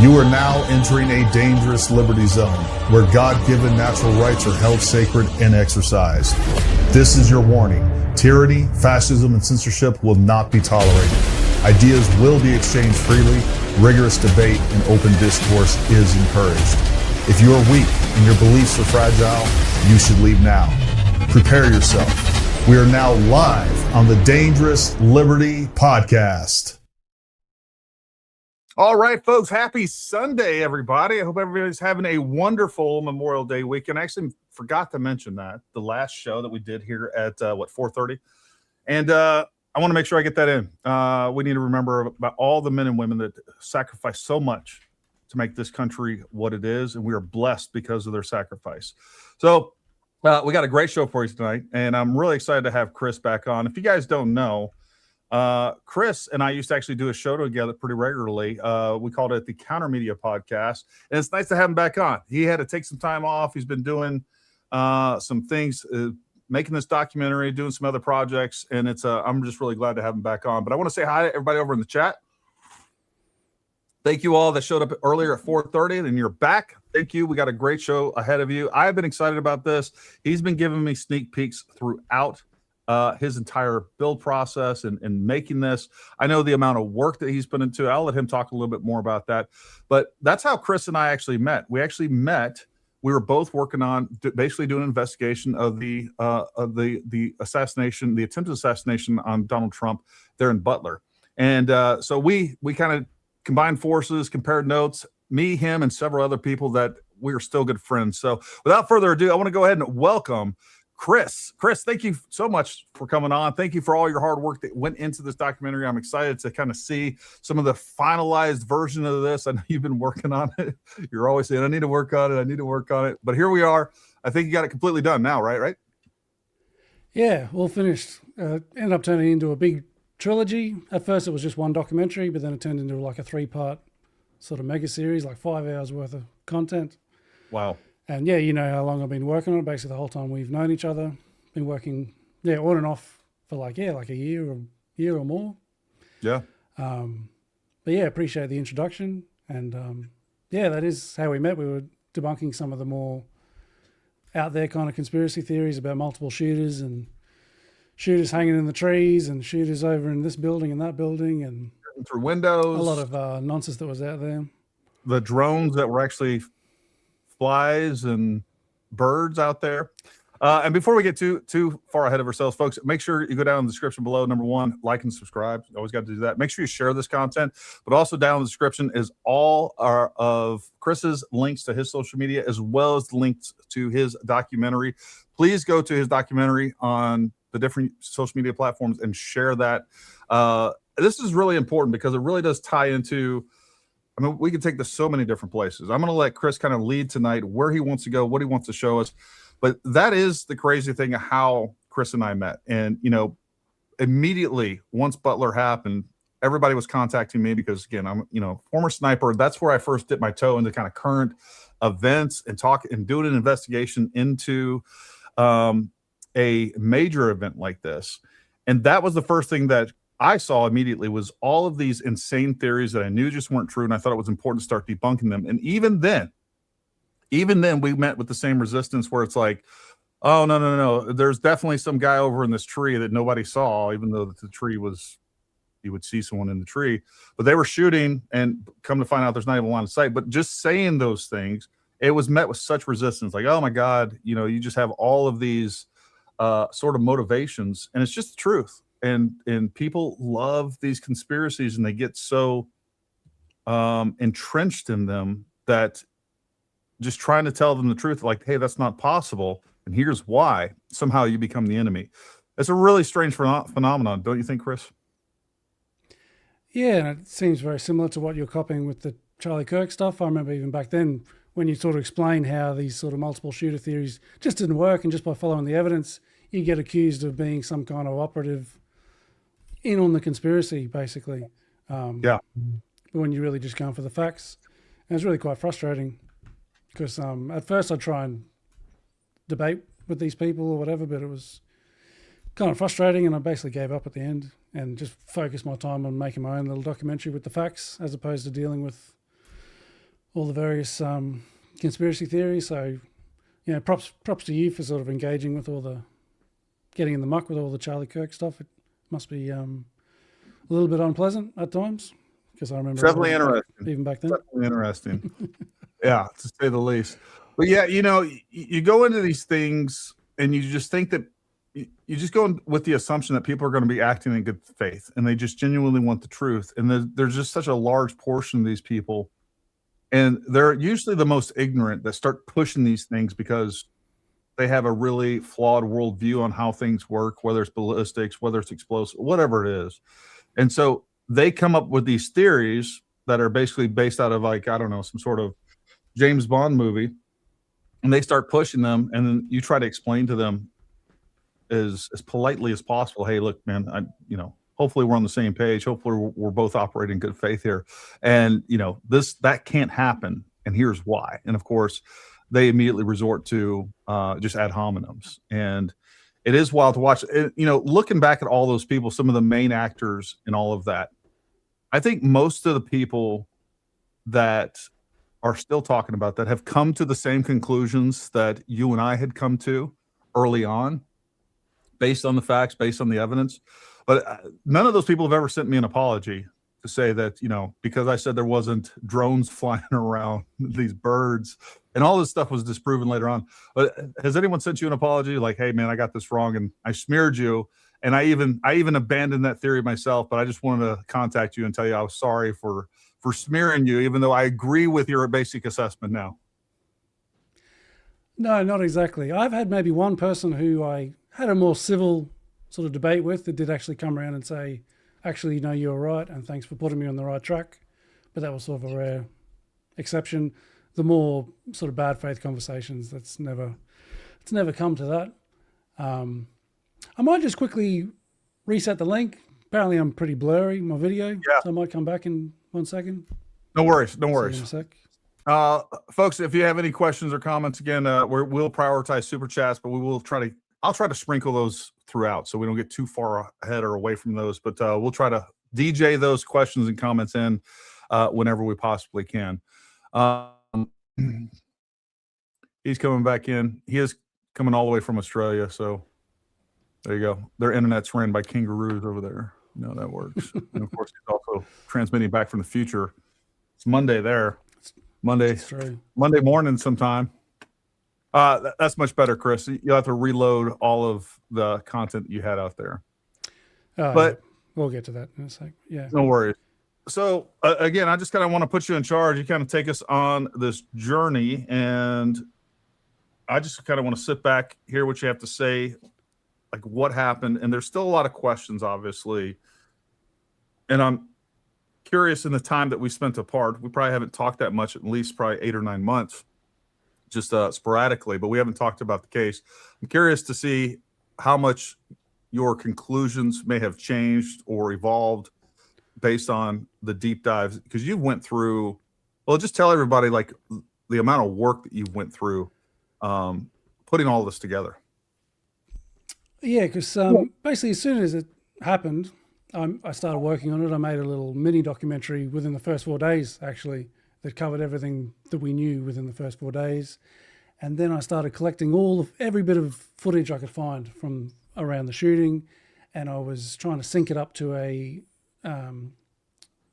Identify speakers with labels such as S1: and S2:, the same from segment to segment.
S1: You are now entering a dangerous liberty zone where God-given natural rights are held sacred and exercised. This is your warning. Tyranny, fascism, and censorship will not be tolerated. Ideas will be exchanged freely. Rigorous debate and open discourse is encouraged. If you are weak and your beliefs are fragile, you should leave now. Prepare yourself. We are now live on the Dangerous Liberty Podcast.
S2: All right, folks. Happy Sunday, everybody. I hope everybody's having a wonderful Memorial Day weekend. I actually forgot to mention that the last show that we did here at 4:30, and I want to make sure I get that in. We need to remember about all the men and women that sacrificed so much to make this country what it is, and we are blessed because of their sacrifice. So we got a great show for you tonight, and I'm really excited to have Chris back on. If you guys don't know, Chris and I used to actually do a show together pretty regularly. We called it the Counter Media Podcast, and it's nice to have him back on. He had to take some time off. He's been doing some things, making this documentary, doing some other projects, and I'm just really glad to have him back on. But I want to say hi to everybody over in the chat. Thank you all that showed up earlier at 4:30, and you're back. Thank you. We got a great show ahead of you. I've been excited about this. He's been giving me sneak peeks throughout his entire build process and making this. I know the amount of work that he's put into. I'll let him talk a little bit more about that. But that's how Chris and I actually met. We actually met. We were both working on basically doing an investigation of the assassination, the attempted assassination on Donald Trump there in Butler. And so we kind of combined forces, compared notes, me, him, and several other people that we are still good friends. So without further ado, I want to go ahead and welcome Chris. Chris, thank you so much for coming on. Thank you for all your hard work that went into this documentary. I'm excited to kind of see some of the finalized version of this. I know you've been working on it. You're always saying, I need to work on it. But here we are. I think you got it completely done now, right?
S3: Yeah, all finished. Ended up turning into a big trilogy. At first it was just one documentary, but then it turned into like a 3-part sort of mega series, like 5 hours worth of content.
S2: Wow.
S3: And yeah, you know how long I've been working on it. Basically the whole time we've known each other. Been working, on and off for like a year or more.
S2: Yeah.
S3: But yeah, appreciate the introduction. And that is how we met. We were debunking some of the more out there kind of conspiracy theories about multiple shooters and shooters hanging in the trees and shooters over in this building and that building and
S2: through windows.
S3: A lot of nonsense that was out there.
S2: The drones that were actually flies and birds out there. And before we get too far ahead of ourselves, folks, make sure you go down in the description below. Number one, like and subscribe. You always got to do that. Make sure you share this content, but also down in the description is all of Chris's links to his social media, as well as the links to his documentary. Please go to his documentary on the different social media platforms and share that. This is really important because it really does tie into, I mean, we can take this so many different places. I'm going to let Chris kind of lead tonight where he wants to go, what he wants to show us. But that is the crazy thing of how Chris and I met. And, immediately once Butler happened, everybody was contacting me because, again, I'm, former sniper. That's where I first dipped my toe into kind of current events and doing an investigation into a major event like this. And that was the first thing that I saw immediately was all of these insane theories that I knew just weren't true. And I thought it was important to start debunking them. And even then we met with the same resistance where it's like, oh, no. There's definitely some guy over in this tree that nobody saw, even though the tree was, you would see someone in the tree, but they were shooting and come to find out there's not even a line of sight. But just saying those things, it was met with such resistance. Like, oh my God, you just have all of these sort of motivations, and it's just the truth. And people love these conspiracies, and they get so entrenched in them that just trying to tell them the truth, like, hey, that's not possible, and here's why, somehow you become the enemy. It's a really strange phenomenon, don't you think, Chris?
S3: Yeah, and it seems very similar to what you're copying with the Charlie Kirk stuff. I remember even back then when you sort of explain how these sort of multiple shooter theories just didn't work, and just by following the evidence, you get accused of being some kind of operative in on the conspiracy, basically.
S2: Yeah.
S3: But when you're really just going for the facts, and it's really quite frustrating because at first I'd try and debate with these people or whatever, but it was kind of frustrating, and I basically gave up at the end and just focused my time on making my own little documentary with the facts as opposed to dealing with all the various conspiracy theories. So, you know, props to you for sort of engaging with all the, getting in the muck with all the Charlie Kirk stuff. It must be a little bit unpleasant at times, because I remember
S2: Definitely interesting.
S3: even back then.
S2: Definitely interesting. Yeah, to say the least. But yeah, you know, you go into these things and you just think that you just go in with the assumption that people are going to be acting in good faith and they just genuinely want the truth. And there's just such a large portion of these people, and they're usually the most ignorant, that start pushing these things because they have a really flawed worldview on how things work, whether it's ballistics, whether it's explosive, whatever it is. And so they come up with these theories that are basically based out of, like, I don't know, some sort of James Bond movie, and they start pushing them. And then you try to explain to them as politely as possible, hey, look, man, hopefully we're on the same page. Hopefully we're both operating in good faith here. And, you know, that can't happen. And here's why. And of course, they immediately resort to just ad hominems. And it is wild to watch. You know, looking back at all those people, some of the main actors and all of that, I think most of the people that are still talking about that have come to the same conclusions that you and I had come to early on, based on the facts, based on the evidence. But none of those people have ever sent me an apology to say that, you know, because I said there wasn't drones flying around, these birds, and all this stuff was disproven later on. But has anyone sent you an apology? Like, hey, man, I got this wrong and I smeared you. And I even abandoned that theory myself, but I just wanted to contact you and tell you I was sorry for smearing you, even though I agree with your basic assessment now.
S3: No, not exactly. I've had maybe one person who I had a more civil sort of debate with that did actually come around and say, actually, no, you're right, and thanks for putting me on the right track. But that was sort of a rare exception. The more sort of bad faith conversations, it's never come to that. I might just quickly reset the link. Apparently I'm pretty blurry, my video, so I might come back in 1 second.
S2: No worries.
S3: See you in a sec.
S2: Folks, if you have any questions or comments, again, we'll prioritize super chats, but I'll try to sprinkle those throughout so we don't get too far ahead or away from those, but we'll try to DJ those questions and comments in whenever we possibly can. He's coming back in. He is coming all the way from Australia, so there you go. Their internet's ran by kangaroos over there. You know that works. And of course, he's also transmitting back from the future. It's Monday there. Monday morning sometime. That's much better, Chris. You'll have to reload all of the content you had out there. But
S3: we'll get to that in a sec. Yeah.
S2: No worries. So again, I just kind of want to put you in charge. You kind of take us on this journey, and I just kind of want to sit back, hear what you have to say, like what happened. And there's still a lot of questions, obviously. And I'm curious, in the time that we spent apart, we probably haven't talked that much, at least probably 8 or 9 months, just sporadically, but we haven't talked about the case. I'm curious to see how much your conclusions may have changed or evolved based on the deep dives, because you went through, well, just tell everybody like the amount of work that you went through putting all this together.
S3: Yeah, because basically as soon as it happened, I started working on it. I made a little mini documentary within the first 4 days, actually, that covered everything that we knew within the first 4 days. And then I started collecting every bit of footage I could find from around the shooting. And I was trying to sync it up to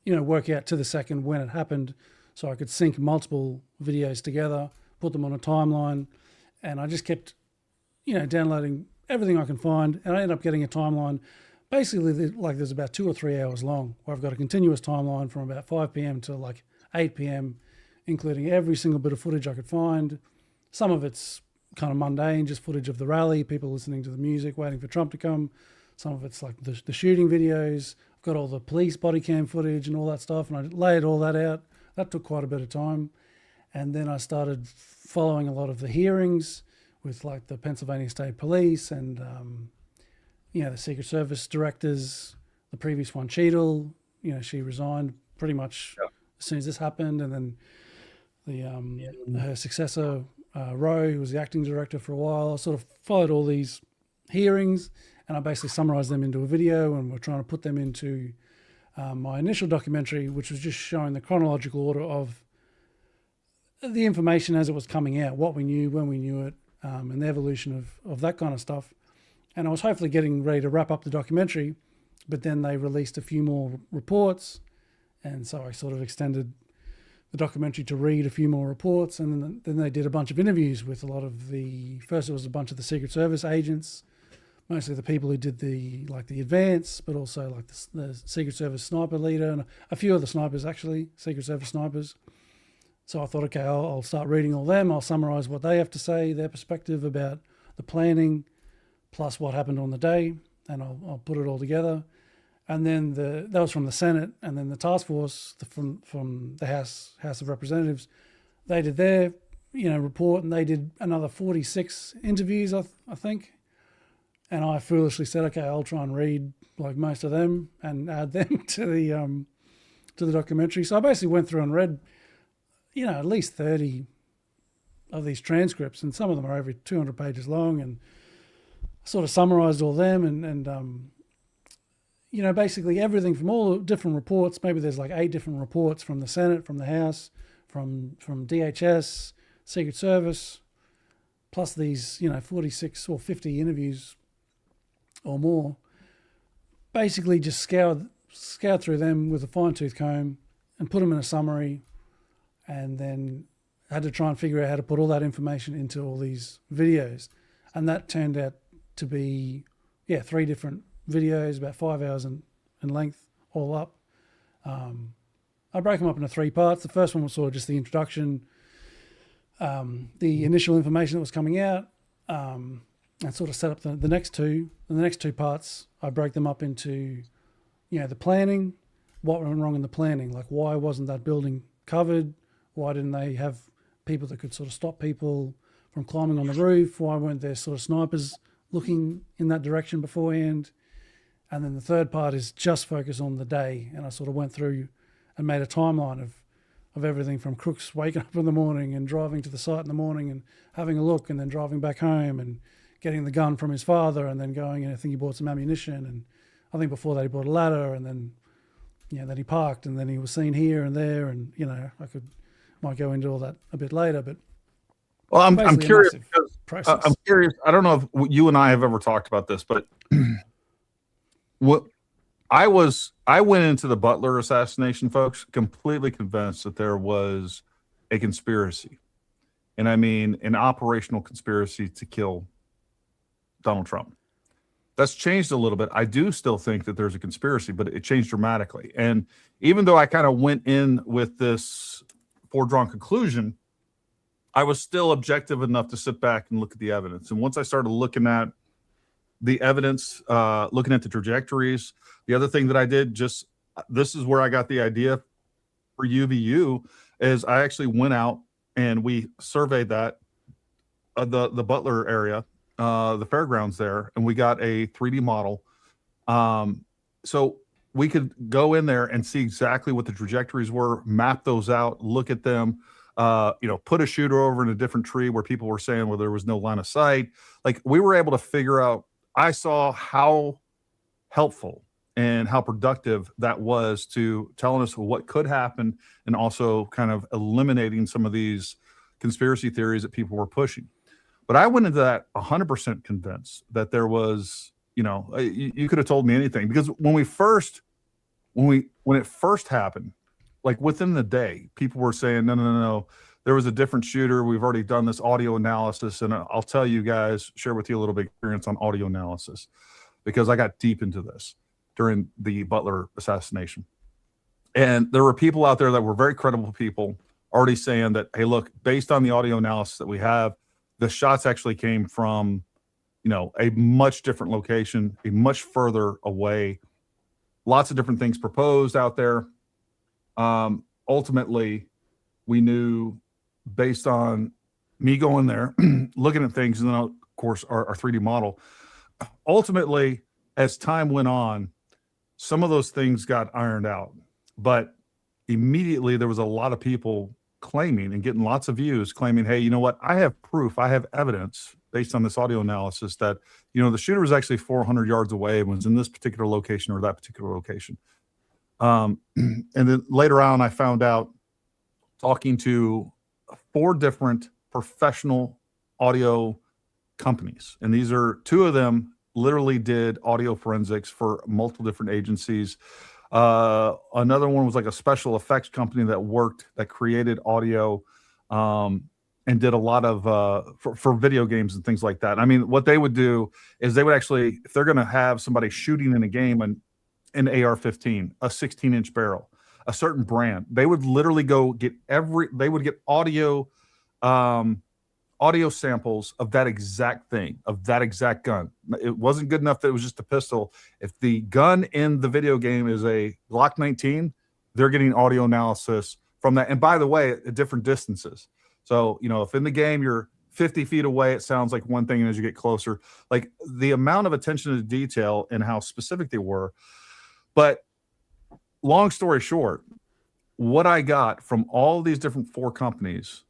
S3: work out to the second when it happened, so I could sync multiple videos together, put them on a timeline. And I just kept, downloading everything I can find. And I ended up getting a timeline. Basically, like there's about 2 or 3 hours long, where I've got a continuous timeline from about 5 p.m. to like 8 p.m., including every single bit of footage I could find. Some of it's kind of mundane, just footage of the rally, people listening to the music, waiting for Trump to come. Some of it's like the shooting videos. I've got all the police body cam footage and all that stuff, and I laid all that out. That took quite a bit of time. And then I started following a lot of the hearings with like the Pennsylvania State Police and, the Secret Service directors. The previous one, Cheadle, she resigned pretty much as soon as this happened. And then her successor, Rowe, who was the acting director for a while. I sort of followed all these hearings, and I basically summarized them into a video, and we're trying to put them into my initial documentary, which was just showing the chronological order of the information as it was coming out, what we knew, when we knew it, and the evolution of that kind of stuff. And I was hopefully getting ready to wrap up the documentary, but then they released a few more reports. And so I sort of extended the documentary to read a few more reports. And then they did a bunch of interviews with a lot of first it was a bunch of the Secret Service agents, mostly the people who did the advance, but also like the Secret Service sniper leader and a few of the snipers, actually, Secret Service snipers. So I thought, okay, I'll start reading all them. I'll summarize what they have to say, their perspective about the planning, plus what happened on the day, and I'll put it all together. And then that was from the Senate, and then the task force from the House of Representatives, they did their report, and they did another 46 interviews, I think. And I foolishly said, okay, I'll try and read like most of them and add them to the documentary. So I basically went through and read, at least 30 of these transcripts, and some of them are over 200 pages long, and sort of summarized all them and basically everything from all the different reports. Maybe there's like 8 different reports from the Senate, from the House, from DHS, Secret Service, plus these, 46 or 50 interviews or more. Basically just scoured through them with a fine-tooth comb and put them in a summary, and then had to try and figure out how to put all that information into all these videos. And that turned out to be, 3 different videos, about 5 hours in length, all up. I broke them up into 3 parts. The first one was sort of just the introduction, the initial information that was coming out, and sort of set up the next 2. And the next 2 parts, I broke them up into, the planning, what went wrong in the planning, like why wasn't that building covered? Why didn't they have people that could sort of stop people from climbing on the roof? Why weren't there sort of snipers looking in that direction beforehand? And then the third part is just focus on the day. And I sort of went through and made a timeline of everything from Crooks waking up in the morning and driving to the site in the morning and having a look, and then driving back home and getting the gun from his father, and then going, and I think he bought some ammunition, and I think before that he bought a ladder, and then then he parked, and then he was seen here and there, and I might go into all that a bit later, but
S2: well, I'm curious because I'm curious. I don't know if you and I have ever talked about this, but I went into the Butler assassination, folks, completely convinced that there was a conspiracy, and I mean an operational conspiracy to kill Donald Trump. That's changed a little bit. I do still think that there's a conspiracy, but it changed dramatically. And even though I kind of went in with this foredrawn conclusion, I was still objective enough to sit back and look at the evidence. And once I started looking at the evidence, looking at the trajectories, the other thing that I did, this is where I got the idea for UVU, is I actually went out and we surveyed that, the Butler area, the fairgrounds there, and we got a 3D model. So we could go in there and see exactly what the trajectories were, map those out, look at them, put a shooter over in a different tree where people were saying where there was no line of sight. Like, we were able to figure out, I saw how helpful and how productive that was to telling us what could happen, and also kind of eliminating some of these conspiracy theories that people were pushing. But I went into that 100% convinced that there was, you could have told me anything, because when it first happened, like within the day, people were saying, no, there was a different shooter. We've already done this audio analysis. And I'll tell you guys, share with you a little bit of experience on audio analysis, because I got deep into this during the Butler assassination. And there were people out there that were very credible people already saying that, hey, look, based on the audio analysis that we have, the shots actually came from, a much different location, a much further away. Lots of different things proposed out there. Ultimately, we knew, based on me going there, looking at things, and then, of course, our 3D model. Ultimately, as time went on, some of those things got ironed out. But immediately, there was a lot of people claiming and getting lots of views claiming, hey, you know what? I have proof. I have evidence based on this audio analysis that, the shooter was actually 400 yards away and was in this particular location or that particular location. And then later on, I found out, talking to 4 different professional audio companies. And these are 2 of them literally did audio forensics for multiple different agencies. Another one was like a special effects company that created audio and did a lot of for video games and things like that. I mean, what they would do is they would actually, if they're going to have somebody shooting in a game an AR-15, a 16-inch barrel, a certain brand, they would literally go get they would get audio samples of that exact thing, of that exact gun. It wasn't good enough that it was just a pistol. If the gun in the video game is a Glock 19, they're getting audio analysis from that. And by the way, at different distances. So, if in the game you're 50 feet away, it sounds like one thing, and as you get closer, like the amount of attention to detail and how specific they were. But long story short, what I got from all these different 4 companies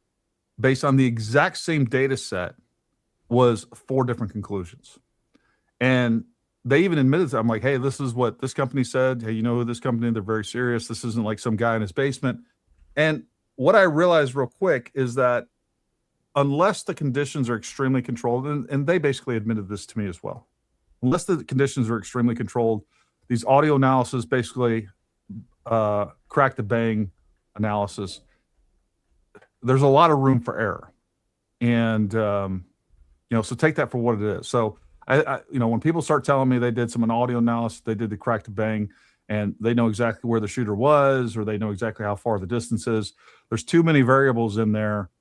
S2: based on the exact same data set was 4 different conclusions. And they even admitted that. I'm like, hey, this is what this company said. Hey, who this company, they're very serious. This isn't like some guy in his basement. And what I realized real quick is that unless the conditions are extremely controlled, and they basically admitted this to me as well, unless the conditions are extremely controlled, these audio analysis basically crack the bang analysis, there's a lot of room for error. And, so take that for what it is. So, I when people start telling me they did some audio analysis, they did the crack the bang, and they know exactly where the shooter was, or they know exactly how far the distance is, there's too many variables in there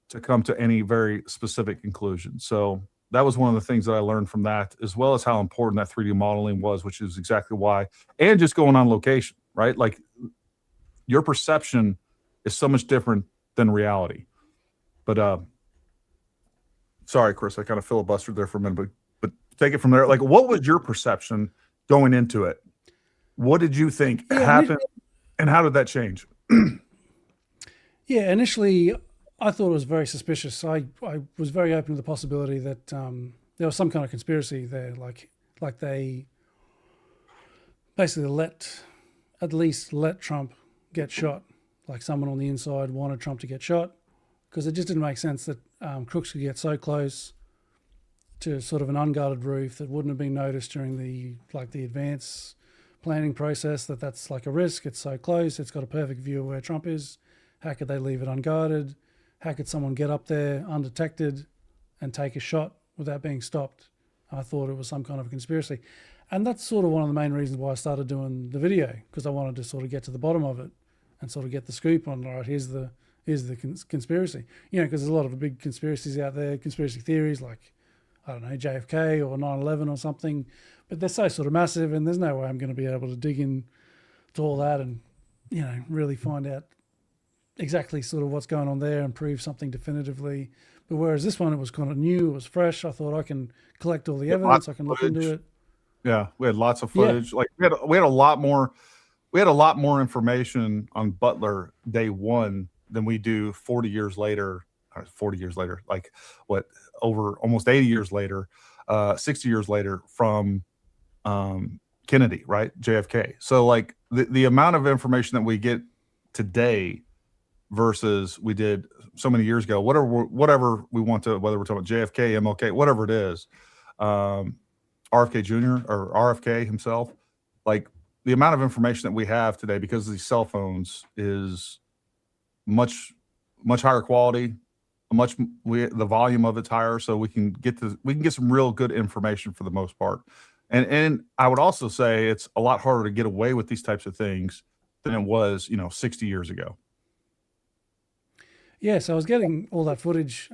S2: to come to any very specific conclusion. So that was one of the things that I learned from that, as well as how important that 3D modeling was, which is exactly why, and just going on location, right? Like your perception is so much different than reality. But sorry, Chris, I kind of filibustered there for a minute, but take it from there. Like, what was your perception going into it? What did you think happened, and how did that change?
S3: Yeah, initially I thought it was very suspicious. I was very open to the possibility that there was some kind of conspiracy there, like they basically at least let Trump get shot. Like someone on the inside wanted Trump to get shot, because it just didn't make sense that Crooks could get so close to sort of an unguarded roof that wouldn't have been noticed during the advance planning process, that's like a risk. It's so close. It's got a perfect view of where Trump is. How could they leave it unguarded? How could someone get up there undetected and take a shot without being stopped? I thought it was some kind of a conspiracy. And that's sort of one of the main reasons why I started doing the video, because I wanted to sort of get to the bottom of it and sort of get the scoop on, all right, here's the conspiracy. Because there's a lot of big conspiracies out there, conspiracy theories like, I don't know, JFK or 9/11 or something, but they're so sort of massive, and there's no way I'm going to be able to dig in to all that and, really find out exactly sort of what's going on there and prove something definitively. But whereas this one, it was kind of new, it was fresh. I thought I can collect all the evidence, I can look into it.
S2: Yeah, we had lots of footage. Yeah. Like we had a lot more information on Butler day one than we do 40 years later, like what, over almost 80 years later, 60 years later from Kennedy, right? JFK. So like the amount of information that we get today versus we did so many years ago, whatever we want to, whether we're talking about JFK, MLK, whatever it is, RFK Jr. or RFK himself, like the amount of information that we have today because of these cell phones is much higher quality, the volume of it's higher, so we can get some real good information for the most part. And I would also say it's a lot harder to get away with these types of things than it was, 60 years ago.
S3: Yeah, so I was getting all that footage,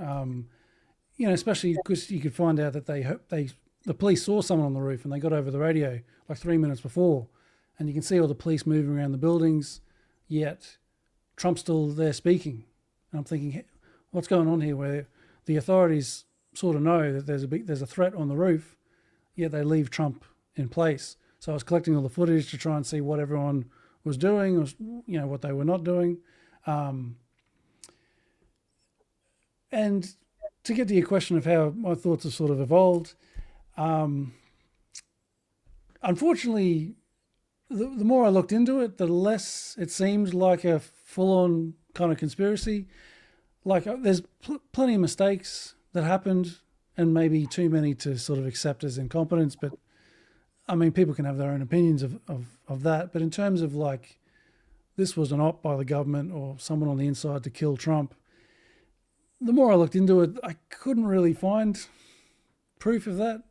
S3: especially because you could find out that the police saw someone on the roof and they got over the radio like 3 minutes before, and you can see all the police moving around the buildings, yet Trump's still there speaking. And I'm thinking, what's going on here where the authorities sort of know that there's a threat on the roof, yet they leave Trump in place. So I was collecting all the footage to try and see what everyone was doing, or, what they were not doing. And to get to your question of how my thoughts have sort of evolved, unfortunately, the more I looked into it, the less it seemed like a full-on kind of conspiracy. like there's plenty of mistakes that happened, and maybe too many to sort of accept as incompetence. But I mean, people can have their own opinions of that. But in terms of like, this was an op by the government or someone on the inside to kill Trump, the more I looked into it, I couldn't really find proof of that.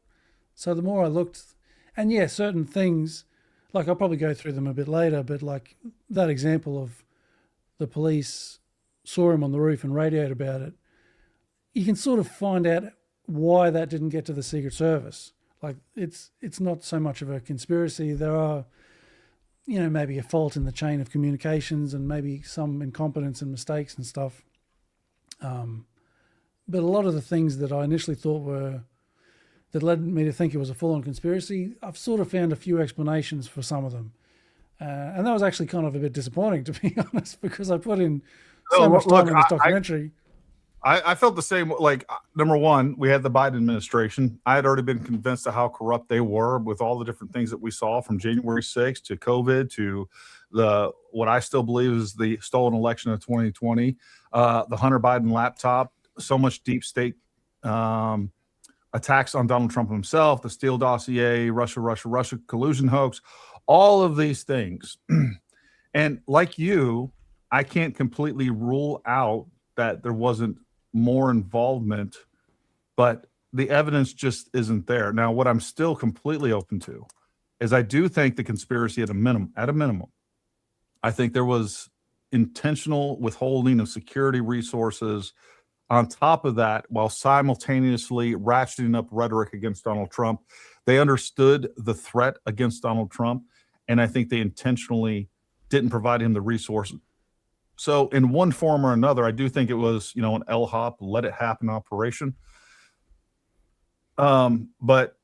S3: So the more I looked, and yeah, certain things, like I'll probably go through them a bit later, but like that example of the police saw him on the roof and radioed about it, you can sort of find out why that didn't get to the Secret Service. Like it's not so much of a conspiracy. There are, you know, maybe a fault in the chain of communications and maybe some incompetence and mistakes and stuff. But a lot of the things that I initially thought that led me to think it was a full-on conspiracy, I've sort of found a few explanations for some of them. And that was actually kind of a bit disappointing, to be honest, because I put in so much time in this documentary.
S2: I felt the same. Like, number one, we had the Biden administration. I had already been convinced of how corrupt they were with all the different things that we saw from January 6th to COVID to what I still believe is the stolen election of 2020, the Hunter Biden laptop, so much deep state attacks on Donald Trump himself, the Steele dossier, Russia collusion hoax, all of these things. And like you, I can't completely rule out that there wasn't more involvement, but the evidence just isn't there. Now, what I'm still completely open to is I do think the conspiracy at a minimum, I think there was intentional withholding of security resources. On top of that, while simultaneously ratcheting up rhetoric against Donald Trump, they understood the threat against Donald Trump, and I think they intentionally didn't provide him the resources. So in one form or another, I do think it was, you know, an LHOP, let it happen operation. But,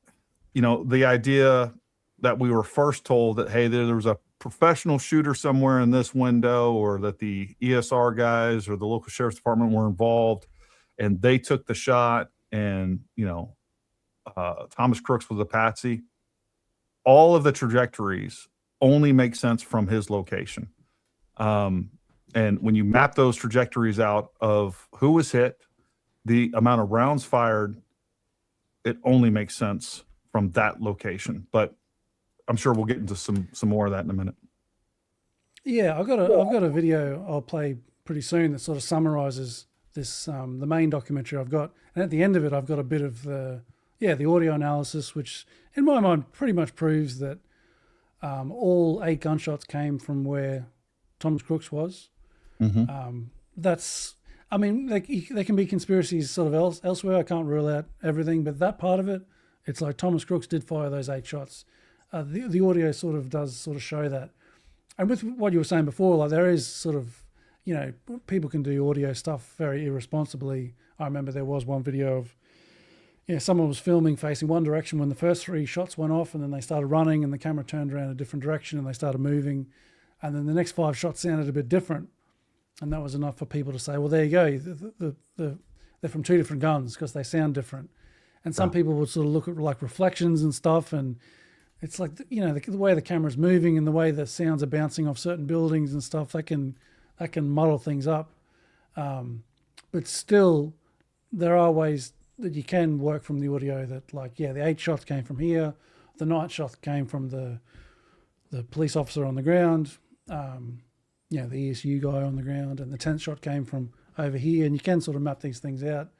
S2: you know, the idea that we were first told that, hey, there was a professional shooter somewhere in this window, or that the ESR guys or the local sheriff's department were involved and they took the shot, and, you know, Thomas Crooks was a patsy. All of the trajectories only make sense from his location. And when you map those trajectories out of who was hit, the amount of rounds fired, it only makes sense from that location. But I'm sure we'll get into some more of that in a minute.
S3: Yeah, I've got a video I'll play pretty soon that sort of summarizes this, the main documentary I've got. And at the end of it, I've got a bit of the audio analysis, which in my mind pretty much proves that all 8 gunshots came from where Thomas Crooks was. Mm-hmm. I mean, there can be conspiracies sort of elsewhere. I can't rule out everything, but that part of it, it's like Thomas Crooks did fire those 8 shots. The audio sort of does show that. And with what you were saying before, like there is sort of, you know, people can do audio stuff very irresponsibly. I remember there was one video of, you know, someone was filming facing one direction when the first 3 shots went off, and then they started running and the camera turned around a different direction and they started moving. And then the next 5 shots sounded a bit different. And that was enough for people to say, well, there you go. They're from 2 different guns because they sound different. And some people would sort of look at like reflections and stuff. And it's like, you know, the way the camera's moving and the way the sounds are bouncing off certain buildings and stuff, that can muddle things up. But still, there are ways that you can work from the audio that, like, yeah, the 8 shots came from here. The 9th shot came from the police officer on the ground. You know, the ESU guy on the ground, and the 10th shot came from over here, and you can sort of map these things out.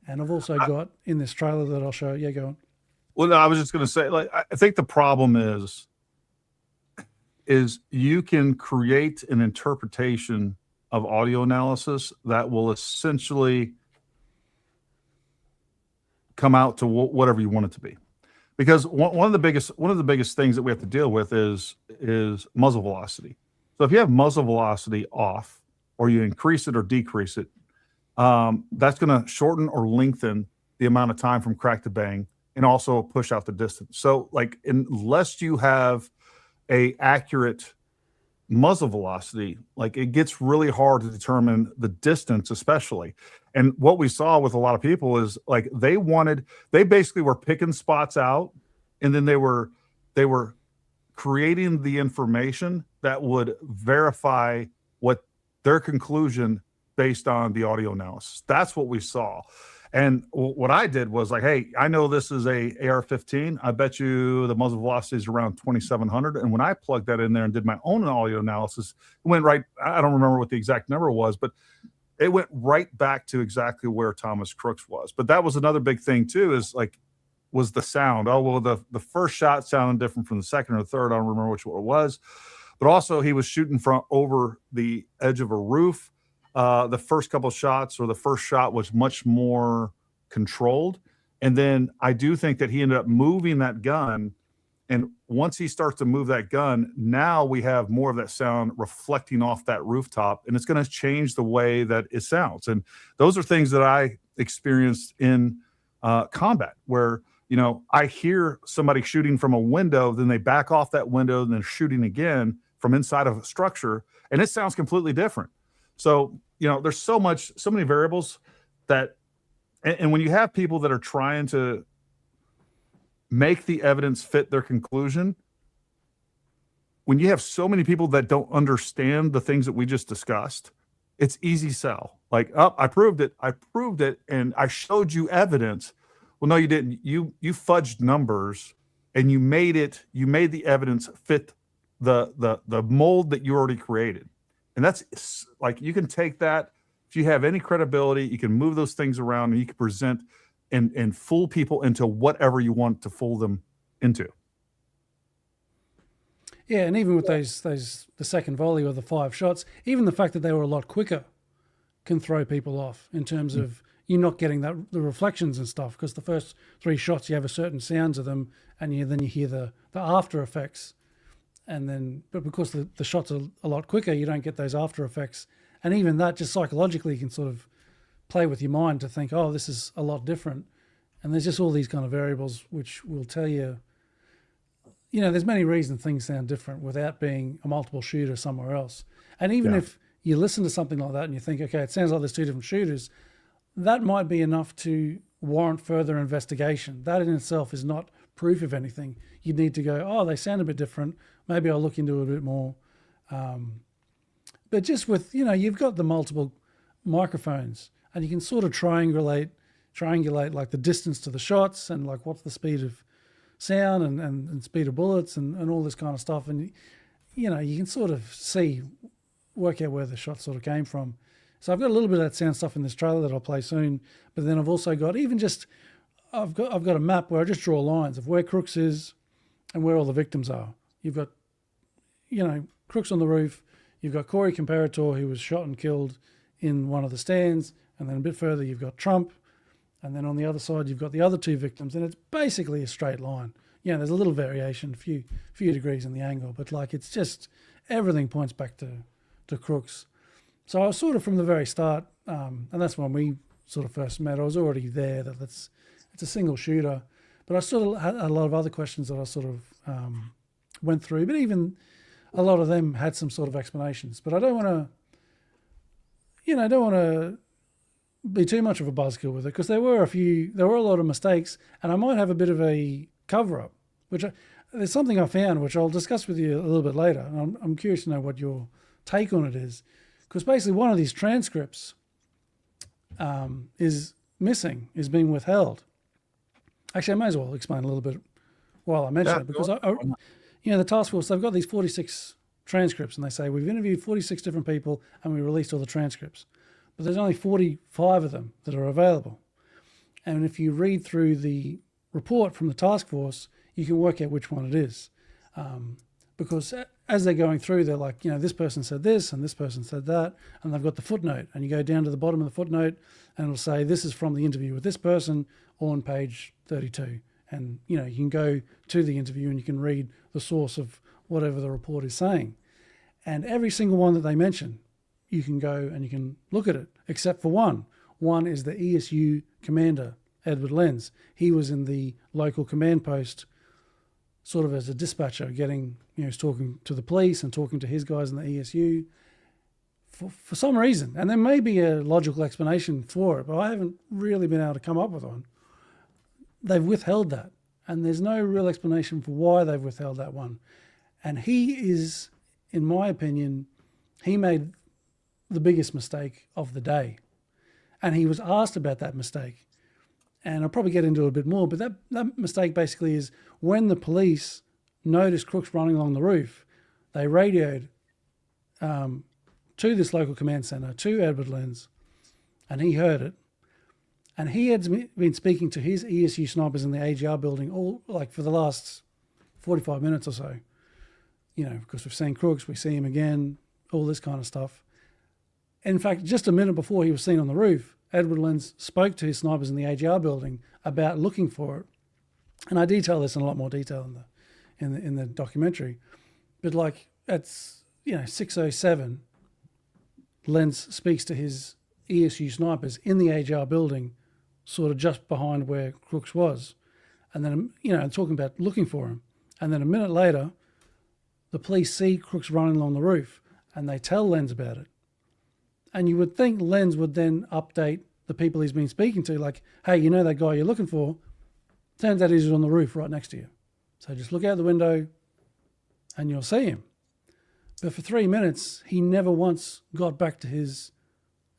S3: And I've also got in this trailer that I'll show. Yeah, go on.
S2: Well, no, I was just going to say, like, I think the problem is you can create an interpretation of audio analysis that will essentially come out to whatever you want it to be. Because one of the biggest things that we have to deal with is muzzle velocity. So if you have muzzle velocity off, or you increase it or decrease it, that's going to shorten or lengthen the amount of time from crack to bang, and also push out the distance. So, like, unless you have a accurate muzzle velocity, like, it gets really hard to determine the distance, especially. And what we saw with a lot of people is, like, they basically were picking spots out, and then they were creating the information that would verify what their conclusion based on the audio analysis. That's what we saw. And what I did was like, hey, I know this is a AR-15. I bet you the muzzle velocity is around 2,700. And when I plugged that in there and did my own audio analysis, it went right. I don't remember what the exact number was, but it went right back to exactly where Thomas Crooks was. But that was another big thing too, is like, was the sound. Oh, well, the first shot sounded different from the second or the third. I don't remember which one it was. But also he was shooting from over the edge of a roof. The first couple of shots, or the first shot, was much more controlled. And then I do think that he ended up moving that gun. And once he starts to move that gun, now we have more of that sound reflecting off that rooftop, and it's going to change the way that it sounds. And those are things that I experienced in combat, where, you know, I hear somebody shooting from a window, then they back off that window, and they're shooting again from inside of a structure, and it sounds completely different. So, you know, there's so many variables that, and when you have people that are trying to make the evidence fit their conclusion, when you have so many people that don't understand the things that we just discussed, it's easy sell. Like, oh, I proved it, and I showed you evidence. Well, no, you didn't. You fudged numbers, and you made the evidence fit the mold that you already created. And that's like, you can take that, if you have any credibility, you can move those things around, and you can present and fool people into whatever you want to fool them into.
S3: Yeah, and even with the second volley or the 5 shots, even the fact that they were a lot quicker can throw people off in terms of you're not getting the reflections and stuff, because the first 3 shots you have a certain sound to them, and then you hear the after effects, but because the shots are a lot quicker, you don't get those after effects, and even that just psychologically can sort of play with your mind to think, oh, this is a lot different. And there's just all these kind of variables which will tell you, you know, there's many reasons things sound different without being a multiple shooter somewhere else. And even if you listen to something like that and you think, okay, it sounds like there's 2 different shooters, that might be enough to warrant further investigation. That in itself is not proof of anything. You'd need to go, oh, they sound a bit different. Maybe I'll look into it a bit more. But just with, you know, you've got the multiple microphones, and you can sort of triangulate like the distance to the shots, and like what's the speed of sound and speed of bullets and all this kind of stuff. And, you know, you can sort of work out where the shot sort of came from. So I've got a little bit of that sound stuff in this trailer that I'll play soon. But then I've also got I've got a map where I just draw lines of where Crooks is and where all the victims are. You've got, you know, Crooks on the roof. You've got Corey Comparator, who was shot and killed in one of the stands. And then a bit further, you've got Trump. And then on the other side, you've got the other 2 victims. And it's basically a straight line. Yeah, there's a little variation, a few degrees in the angle. But like, it's just, everything points back to Crooks. So I was sort of from the very start, and that's when we sort of first met, I was already there that it's a single shooter. But I sort of had a lot of other questions that I sort of went through. But even a lot of them had some sort of explanations. But I don't want to be too much of a buzzkill with it, because there were a lot of mistakes, and I might have a bit of a cover-up, there's something I found which I'll discuss with you a little bit later. And I'm curious to know what your take on it is, because basically one of these transcripts is missing, is being withheld. Actually, I may as well explain a little bit while I mention it, because the task force, they've got these 46 transcripts, and they say we've interviewed 46 different people and we released all the transcripts. But there's only 45 of them that are available. And if you read through the report from the task force, you can work out which one it is. Because as they're going through, they're like, you know, this person said this and this person said that, and they've got the footnote. And you go down to the bottom of the footnote and it'll say, this is from the interview with this person, all on page 32. And, you know, you can go to the interview and you can read the source of whatever the report is saying. And every single one that they mention, you can go and you can look at it, except for one. One is the ESU commander, Edward Lenz. He was in the local command post sort of as a dispatcher, he's talking to the police and talking to his guys in the ESU for some reason. And there may be a logical explanation for it, but I haven't really been able to come up with one. They've withheld that, and there's no real explanation for why they've withheld that one. And he is, in my opinion, he made the biggest mistake of the day. And he was asked about that mistake. And I'll probably get into it a bit more, but that mistake basically is when the police noticed Crooks running along the roof, they radioed to this local command center, to Edward Lenz, and he heard it. And he had been speaking to his ESU snipers in the AGR building all like for the last 45 minutes or so. You know, because we've seen Crooks, we see him again, all this kind of stuff. In fact, just a minute before he was seen on the roof, Edward Lenz spoke to his snipers in the AGR building about looking for it. And I detail this in a lot more detail in the documentary. But like at 6:07, Lenz speaks to his ESU snipers in the AGR building, sort of just behind where Crooks was. And then, talking about looking for him. And then a minute later, the police see Crooks running along the roof and they tell Lenz about it. And you would think Lenz would then update the people he's been speaking to, like, hey, you know that guy you're looking for? Turns out he's on the roof right next to you. So just look out the window and you'll see him. But for 3 minutes, he never once got back to his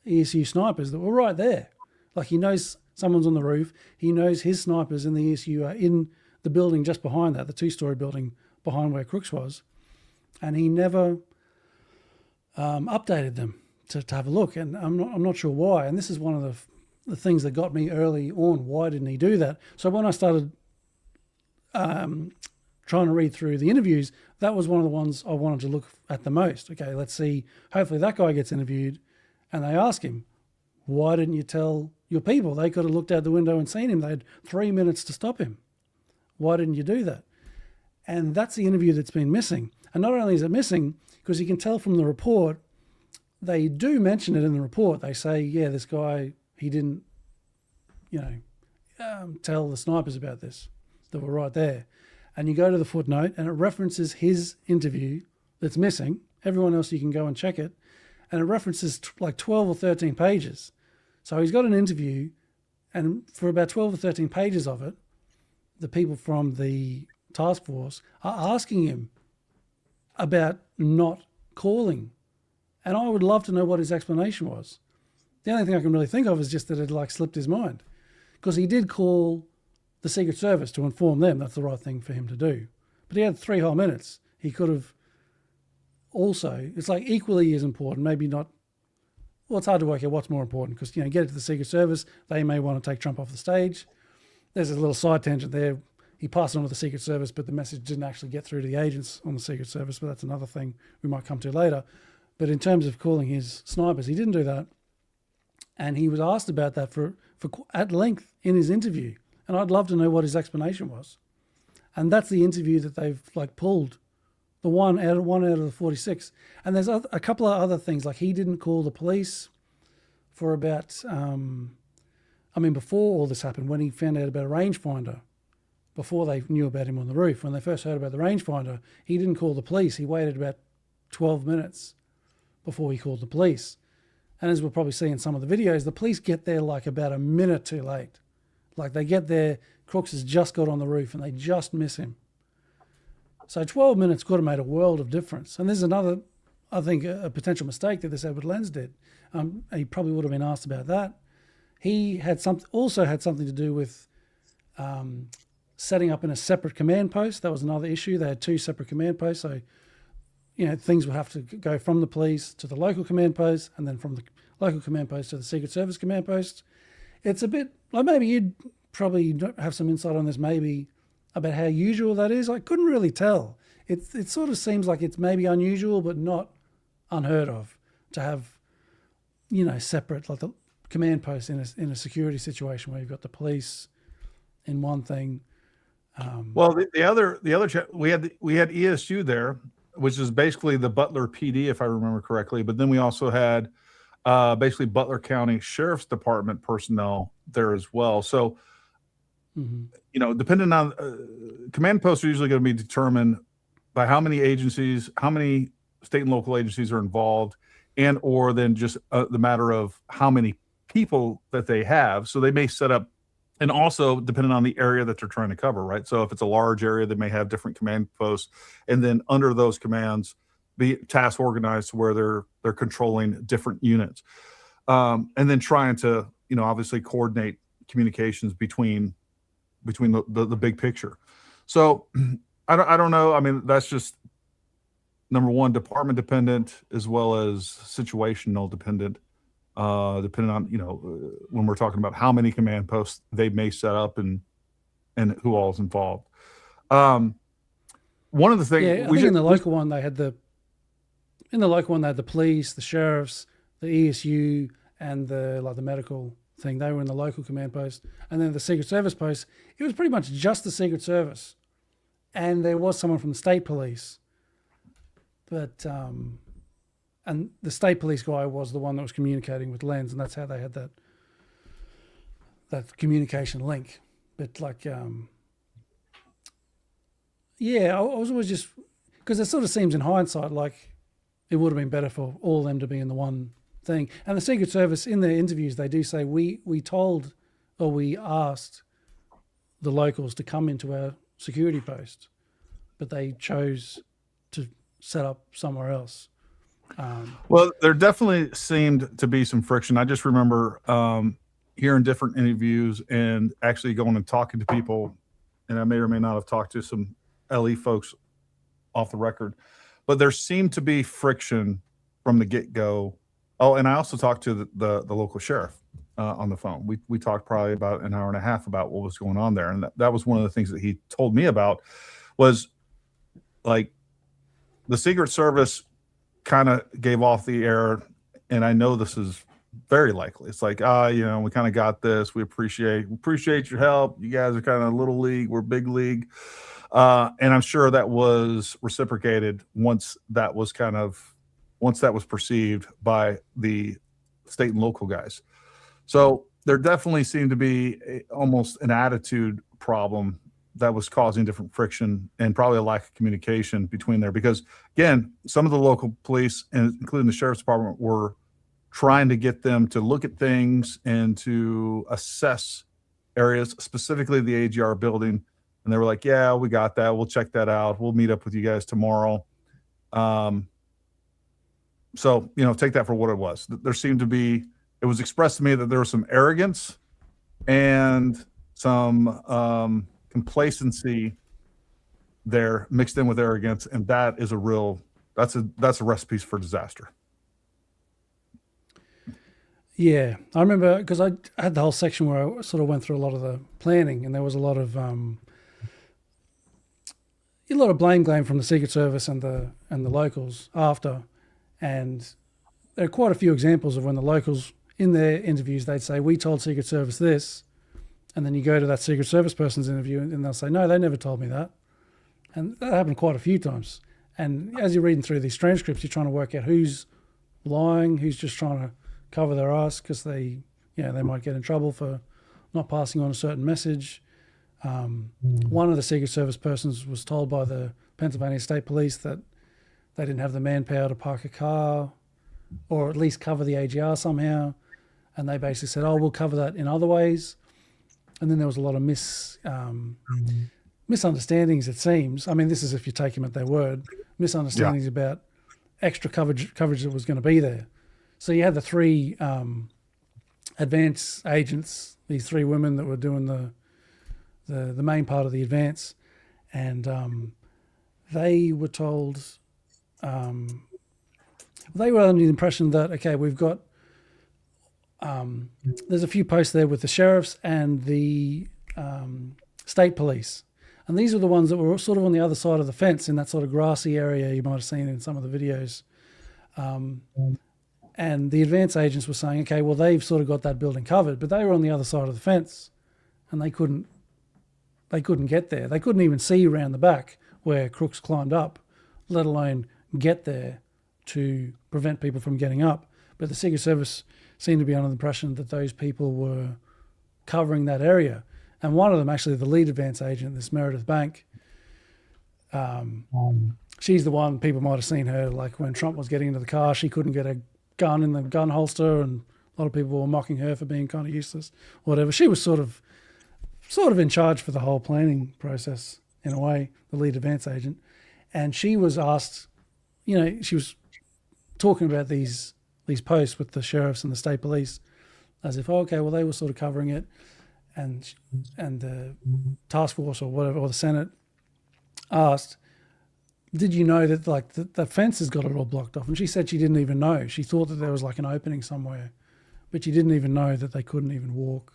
S3: ESU snipers that were right there. Like he knows someone's on the roof. He knows his snipers in the ESU are in the building just behind that, the 2-story building behind where Crooks was. And he never updated them to have a look. And I'm not sure why. And this is one of the things that got me early on. Why didn't he do that? So when I started trying to read through the interviews, that was one of the ones I wanted to look at the most. Okay, let's see. Hopefully that guy gets interviewed and they ask him, why didn't you tell your people? They could have looked out the window and seen him. They had 3 minutes to stop him. Why didn't you do that? And that's the interview that's been missing. And not only is it missing, because you can tell from the report, they do mention it in the report. They say, yeah, this guy, he didn't, tell the snipers about this that were right there. And you go to the footnote and it references his interview that's missing. Everyone else, you can go and check it. And it references like 12 or 13 pages. So he's got an interview, and for about 12 or 13 pages of it, the people from the task force are asking him about not calling. And I would love to know what his explanation was. The only thing I can really think of is just that it like slipped his mind, because he did call the Secret Service to inform them that's the right thing for him to do. But he had 3 whole minutes. He could have also, it's like equally as important, maybe not. Well, it's hard to work out what's more important, because, get it to the Secret Service. They may want to take Trump off the stage. There's a little side tangent there. He passed it on to the Secret Service, but the message didn't actually get through to the agents on the Secret Service, but that's another thing we might come to later. But in terms of calling his snipers, he didn't do that. And he was asked about that for at length in his interview. And I'd love to know what his explanation was. And that's the interview that they've pulled, the one out of the 46. And there's a couple of other things, like he didn't call the police for about, before all this happened, when he found out about a rangefinder, before they knew about him on the roof, when they first heard about the rangefinder, he didn't call the police. He waited about 12 minutes before he called the police. And as we'll probably see in some of the videos, the police get there like about a minute too late. Like they get there, Crooks has just got on the roof and they just miss him. So 12 minutes could have made a world of difference. And there's another, I think, a potential mistake that this Edward Lenz did. He probably would have been asked about that. He had also had something to do with setting up in a separate command post. That was another issue. They had 2 separate command posts. So, things would have to go from the police to the local command post, and then from the local command post to the Secret Service command post. It's a bit, like maybe you'd probably have some insight on this, maybe about how usual that is. I couldn't really tell. It sort of seems like it's maybe unusual, but not unheard of to have, separate, like the command post in a security situation where you've got the police in one thing.
S2: Well, the other we had ESU there, which is basically the Butler PD, if I remember correctly. But then we also had basically Butler County Sheriff's Department personnel there as well. So, depending on command posts are usually going to be determined by how many agencies, how many state and local agencies are involved, and or then just the matter of how many people that they have. So they may set up, and also depending on the area that they're trying to cover, right? So if it's a large area, they may have different command posts, and then under those commands, be task organized to where they're controlling different units, and then trying to, obviously coordinate communications between the big picture. So I don't know. I mean, that's just number one, department dependent as well as situational dependent, depending on, when we're talking about how many command posts they may set up and who all is involved. One of the things,
S3: I think in the local one they had the police, the sheriffs, the ESU, and the medical thing. They were in the local command post, and then the Secret Service post, it was pretty much just the Secret Service, and there was someone from the state police, but and the state police guy was the one that was communicating with Lens, and that's how they had that communication link. But I was always just, because it sort of seems in hindsight like it would have been better for all of them to be in the one thing. And the Secret Service, in their interviews, they do say we asked the locals to come into our security post, but they chose to set up somewhere else.
S2: Well, there definitely seemed to be some friction. I just remember hearing different interviews and actually going and talking to people, and I may or may not have talked to some LE folks off the record, but there seemed to be friction from the get-go. Oh, and I also talked to the local sheriff on the phone. We talked probably about an hour and a half about what was going on there, and that was one of the things that he told me about was like the Secret Service kind of gave off the air, and I know this is very likely. It's like, we kind of got this. We appreciate your help. You guys are kind of little league. We're big league. And I'm sure that was reciprocated once that was perceived by the state and local guys. So there definitely seemed to be almost an attitude problem that was causing different friction and probably a lack of communication between there. Because again, some of the local police, and including the sheriff's department, were trying to get them to look at things and to assess areas, specifically the AGR building. And they were like, yeah, we got that. We'll check that out. We'll meet up with you guys tomorrow. So, take that for what it was. There seemed to be, it was expressed to me that there was some arrogance and some complacency there mixed in with arrogance. And that is that's a recipe for disaster.
S3: Yeah, I remember because I had the whole section where I sort of went through a lot of the planning, and there was a lot of blame game from the Secret Service and the locals after, and there are quite a few examples of when the locals in their interviews they'd say we told Secret Service this, and then you go to that Secret Service person's interview and they'll say no, they never told me that, and that happened quite a few times. And as you're reading through these transcripts, you're trying to work out who's lying, who's just trying to cover their ass because they might get in trouble for not passing on a certain message. One of the Secret Service persons was told by the Pennsylvania State Police that they didn't have the manpower to park a car or at least cover the AGR somehow, and they basically said, we'll cover that in other ways. And then there was a lot of misunderstandings, it seems. I mean, this is if you take them at their word, misunderstandings about extra coverage that was going to be there. So you had the three advance agents, these three women that were doing the main part of the advance, and they were told they were under the impression that we've got there's a few posts there with the sheriffs and the state police, and these are the ones that were sort of on the other side of the fence in that sort of grassy area you might have seen in some of the videos. And the advance agents were saying, they've sort of got that building covered, but they were on the other side of the fence, and they couldn't get there. They couldn't even see around the back where Crooks climbed up, let alone get there to prevent people from getting up. But the Secret Service seemed to be under the impression that those people were covering that area. And one of them, actually the lead advance agent, this Meredith Bank, she's the one, people might have seen her, like when Trump was getting into the car, she couldn't get a gun in the gun holster, and a lot of people were mocking her for being kind of useless, whatever. She was sort of in charge for the whole planning process in a way, the lead advance agent. And she was asked, she was talking about these posts with the sheriffs and the state police as if, okay, well, they were sort of covering it, and the task force or whatever, or the Senate asked, did you know that like the fence has got it all blocked off? And she said she didn't even know. She thought that there was like an opening somewhere, but she didn't even know that they couldn't even walk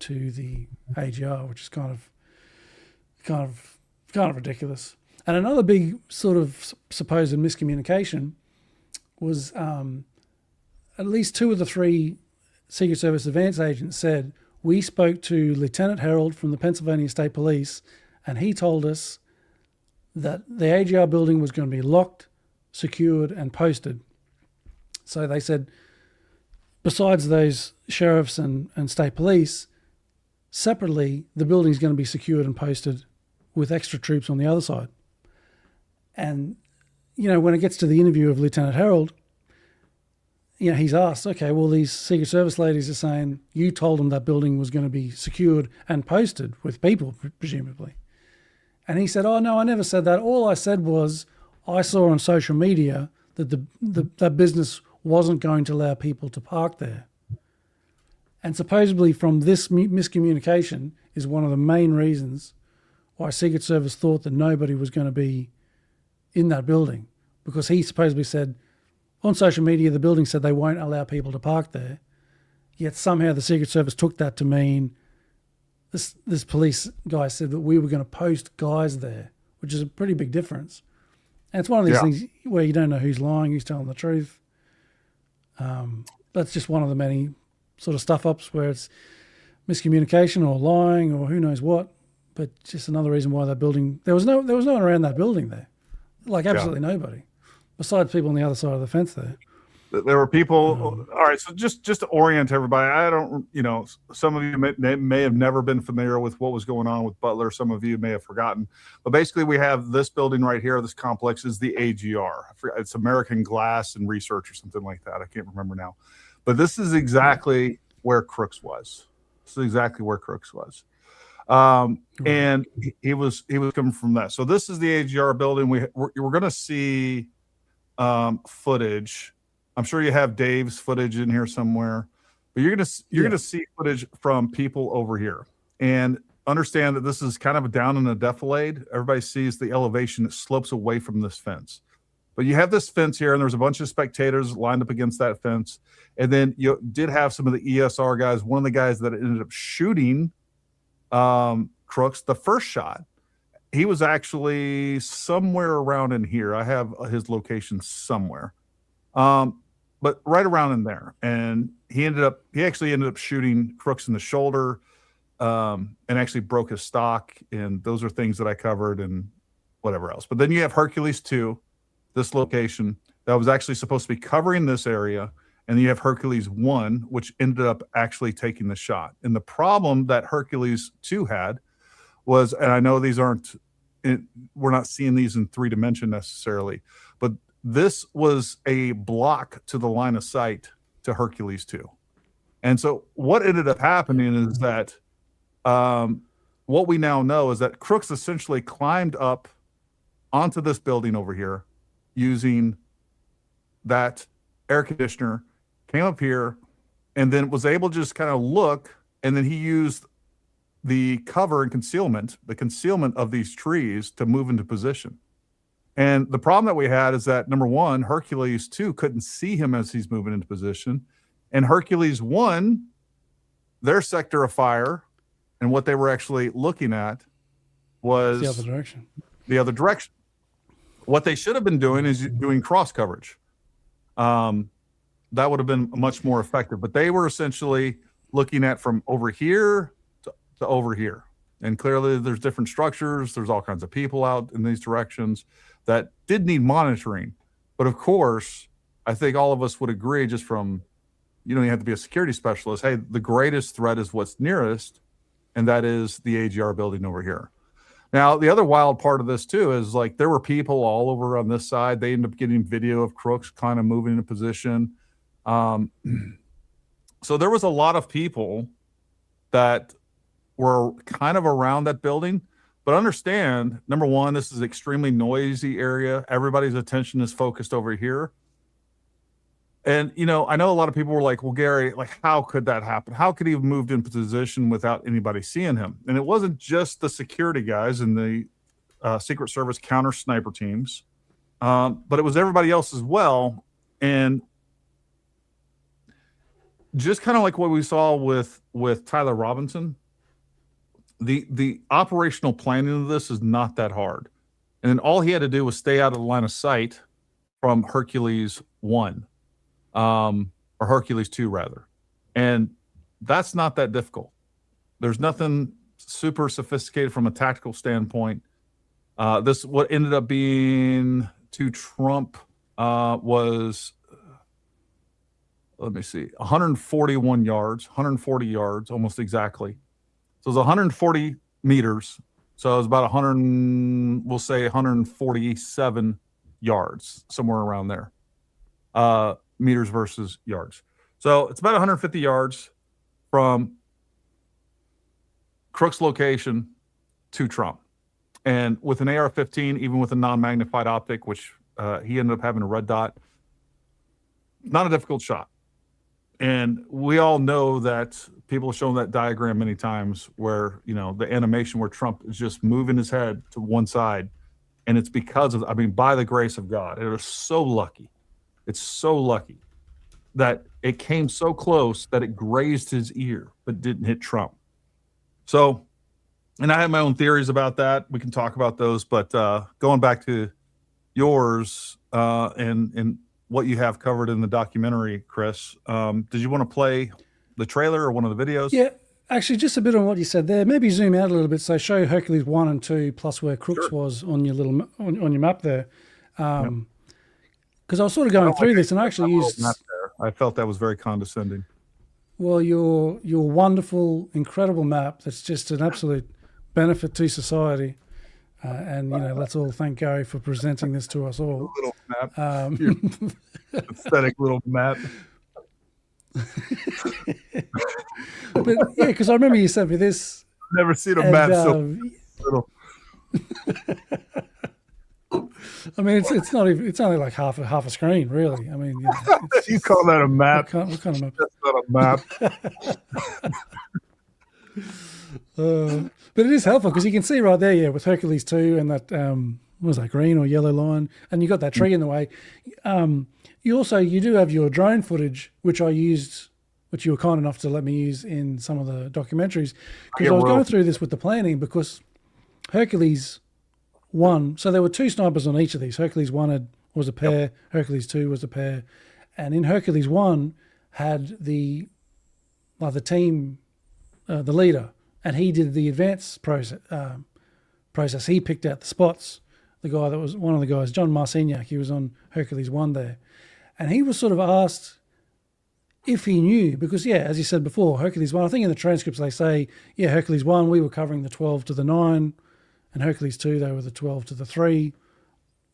S3: to the AGR, which is kind of ridiculous. And another big sort of supposed miscommunication was at least 2 of the 3 Secret Service advance agents said, we spoke to Lieutenant Harold from the Pennsylvania State Police, and he told us that the AGR building was going to be locked, secured, and posted. So they said, besides those sheriffs and state police, separately, the building's going to be secured and posted with extra troops on the other side. And, when it gets to the interview of Lieutenant Harold, he's asked, okay, well, these Secret Service ladies are saying you told them that building was going to be secured and posted with people, presumably. And he said, oh, no, I never said that. All I said was I saw on social media that that business wasn't going to allow people to park there. And supposedly from this miscommunication is one of the main reasons why Secret Service thought that nobody was going to be in that building, because he supposedly said on social media the building said they won't allow people to park there, yet somehow the Secret Service took that to mean this police guy said that we were going to post guys there, which is a pretty big difference. And it's one of these things where you don't know who's lying, who's telling the truth. That's just one of the many sort of stuff-ups where it's miscommunication or lying or who knows what, but just another reason why that building, there was no one around that building there. Like absolutely nobody, besides people on the other side of the fence there.
S2: There were people. All right, so just to orient everybody, I don't, some of you may have never been familiar with what was going on with Butler. Some of you may have forgotten, but basically we have this building right here. This complex is the AGR. It's American Glass and Research or something like that. I can't remember now, but this is exactly where Crooks was. This is exactly where Crooks was. And he was coming from that. So this is the AGR building. We're going to see footage. I'm sure you have Dave's footage in here somewhere, but you're going to see footage from people over here, and understand that this is kind of down in a defilade. Everybody sees the elevation that slopes away from this fence, but you have this fence here, and there's a bunch of spectators lined up against that fence. And then you did have some of the ESR guys. One of the guys that ended up shooting Crooks, the first shot, he was actually somewhere around in here. I have his location somewhere, but right around in there. And he actually ended up shooting Crooks in the shoulder, and actually broke his stock. And those are things that I covered and whatever else. But then you have Hercules 2, this location that was actually supposed to be covering this area. And then you have Hercules 1, which ended up actually taking the shot. And the problem that Hercules 2 had was, and I know these we're not seeing these in 3D necessarily, but this was a block to the line of sight to Hercules 2. And so what ended up happening is that what we now know is that Crooks essentially climbed up onto this building over here using that air conditioner, came up here, and then was able to just kind of look, and then he used the cover and the concealment of these trees to move into position. And the problem that we had is that, number one, Hercules 2 couldn't see him as he's moving into position. And Hercules 1, their sector of fire, and what they were actually looking at was
S3: the other direction.
S2: The other direction. What they should have been doing is doing cross coverage. That would have been much more effective. But they were essentially looking at from over here to over here. And clearly there's different structures. There's all kinds of people out in these directions that did need monitoring. But of course, I think all of us would agree, just from, you don't have to be a security specialist, hey, the greatest threat is what's nearest, and that is the AGR building over here. Now, the other wild part of this too is, like, there were people all over on this side. They ended up getting video of Crooks kind of moving into position. So there was a lot of people that were kind of around that building, But understand, number one, this is an extremely noisy area. Everybody's attention is focused over here. And, you know, I know a lot of people were like, well, Gary, like, how could that happen? How could he have moved in position without anybody seeing him? And it wasn't just the security guys and the Secret Service counter sniper teams, but it was everybody else as well. And just kind of like what we saw with Tyler Robinson, the operational planning of this is not that hard. And then all he had to do was stay out of the line of sight from Hercules 1. Or Hercules 2 rather. And that's not that difficult. There's nothing super sophisticated from a tactical standpoint. This, what ended up being to Trump, was, let me see, 141 yards, 140 yards, almost exactly. So it was 140 meters. So it was about 100, we'll say 147 yards, somewhere around there. Meters versus yards. So it's about 150 yards from Crooks' location to Trump. And with an AR-15, even with a non-magnified optic, which he ended up having a red dot, not a difficult shot. And we all know that people have shown that diagram many times where, you know, the animation where Trump is just moving his head to one side. And it's because of, I mean, by the grace of God, it was so lucky. It's so lucky that it came so close that it grazed his ear, but didn't hit Trump. So, and I have my own theories about that. We can talk about those, but going back to yours and what you have covered in the documentary, Chris, did you want to play the trailer or one of the videos?
S3: Yeah, actually, just a bit on what you said there. Maybe zoom out a little bit. So show Hercules 1 and 2 plus where Crooks was on your little on your map there. Because I was sort of going through this, and I actually used.
S2: I felt that was very condescending.
S3: Well, your wonderful, incredible map that's just an absolute benefit to society, and you know, let's all thank Gary for presenting this to us all.
S2: Little map, pathetic little map.
S3: But yeah, because I remember you sent me this.
S2: Never seen a map so little.
S3: I mean, it's not even. It's only like half a screen, really. I mean,
S2: you call that a map?
S3: What kind of map?
S2: That's not a map.
S3: But it is helpful because you can see right there, yeah, with Hercules 2 and that what was that, green or yellow line, and you got that tree in the way. You do have your drone footage, which I used, which you were kind enough to let me use in some of the documentaries, because I was going through this with the planning because Hercules 1, so there were 2 snipers on each of these. Hercules 1 was a pair, Hercules 2 was a pair, and in Hercules 1 had the team, the leader, and he did the advance process. He picked out the spots. The guy that was one of the guys, John Marciniak, he was on Hercules 1 there, and he was sort of asked if he knew, because yeah, as you said before, Hercules 1, I think in the transcripts they say, yeah, Hercules 1, we were covering the 12 to the 9, and Hercules 2, they were the 12 to the 3.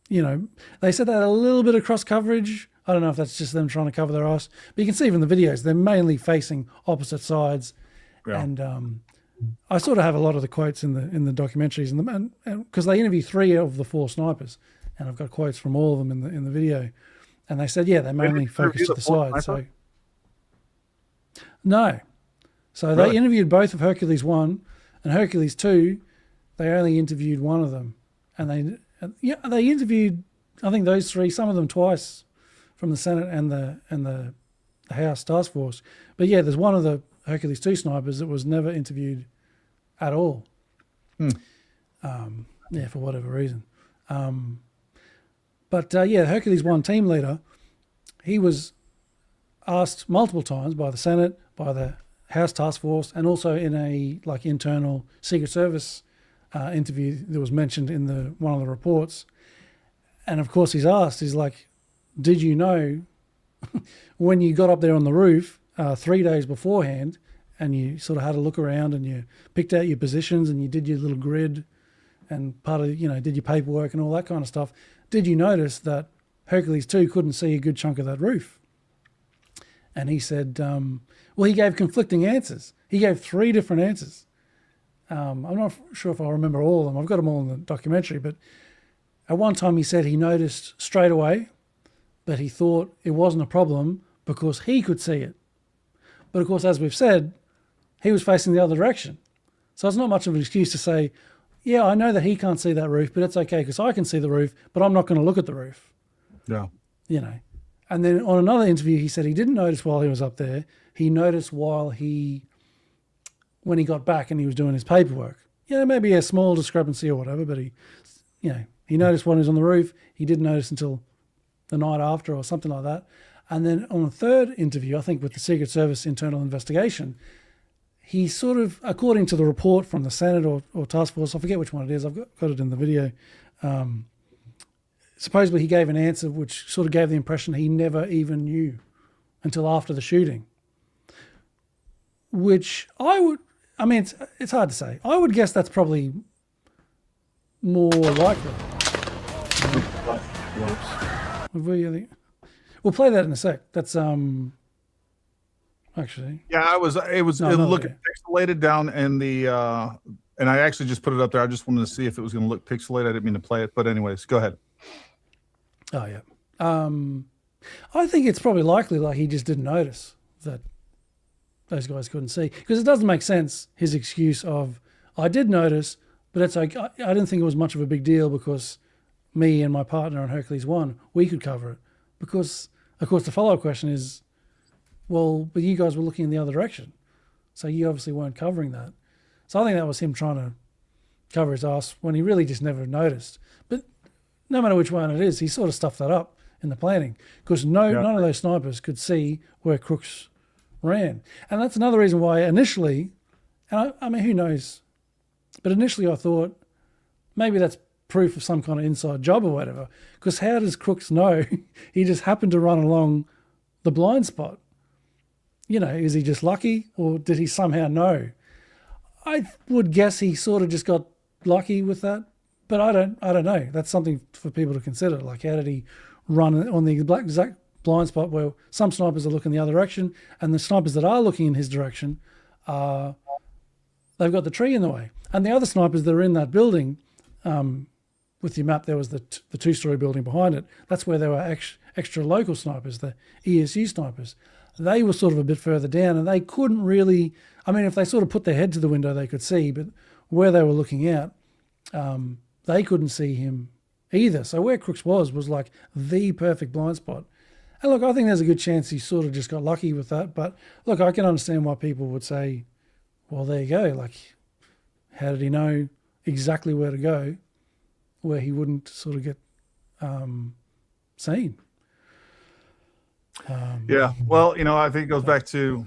S3: You know, they said they had a little bit of cross coverage. I don't know if that's just them trying to cover their ass, but you can see from the videos, they're mainly facing opposite sides. Yeah. And I sort of have a lot of the quotes in the documentaries, and because they interview 3 of the 4 snipers, and I've got quotes from all of them in the video, and they said, yeah, they mainly focus to the side. So no, so really? They interviewed both of Hercules 1 and Hercules 2. They only interviewed one of them, and they interviewed, I think, those 3, some of them twice, from the Senate and the House Task Force. But yeah, there's one of the Hercules 2 snipers that was never interviewed at all. Yeah, for whatever reason. But the Hercules 1 team leader, he was asked multiple times by the Senate, by the House Task Force, and also in a internal Secret Service interview that was mentioned in one of the reports. And of course he's asked, he's like, did you know when you got up there on the roof 3 days beforehand and you sort of had a look around and you picked out your positions and you did your little grid and part of, did your paperwork and all that kind of stuff, did you notice that Hercules 2 couldn't see a good chunk of that roof? And he said, well, he gave conflicting answers. He gave 3 different answers. I'm not sure if I remember all of them. I've got them all in the documentary, but at one time he said he noticed straight away, but he thought it wasn't a problem because he could see it. But of course, as we've said, he was facing the other direction. So it's not much of an excuse to say, yeah, I know that he can't see that roof, but it's okay because I can see the roof, but I'm not going to look at the roof.
S2: Yeah.
S3: You know. And then on another interview, he said he didn't notice while he was up there. He noticed when he got back and he was doing his paperwork. Yeah, maybe a small discrepancy or whatever, but he noticed when he was on the roof. He didn't notice until the night after or something like that. And then on the third interview, I think with the Secret Service internal investigation, he sort of, according to the report from the Senate or task force, I forget which one it is, I've got it in the video, supposedly he gave an answer which sort of gave the impression he never even knew until after the shooting. Which it's hard to say. I would guess that's probably more likely. We'll play that in a sec. That's actually.
S2: Yeah, it was looking pixelated down in the and I actually just put it up there. I just wanted to see if it was going to look pixelated. I didn't mean to play it, but anyways, go ahead.
S3: Oh yeah. I think it's probably likely like he just didn't notice that those guys couldn't see, because it doesn't make sense, his excuse of, I did notice, but it's like, I didn't think it was much of a big deal because me and my partner on Hercules 1, we could cover it. Because, of course, the follow-up question is, well, but you guys were looking in the other direction. So you obviously weren't covering that. So I think that was him trying to cover his ass when he really just never noticed. But no matter which one it is, he sort of stuffed that up in the planning, because none of those snipers could see where Crooks ran. And that's another reason why initially, and I mean, who knows, but initially I thought maybe that's proof of some kind of inside job or whatever, because how does Crooks know he just happened to run along the blind spot? You know, is he just lucky, or did he somehow know? I would guess he sort of just got lucky with that, but I don't know. That's something for people to consider. Like, how did he run on the exact blind spot where some snipers are looking the other direction, and the snipers that are looking in his direction, they've got the tree in the way. And the other snipers that are in that building, with your map, there was the two-story building behind it. That's where there were extra local snipers, the ESU snipers. They were sort of a bit further down, and they couldn't really, I mean, if they sort of put their head to the window, they could see, but where they were looking out, they couldn't see him either. So where Crooks was like the perfect blind spot. And look, I think there's a good chance he sort of just got lucky with that. But look, I can understand why people would say, well, there you go. Like, how did he know exactly where to go where he wouldn't sort of get seen?
S2: Yeah. Well, I think it goes back to,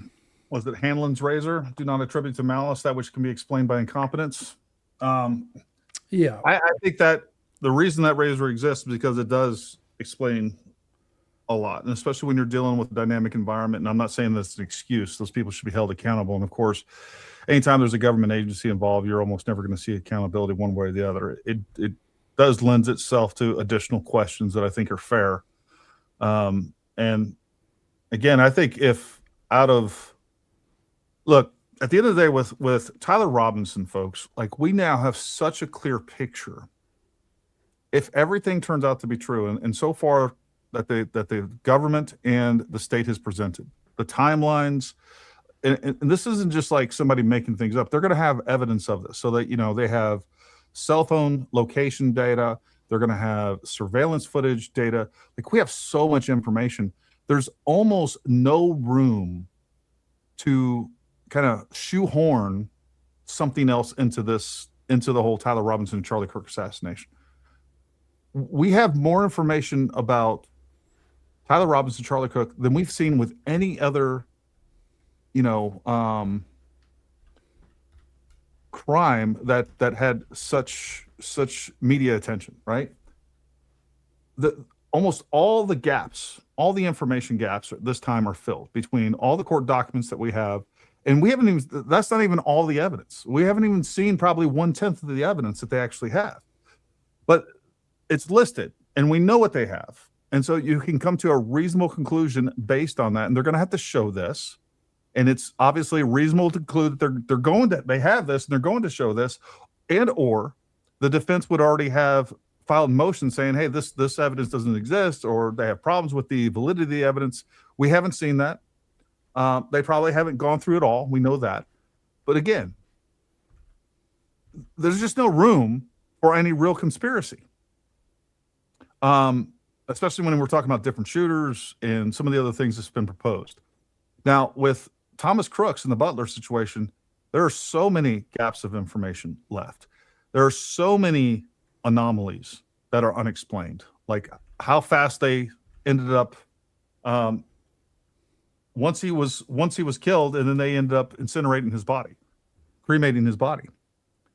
S2: was it Hanlon's razor? Do not attribute to malice that which can be explained by incompetence.
S3: Yeah.
S2: I think that the reason that razor exists is because it does explain a lot, and especially when you're dealing with a dynamic environment. And I'm not saying that's an excuse. Those people should be held accountable. And of course, anytime there's a government agency involved, you're almost never going to see accountability one way or the other. It does lends itself to additional questions that I think are fair. And again, I think look, at the end of the day with Tyler Robinson, folks, like, we now have such a clear picture. If everything turns out to be true, and so far that the government and the state has presented, the timelines, and this isn't just like somebody making things up. They're going to have evidence of this, so that they have cell phone location data. They're going to have surveillance footage data. Like, we have so much information. There's almost no room to kind of shoehorn something else into the whole Tyler Robinson and Charlie Kirk assassination. We have more information about Tyler Robinson, Charlie Kirk than we've seen with any other, crime that had such media attention, right? Almost all the gaps, all the information gaps at this time are filled between all the court documents that we have. And that's not even all the evidence. We haven't even seen probably 1/10 of the evidence that they actually have. But it's listed, and we know what they have. And so you can come to a reasonable conclusion based on that. And they're going to have to show this. and it's obviously reasonable to conclude that they have this and they're going to show this, and or the defense would already have filed motion saying, hey, this evidence doesn't exist, or they have problems with the validity of the evidence. We haven't seen that. They probably haven't gone through it all. We know that. But again, there's just no room for any real conspiracy. Especially when we're talking about different shooters and some of the other things that's been proposed. Now, with Thomas Crooks and the Butler situation, there are so many gaps of information left. There are so many anomalies that are unexplained, like how fast they ended up once he was killed, and then they ended up incinerating his body, cremating his body.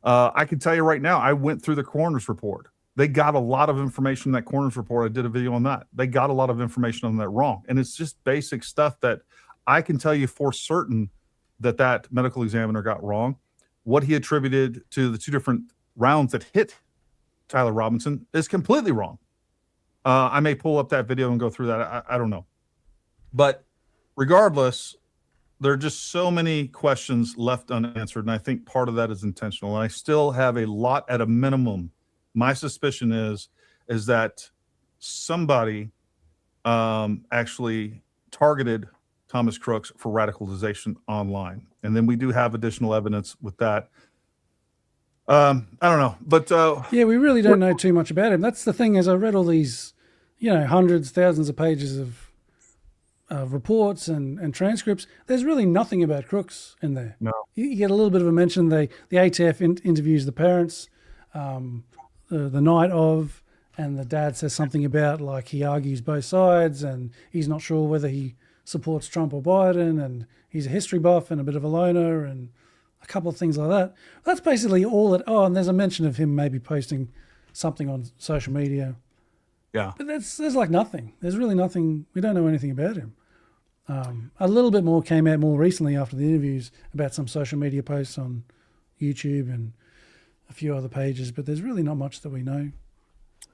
S2: I can tell you right now, I went through the coroner's report. They got a lot of information in that coroner's report. I did a video on that. They got a lot of information on that wrong. And it's just basic stuff that I can tell you for certain that medical examiner got wrong. What he attributed to the 2 different rounds that hit Tyler Robinson is completely wrong. I may pull up that video and go through that. I don't know. But regardless, there are just so many questions left unanswered. And I think part of that is intentional. And I still have a lot at a minimum. My suspicion is that somebody actually targeted Thomas Crooks for radicalization online. And then we do have additional evidence with that. I don't know, but
S3: yeah, we really don't know too much about him. That's the thing. As I read all these, hundreds, thousands of pages of reports and transcripts, there's really nothing about Crooks in there.
S2: No,
S3: you get a little bit of a mention. The ATF interviews the parents the night of, and the dad says something about like he argues both sides and he's not sure whether he supports Trump or Biden, and he's a history buff and a bit of a loner and a couple of things like that. That's basically all it. Oh, and there's a mention of him maybe posting something on social media.
S2: Yeah.
S3: But there's like nothing. There's really nothing. We don't know anything about him. A little bit more came out more recently after the interviews about some social media posts on YouTube and a few other pages, but there's really not much that we know.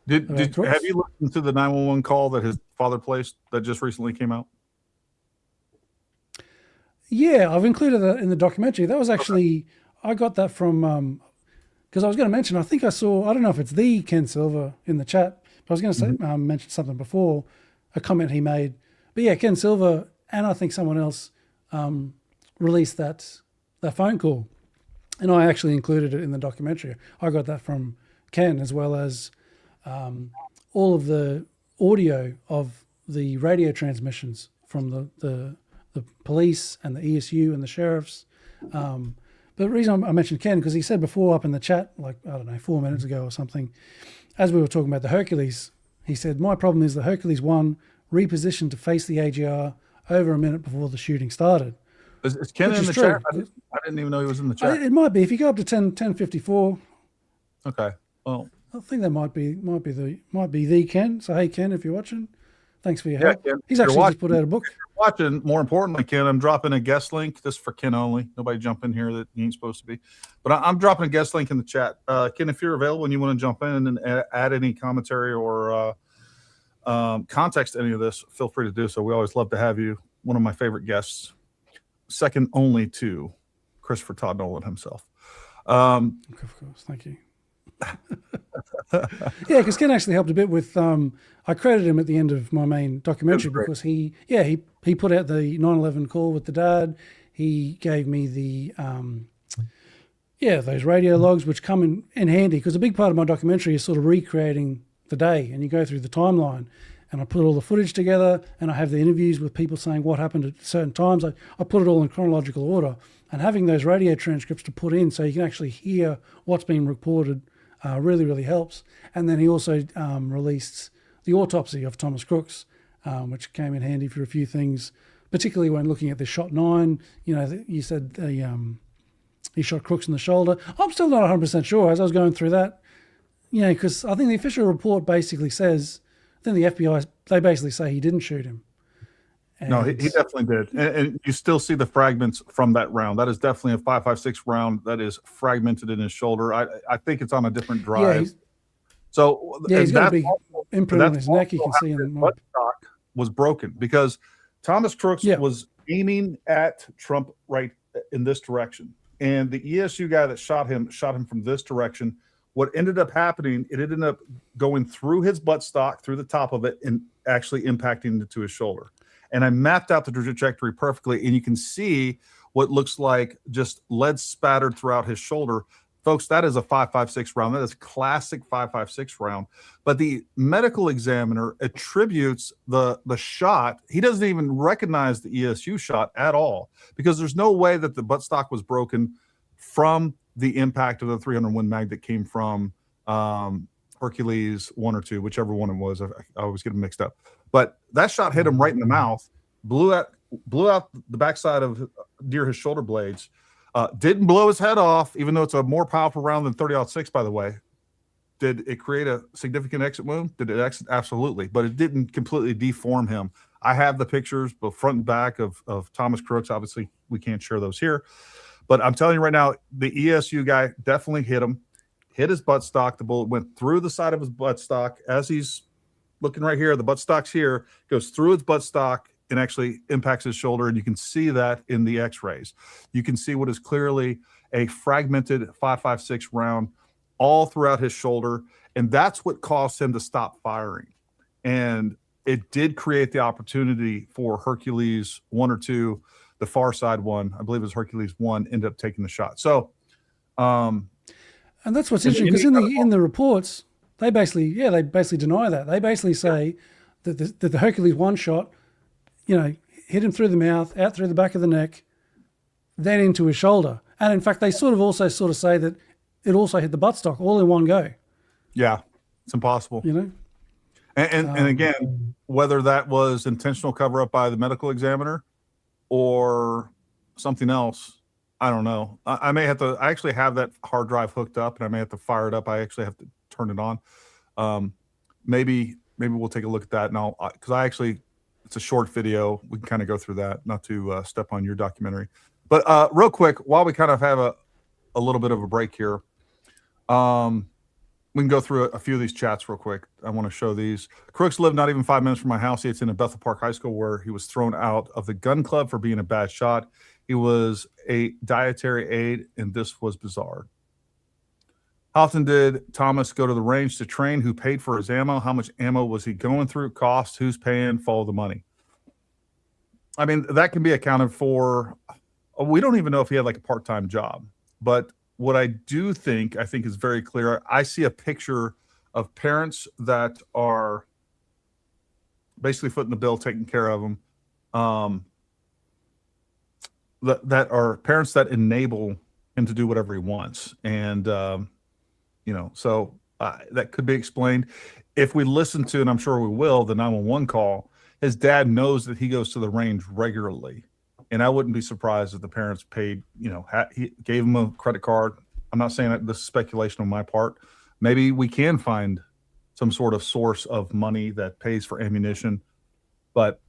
S2: Have you listened to the 911 call that his father placed that just recently came out?
S3: Yeah, I've included that in the documentary. That was actually, I got that from, because I was going to mention, I think I don't know if it's the Ken Silver in the chat, but I was going to say, mention something before, a comment he made. But yeah, Ken Silver and I think someone else released that phone call. And I actually included it in the documentary. I got that from Ken, as well as all of the audio of the radio transmissions from the police and the ESU and the sheriffs. But the reason I mentioned Ken, because he said before up in the chat, like, I don't know, 4 minutes ago or something, as we were talking about the Hercules, he said, my problem is the Hercules 1 repositioned to face the AGR over a minute before the shooting started.
S2: Is Ken in the chat? I didn't even know he was in the chat.
S3: It might be. If you go up to 10:54.
S2: Okay. Well,
S3: I think that might be the Ken. So hey, Ken, if you're watching, thanks for your help.
S2: Ken,
S3: he's actually just put out a book.
S2: If you're watching, more importantly, Ken, I'm dropping a guest link. This is for Ken only. Nobody jump in here that he ain't supposed to be. But I'm dropping a guest link in the chat. Ken, if you're available and you want to jump in and add any commentary or context to any of this, feel free to do so. We always love to have you. One of my favorite guests, second only to Christopher Todd Nolan himself.
S3: Of course, thank you. Yeah, because Ken actually helped a bit with. I credited him at the end of my main documentary because he put out the 9/11 call with the dad. He gave me the those radio logs, which come in handy because a big part of my documentary is sort of recreating the day, and you go through the timeline. And I put all the footage together, and I have the interviews with people saying what happened at certain times. I put it all in chronological order, and having those radio transcripts to put in so you can actually hear what's being reported really, really helps. And then he also released the autopsy of Thomas Crooks, which came in handy for a few things, particularly when looking at the shot 9. You said he shot Crooks in the shoulder. I'm still not 100% sure as I was going through that, because I think the official report basically says, then the FBI, they basically say he didn't shoot him. And
S2: no, he definitely did. And you still see the fragments from that round. That is definitely a 5.56 round that is fragmented in his shoulder. I think it's on a different drive.
S3: He's got a big imprint on his neck. You can see in
S2: the butt stock was broken because Thomas Crooks was aiming at Trump right in this direction. And the ESU guy that shot him from this direction. What ended up happening, it ended up going through his buttstock, through the top of it, and actually impacting into his shoulder. And I mapped out the trajectory perfectly, and you can see what looks like just lead spattered throughout his shoulder. Folks, that is a 5.56 round. That is classic 5.56 round. But the medical examiner attributes the shot. He doesn't even recognize the ESU shot at all, because there's no way that the buttstock was broken from the impact of the 301 mag that came from Hercules 1 or 2, whichever one it was. I always get them mixed up. But that shot hit him right in the mouth, blew out the backside of near his shoulder blades. Didn't blow his head off, even though it's a more powerful round than 30-06, by the way. Did it create a significant exit wound? Did it exit? Absolutely. But it didn't completely deform him. I have the pictures, both front and back, of Thomas Crooks. Obviously, we can't share those here. But I'm telling you right now, the ESU guy definitely hit him, hit his buttstock. The bullet went through the side of his buttstock. As he's looking right here, the buttstock's here, goes through his buttstock and actually impacts his shoulder. And you can see that in the x-rays. You can see what is clearly a fragmented 5.56 round all throughout his shoulder. And that's what caused him to stop firing. And it did create the opportunity for Hercules 1 or 2, the far side one, I believe it was Hercules 1, ended up taking the shot. So,
S3: and that's what's interesting, because in the reports, they basically deny that. They basically say that the Hercules 1 shot, hit him through the mouth, out through the back of the neck, then into his shoulder. And in fact, they also say that it also hit the buttstock all in one go.
S2: Yeah, it's impossible. And again, whether that was intentional cover up by the medical examiner or something else, I don't know. I may have to. I actually have that hard drive hooked up, and I may have to fire it up. I actually have to turn it on. Maybe we'll take a look at that, and because it's a short video. We can kind of go through that, not to step on your documentary. But real quick, while we kind of have a little bit of a break here, we can go through a few of these chats real quick. I want to show these. Crooks lived not even 5 minutes from my house. He attended Bethel Park High School, where he was thrown out of the gun club for being a bad shot. He was a dietary aide, and this was bizarre. How often did Thomas go to the range to train? Who paid for his ammo? How much ammo was he going through? Cost? Who's paying? Follow the money. I mean, that can be accounted for. We don't even know if he had like a part-time job. But what I think is very clear. I see a picture of parents that are basically footing the bill, taking care of them. That are parents that enable him to do whatever he wants. And, so that could be explained. If we listen to, and I'm sure we will, the 911 call, his dad knows that he goes to the range regularly. And I wouldn't be surprised if the parents paid, he gave him a credit card. I'm not saying that this is speculation on my part. Maybe we can find some sort of source of money that pays for ammunition. But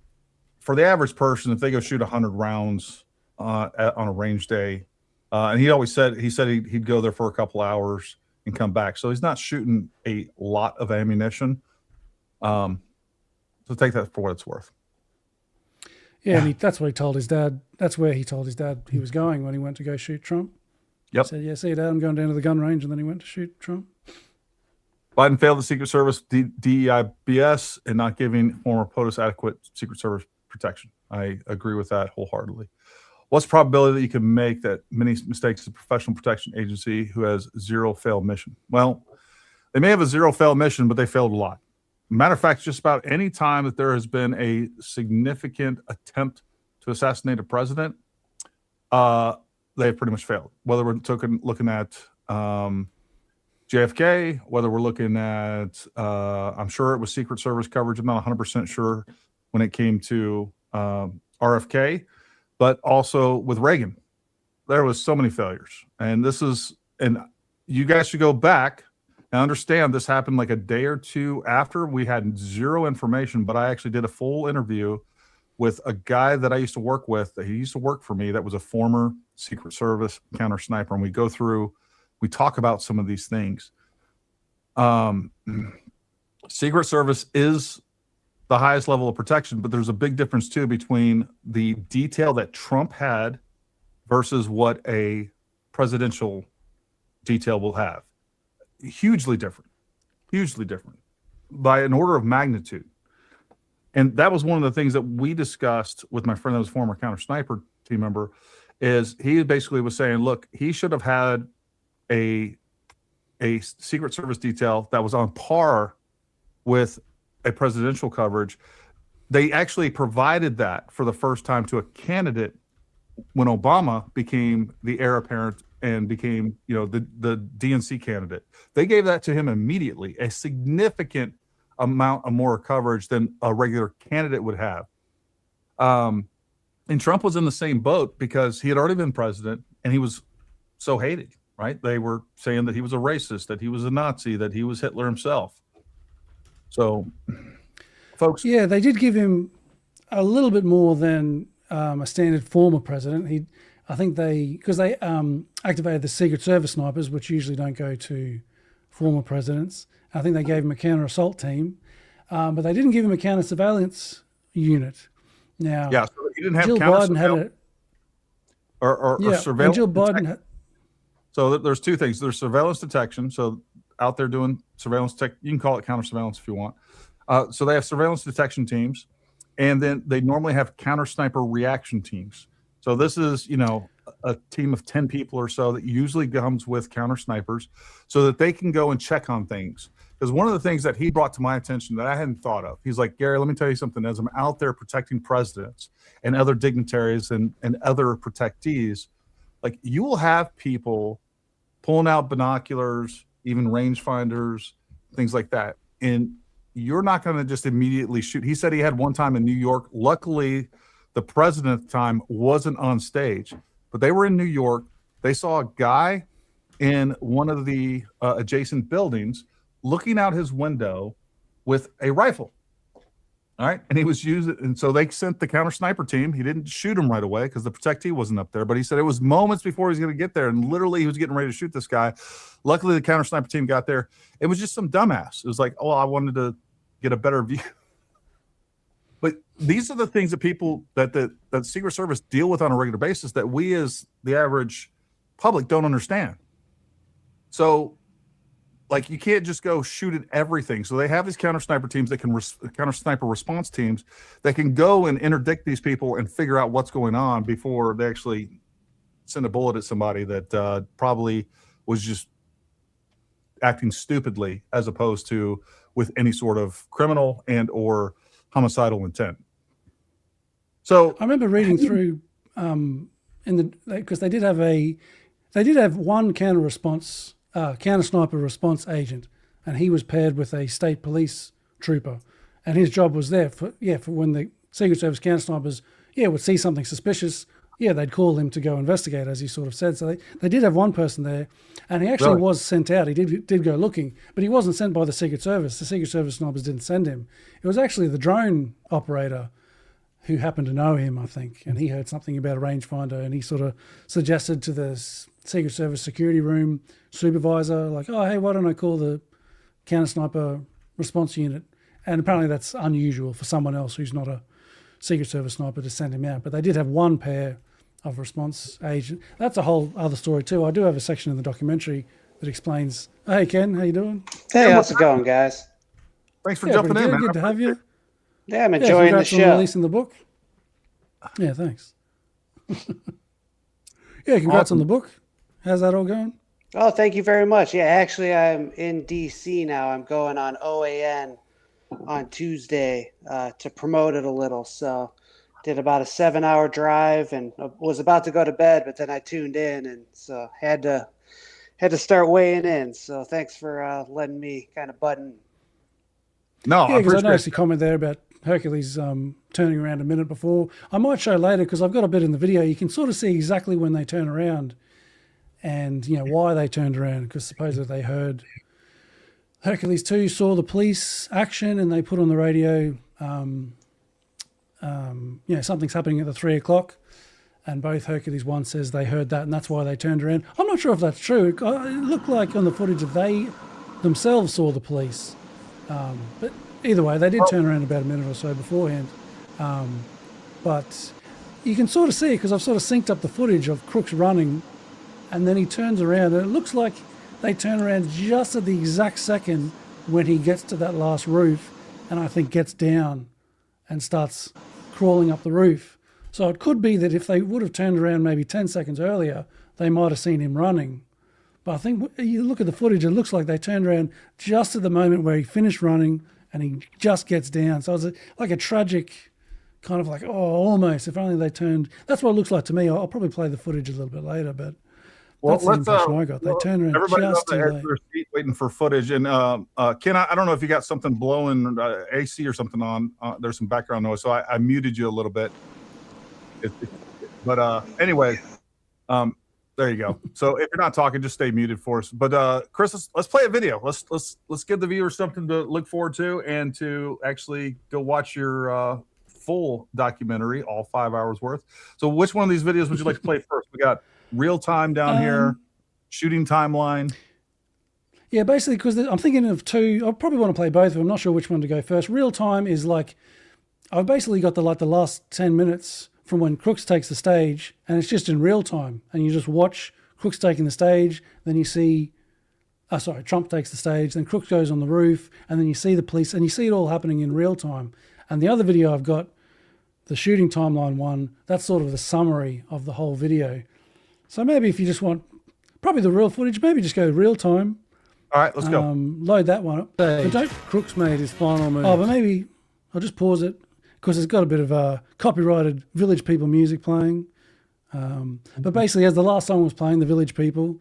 S2: for the average person, if they go shoot 100 rounds on a range day, and he said he'd go there for a couple hours and come back. So he's not shooting a lot of ammunition. So take that for what it's worth.
S3: Yeah, and that's what he told his dad. That's where he told his dad he was going when he went to go shoot Trump.
S2: Yep.
S3: He said, "Yeah, see, Dad, I'm going down to the gun range," and then he went to shoot Trump.
S2: Biden failed the Secret Service DEI BS and not giving former POTUS adequate Secret Service protection. I agree with that wholeheartedly. What's the probability that you can make that many mistakes as a professional protection agency who has zero failed mission? Well, they may have a zero failed mission, but they failed a lot. Matter of fact, just about any time that there has been a significant attempt to assassinate a president, they've pretty much failed. Whether we're looking at JFK, whether we're looking at, I'm sure it was Secret Service coverage. I'm not 100% sure when it came to RFK, but also with Reagan, there was so many failures. And you guys should go back and understand this happened like a day or two after. We had zero information, but I actually did a full interview with a guy that I used to work with, that he used to work for me, that was a former Secret Service counter sniper. And we talk about some of these things. Secret Service is the highest level of protection. But there's a big difference too between the detail that Trump had versus what a presidential detail will have. Hugely different by an order of magnitude. And that was one of the things that we discussed with my friend that was former counter sniper team member, is he basically was saying, look, he should have had a Secret Service detail that was on par with a presidential coverage. They actually provided that for the first time to a candidate when Obama became the heir apparent and became, the DNC candidate. They gave that to him immediately, a significant amount of more coverage than a regular candidate would have. And Trump was in the same boat because he had already been president and he was so hated, right? They were saying that he was a racist, that he was a Nazi, that he was Hitler himself. So, folks.
S3: Yeah, they did give him a little bit more than a standard former president. Because they activated the Secret Service snipers, which usually don't go to former presidents. I think they gave him a counter assault team, but they didn't give him a counter surveillance unit. Now,
S2: yeah, so he didn't have
S3: Jill
S2: counter
S3: Biden had a
S2: or surveillance.
S3: And Jill Biden.
S2: So there's two things. There's surveillance detection. So out there doing surveillance tech, you can call it counter surveillance if you want. So they have surveillance detection teams, and then they normally have counter sniper reaction teams. So this is, a team of 10 people or so that usually comes with counter snipers so that they can go and check on things. Because one of the things that he brought to my attention that I hadn't thought of, he's like, Gary, let me tell you something. As I'm out there protecting presidents and other dignitaries and other protectees, like, you will have people pulling out binoculars, even rangefinders, things like that. And you're not going to just immediately shoot. He said he had one time in New York. Luckily, the president at the time wasn't on stage, but they were in New York. They saw a guy in one of the adjacent buildings looking out his window with a rifle. All right. And he was using, and so they sent the counter sniper team. He didn't shoot him right away because the protectee wasn't up there, but he said it was moments before he was going to get there. And literally he was getting ready to shoot this guy. Luckily, the counter sniper team got there. It was just some dumbass. It was like, oh, I wanted to get a better view. But these are the things that people that the Secret Service deal with on a regular basis that we as the average public don't understand. So, like, you can't just go shoot at everything. So they have these counter sniper teams that can counter sniper response teams that can go and interdict these people and figure out what's going on before they actually send a bullet at somebody that probably was just acting stupidly, as opposed to with any sort of criminal and or homicidal intent. So
S3: I remember reading through because they did have one counter sniper response agent, and he was paired with a state police trooper, and his job was there for when the Secret Service counter snipers would see something suspicious, they'd call him to go investigate, as he sort of said. So they did have one person there, and he actually was sent out. He did go looking, but he wasn't sent by the Secret Service. The Secret Service snipers didn't send him. It was actually the drone operator who happened to know him, I think, and he heard something about a rangefinder, and he sort of suggested to the Secret Service security room supervisor, like, oh, hey, why don't I call the counter sniper response unit? And apparently that's unusual for someone else who's not a Secret Service sniper to send him out. But they did have one pair of response agent. That's a whole other story too. I do have a section in the documentary that explains. Hey, Ken, how you doing?
S4: Hey, how's it going, guys?
S2: Thanks for jumping in, man.
S3: Good to have you.
S4: Yeah, I'm enjoying the show.
S3: On releasing the book. Yeah, thanks. Congrats on the book. How's that all going?
S4: Oh, thank you very much. Yeah, actually, I'm in D.C. now. I'm going on OAN on Tuesday to promote it a little. So did about a 7-hour drive and was about to go to bed, but then I tuned in, and so had to start weighing in. So thanks for letting me kind of button.
S2: No,
S3: because I noticed a comment there about Hercules turning around a minute before. I might show later because I've got a bit in the video. You can sort of see exactly when they turn around and why they turned around, because supposedly they heard Hercules 2 saw the police action and they put on the radio, something's happening at the 3 o'clock. And both Hercules 1 says they heard that and that's why they turned around. I'm not sure if that's true. It looked like on the footage that they themselves saw the police. But either way, they did turn around about a minute or so beforehand. But you can sort of see it because I've sort of synced up the footage of Crooks running, and then he turns around, and it looks like they turn around just at the exact second when he gets to that last roof, and I think gets down and starts crawling up the roof. So it could be that if they would have turned around maybe 10 seconds earlier, they might have seen him running. But I think you look at the footage, it looks like they turned around just at the moment where he finished running and he just gets down. So it's like a tragic kind of like, oh, almost, if only they turned. That's what it looks like to me. I'll probably play the footage a little bit later, but that's the impression I got. They turned around
S2: everybody's
S3: just
S2: on
S3: too
S2: the edge
S3: late.
S2: of their seat waiting for footage. And Ken, I don't know if you got something blowing AC or something on. There's some background noise, so I muted you a little bit. But anyway, there you go. So if you're not talking, just stay muted for us. But Chris, let's play a video. Let's give the viewers something to look forward to and to actually go watch your full documentary, all 5 hours worth. So which one of these videos would you like to play first? We got real time down here, shooting timeline.
S3: Yeah, basically, because I'm thinking of two. I probably want to play both of them. I'm not sure which one to go first. Real time is like, I've basically got the last 10 minutes from when Crooks takes the stage, and it's just in real time, and you just watch Crooks taking the stage, then you see, Trump takes the stage, then Crooks goes on the roof, and then you see the police, and you see it all happening in real time. And the other video I've got, the shooting timeline one, that's sort of the summary of the whole video. So maybe if you just want probably the real footage, maybe just go real time.
S2: All right, let's go.
S3: Load that one up. But
S5: Crooks made his final move.
S3: but maybe I'll just pause it because it's got a bit of copyrighted Village People music playing. But basically, as the last song was playing, the Village People.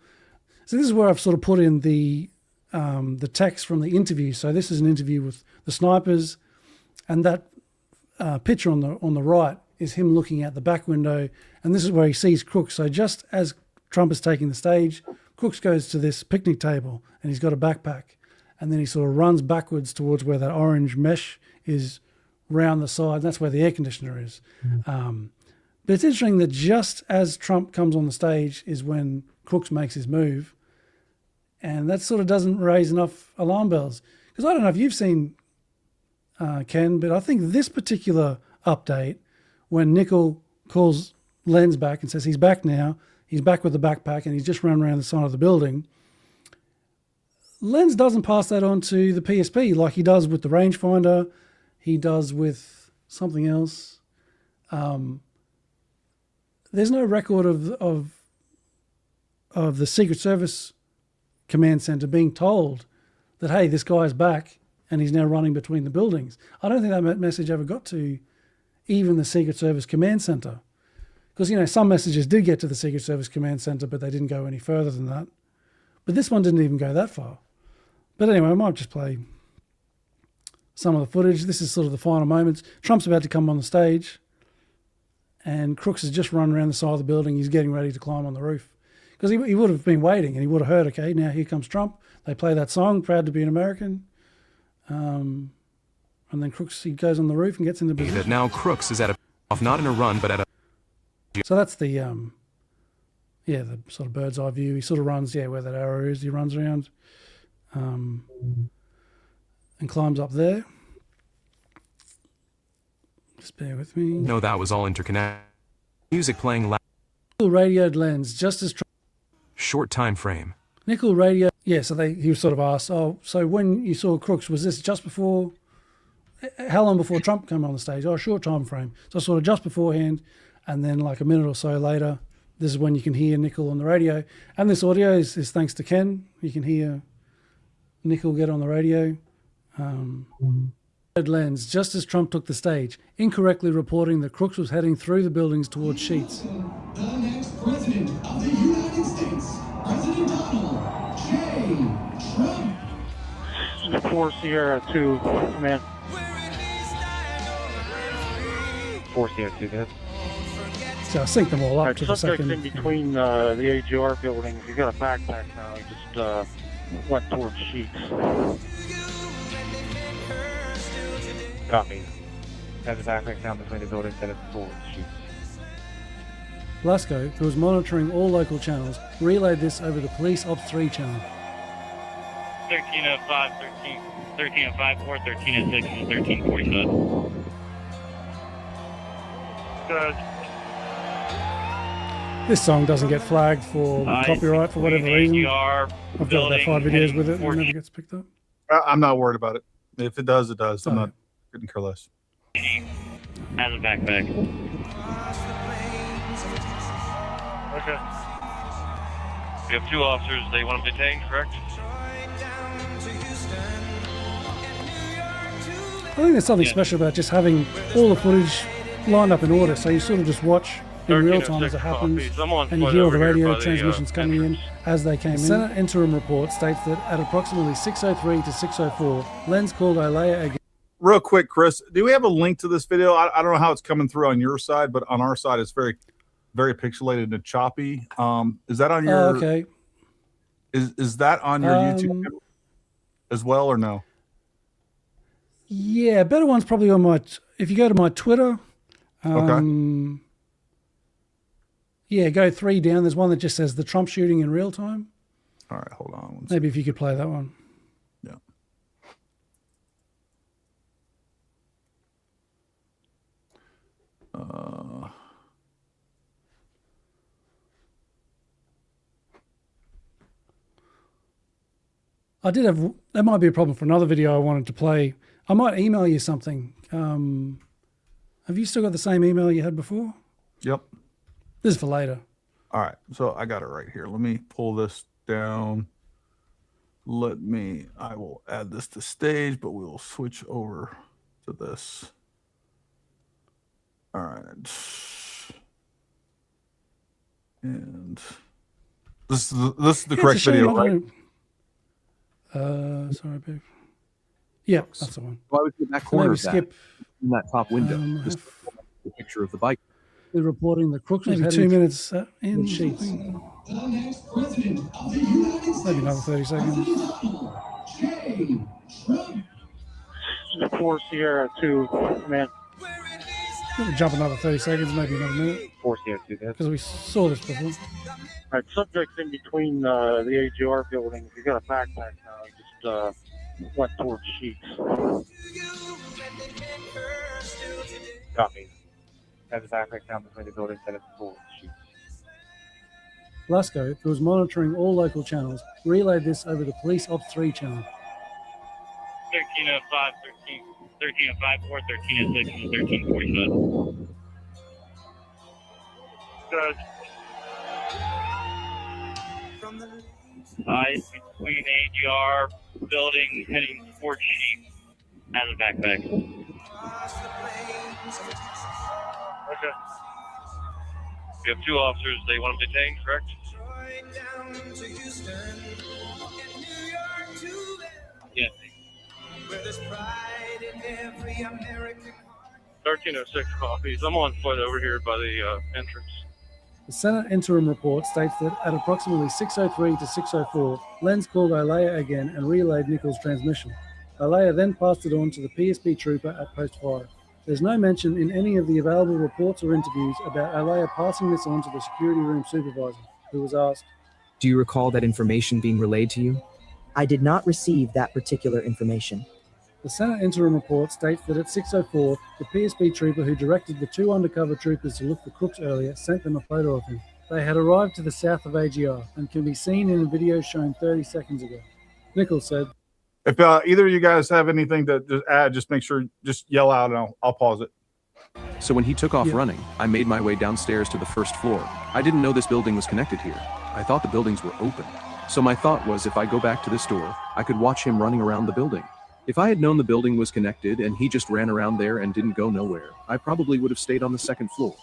S3: So this is where I've sort of put in the text from the interview. So this is an interview with the snipers, and that picture on the right is him looking out the back window, and this is where he sees Crooks. So just as Trump is taking the stage, Crooks goes to this picnic table, and he's got a backpack, and then he sort of runs backwards towards where that orange mesh is round the side. That's where the air conditioner is. But it's interesting that just as Trump comes on the stage is when Crooks makes his move, and that sort of doesn't raise enough alarm bells. Because I don't know if you've seen Ken, but I think this particular update, when Nickel calls Lenz back and says he's back now, he's back with the backpack and he's just run around the side of the building, Lenz doesn't pass that on to the PSP like he does with the rangefinder, he does with something else. There's no record of the Secret Service command center being told that, hey, this guy's back and he's now running between the buildings. I don't think that message ever got to even the Secret Service command center. Because, some messages did get to the Secret Service command center, but they didn't go any further than that. But this one didn't even go that far. But anyway, I might just play some of the footage. This is sort of the final moments. Trump's about to come on the stage, and Crooks has just run around the side of the building. He's getting ready to climb on the roof. Because he would have been waiting, and he would have heard, okay, now here comes Trump. They play that song, Proud to be an American. And then Crooks, he goes on the roof and gets into position.
S6: That now Crooks is not in a run, but at a...
S3: So that's the sort of bird's eye view. He sort of runs, where that arrow is. He runs around and climbs up there. Just bear with me.
S6: No, that was all interconnected. Music playing loud.
S3: Nickel radioed Lenz just as
S6: Short time frame.
S3: Nickel radio. Yeah, so he was sort of asked, so when you saw Crooks, was this just before, how long before Trump came on the stage? Oh, short time frame. So sort of just beforehand, and then like a minute or so later, this is when you can hear Nickel on the radio. And this audio is thanks to Ken. You can hear Nickel get on the radio. Lenz, just as Trump took the stage, incorrectly reporting that Crooks was heading through the buildings towards Sheets.
S7: The next president of the United States, President Donald J. Trump.
S8: 4 Sierra 2, man. 4 Sierra 2, good.
S3: So I sync them all up to the
S8: Subject's
S3: second.
S8: in between the AGR buildings. He's got a backpack now. He just went towards Sheets. Copy. Has a backpack down between the buildings headed towards Sheets.
S3: Blasco, who was monitoring all local channels, relayed this over the Police Ops 3 channel.
S8: 13:05, 13:54, 13:06, and 13:47. Good.
S3: This song doesn't get flagged for copyright for whatever reason. I've got about 5 videos with it and it never gets picked up.
S2: I'm not worried about it. If it does, it does. I'm not couldn't care less.
S8: Has a backpack. Okay. We have 2 officers. They want them detained, correct?
S3: I think there's something special about just having all the footage lined up in order, so you sort of just watch in real time as it happens, and you hear all the radio transmissions coming in as they came in. The Senate interim report states that at approximately 6:03 to 6:04, Lenz called Alea again.
S2: Real quick, Chris, do we have a link to this video? I don't know how it's coming through on your side, but on our side, it's very, very pixelated and choppy. Is that on your?
S3: Okay.
S2: Is that on your YouTube as well, or no?
S3: Yeah, better one's probably on my. If you go to my Twitter.
S2: Okay.
S3: Yeah, go 3 down. There's one that just says the Trump shooting in real time.
S2: All right, hold on.
S3: Maybe if you could play that one.
S2: Yeah.
S3: I did have. That might be a problem for another video I wanted to play. I might email you something. Have you still got the same email you had before?
S2: Yep.
S3: This is for later.
S2: All right, so I got it right here. Let me pull this down. I will add this to stage, but we will switch over to this. All right. And this is the correct video, right?
S3: Sorry, babe. Yeah, that's the one.
S5: Why would you that corner
S3: Maybe
S5: of that,
S3: skip
S5: in that top window? Just the picture of the bike.
S3: They're reporting the Crooks maybe 2 minutes in sheets.
S7: The next president of the United States.
S3: Maybe another 30 seconds.
S8: The 4 Sierra 2, man.
S3: Maybe jump another 30 seconds, maybe another minute.
S8: 4 Sierra 2, guys.
S3: Because we saw this before.
S8: Alright, subject's in between the AGR buildings. He's got a backpack now. He just went towards sheets. Copy. Has a backpack down between the buildings and it's towards sheets.
S3: Lasco, who was monitoring all local channels, relayed this over the Police Ops 3 channel.
S8: 13:05, 13:54, 13:06, and 13:47. Good. Eyes between AGR building heading towards sheep. Has a backpack. Okay. We have 2 officers. They want them detained, correct? Yes. 13:06 copies. I'm on foot over here by the entrance.
S3: The Senate interim report states that at approximately 6:03 to 6:04, Lenz called Alea again and relayed Nichols' transmission. Alea then passed it on to the PSP trooper at Post 5. There's no mention in any of the available reports or interviews about Alea passing this on to the security room supervisor, who was asked,
S9: "Do you recall that information being relayed to you?"
S10: I did not receive that particular information.
S3: The Senate interim report states that at 6:04, the PSP trooper who directed the 2 undercover troopers to look for Crooks earlier sent them a photo of him. They had arrived to the south of AGR and can be seen in a video shown 30 seconds ago. Nichols said,
S2: If either of you guys have anything to just add, just make sure, just yell out and I'll pause it.
S6: So when he took off running, I made my way downstairs to the first floor. I didn't know this building was connected here. I thought the buildings were open. So my thought was if I go back to this door, I could watch him running around the building. If I had known the building was connected and he just ran around there and didn't go nowhere, I probably would have stayed on the second floor.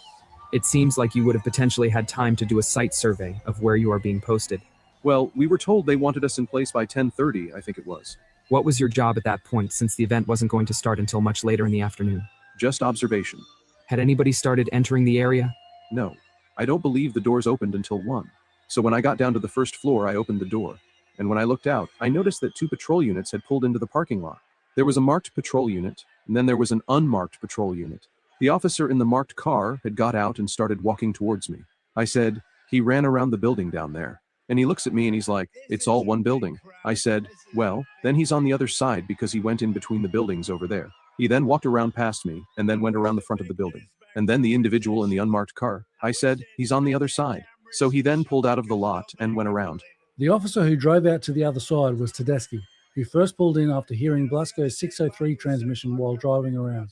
S9: It seems like you would have potentially had time to do a site survey of where you are being posted.
S6: Well, we were told they wanted us in place by 10:30, I think it was.
S9: What was your job at that point, since the event wasn't going to start until much later in the afternoon?
S6: Just observation.
S9: Had anybody started entering the area?
S6: No. I don't believe the doors opened until 1. So when I got down to the first floor, I opened the door. And when I looked out, I noticed that 2 patrol units had pulled into the parking lot. There was a marked patrol unit, and then there was an unmarked patrol unit. The officer in the marked car had got out and started walking towards me. I said, "He ran around the building down there." And he looks at me and he's like, it's all one building. I said, well, then he's on the other side because he went in between the buildings over there. He then walked around past me and then went around the front of the building. And then the individual in the unmarked car, I said, he's on the other side. So he then pulled out of the lot and went around.
S3: The officer who drove out to the other side was Tedeschi, who first pulled in after hearing Blasco's 603 transmission while driving around.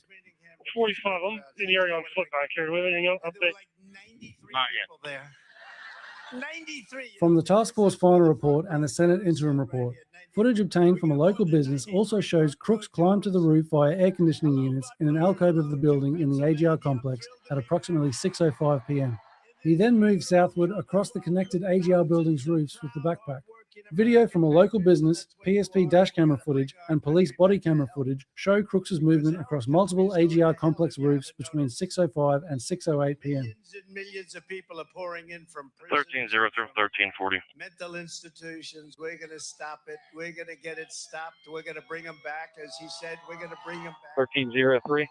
S8: 45, I'm in the area on foot back here. Do we have anything up there? Not yet.
S7: 93.
S3: From the task force final report and the Senate interim report, footage obtained from a local business also shows Crooks climbed to the roof via air conditioning units in an alcove of the building in the AGR complex at approximately 6:05 p.m. He then moved southward across the connected AGR building's roofs with the backpack. Video from a local business, PSP dash camera footage, and police body camera footage show Crooks' movement across multiple AGR complex roofs between 6:05 and 6:08 p.m.
S7: Millions of people are pouring in from
S8: 1303, 1340.
S7: mental institutions. We're going to stop it. We're going to get it stopped. We're going to bring them back. As he said, we're going to bring them back.
S8: 1303.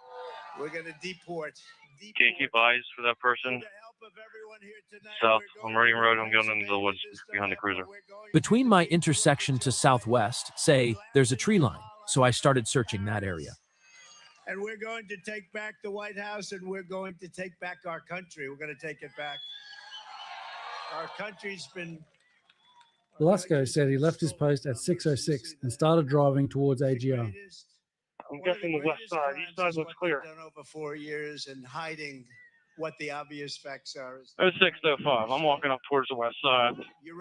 S7: We're going to deport.
S8: Can you keep eyes for that person? South on Meridian Road, I'm going into the woods behind the cruiser.
S11: Between my intersection to southwest, say, there's a tree line, so I started searching that area.
S7: And we're going to take back the White House, and we're going to take back our country. We're going to take it back. Our country's been...
S3: Blasco said he left his post at 6:06 and started driving towards AGR.
S8: I'm guessing the west side. East side looks clear.
S7: Done over 4 years and hiding what the obvious facts are.
S8: It's 605. I'm walking up towards the west side.
S7: You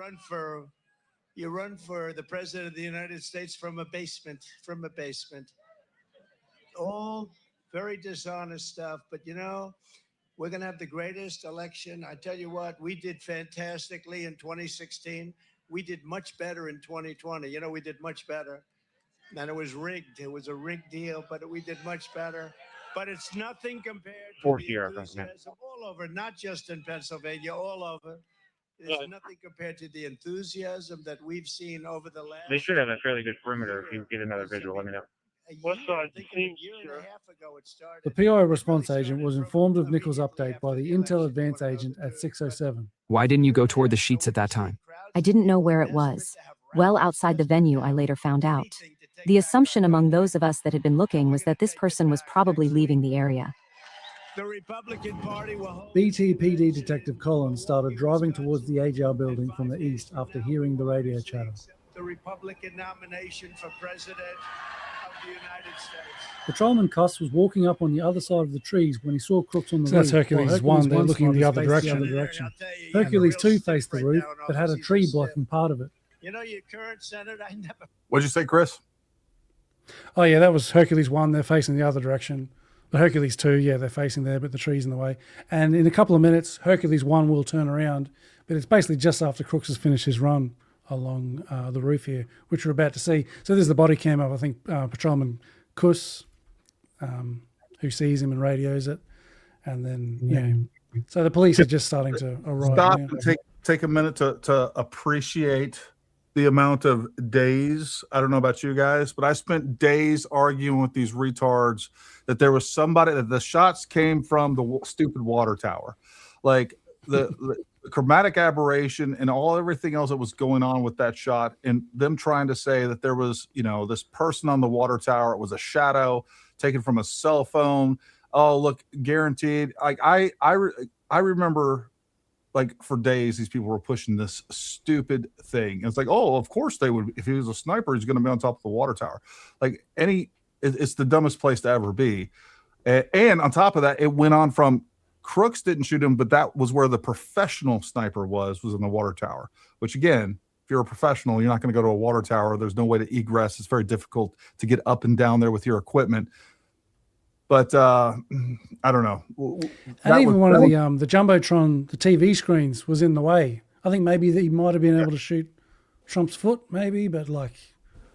S7: run for the president of the United States from a basement, All very dishonest stuff, but you know, we're going to have the greatest election. I tell you what, we did fantastically in 2016. We did much better in 2020. You know, we did much better. And it was rigged. It was a rigged deal, but we did much better. But it's nothing compared to
S8: Fourth
S7: the
S8: year, I think,
S7: enthusiasm all over, not just in Pennsylvania, all over. There's nothing compared to the enthusiasm that we've seen over the last...
S8: They should have a fairly good perimeter if you get another visual. Let me know. West side seems sure.
S3: The PI response agent was informed of Nichols' update by the Intel advance agent at 6:07.
S9: Why didn't you go toward the sheets at that time?
S12: I didn't know where it was. Well outside the venue, I later found out. The assumption among those of us that had been looking was that this person was probably leaving the area.
S7: The Republican Party will...
S3: BTPD Detective Collins started driving towards the AGR building from the east after hearing the radio chatter.
S7: The Republican nomination for president of the United States.
S3: Patrolman Cuss was walking up on the other side of the trees when he saw Crooks on the
S13: So
S3: roof.
S13: that's Hercules
S3: while
S13: 1, they're looking the other
S3: faced
S13: direction.
S3: Hercules 2 faced the roof, but had a tree blocking part of it.
S7: You know, your current senator, I never...
S2: What'd you say, Chris?
S3: Oh, yeah, that was Hercules 1. They're facing the other direction. But Hercules 2, yeah, they're facing there, but the tree's in the way. And in a couple of minutes, Hercules 1 will turn around. But it's basically just after Crooks has finished his run along the roof here, which we're about to see. So there's the body cam of, I think, Patrolman Kuss, who sees him and radios it. And then, yeah. So the police are just starting to arrive.
S2: Stop
S3: now.
S2: and take a minute to appreciate the amount of days. I don't know about you guys, but I spent days arguing with these retards that there was somebody, that the shots came from the stupid water tower. Like the chromatic aberration and everything else that was going on with that shot, and them trying to say that there was, this person on the water tower, it was a shadow taken from a cell phone. Oh, look, guaranteed. Like I remember, like, for days, these people were pushing this stupid thing. And it's like, oh, of course they would. If he was a sniper, he's going to be on top of the water tower. Like, it's the dumbest place to ever be. And on top of that, it went on from Crooks didn't shoot him, but that was where the professional sniper was in the water tower, which, again, if you're a professional, you're not going to go to a water tower. There's no way to egress. It's very difficult to get up and down there with your equipment. But I don't know.
S3: And even one of the Jumbotron, the TV screens was in the way. I think maybe he might have been able to shoot Trump's foot, maybe. But like,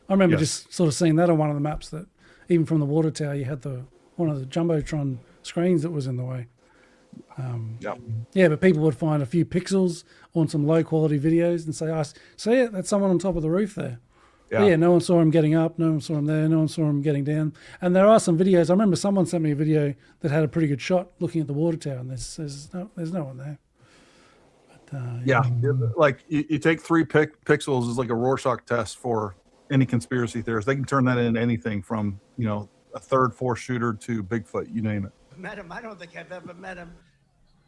S3: I remember just sort of seeing that on one of the maps, that even from the water tower, you had one of the Jumbotron screens that was in the way. Yeah, but people would find a few pixels on some low quality videos and say, "I see it. That's someone on top of the roof there." Yeah, no one saw him getting up, no one saw him there, no one saw him getting down. And there are some videos. I remember someone sent me a video that had a pretty good shot looking at the water tower, and there's no one there.
S2: Yeah, like you take 3 pixels is like a Rorschach test for any conspiracy theorist. They can turn that into anything from, you know, a 3rd, 4th shooter to Bigfoot, you name it.
S7: Met him. I don't think I've ever met him.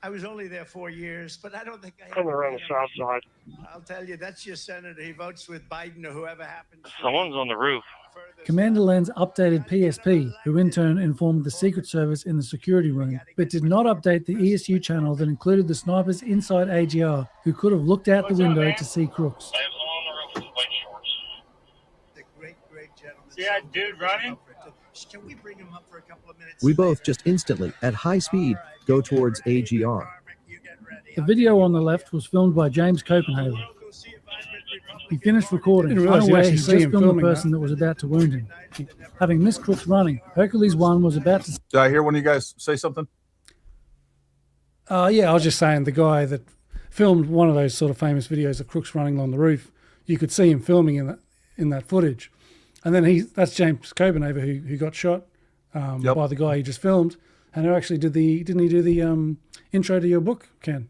S7: I was only there 4 years, but I don't think I
S8: Somewhere around the south side.
S7: I'll tell you, that's your senator. He votes with Biden or whoever happens.
S8: Someone's on the roof.
S3: Commander Lenz updated PSP, who in turn informed the Secret Service in the security room, but did not update the ESU channel that included the snipers inside AGR, who could have looked out the window to see Crooks.
S7: The great gentleman.
S8: See that dude running?
S7: Can we bring him up for a couple of minutes?
S5: We both just instantly, at high speed, go towards AGR.
S3: The video on the left was filmed by James Copenhagen. He finished recording, unaware he just filmed the person that was about to wound him. Having missed Crooks running, Hercules 1 was about to...
S2: Did I hear one of you guys say something?
S3: Yeah, I was just saying the guy that filmed one of those sort of famous videos of Crooks running along the roof, you could see him filming in that footage. And then that's James Copenhagen who got shot by the guy he just filmed, and who actually didn't he do the intro to your book, Ken?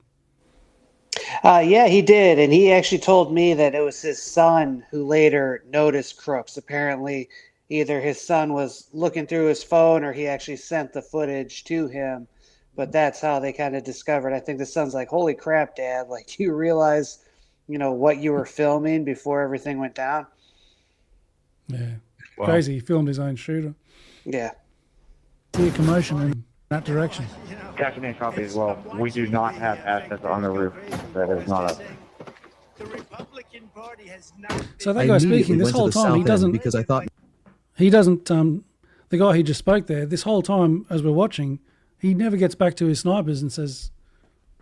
S4: Yeah, he did. And he actually told me that it was his son who later noticed Crooks. Apparently, either his son was looking through his phone or he actually sent the footage to him. But that's how they kind of discovered. I think the son's like, holy crap, Dad. Like, do you realize, you know, what you were filming before everything went down?
S3: Yeah. Wow. Crazy. He filmed his own shooter.
S4: Yeah.
S3: See a commotion in that direction.
S8: Captain and copy as well. We do not have assets on the roof. That is not us.
S3: So that guy speaking this whole time, he doesn't, because I thought he doesn't, the guy he just spoke there, this whole time as we're watching, he never gets back to his snipers and says,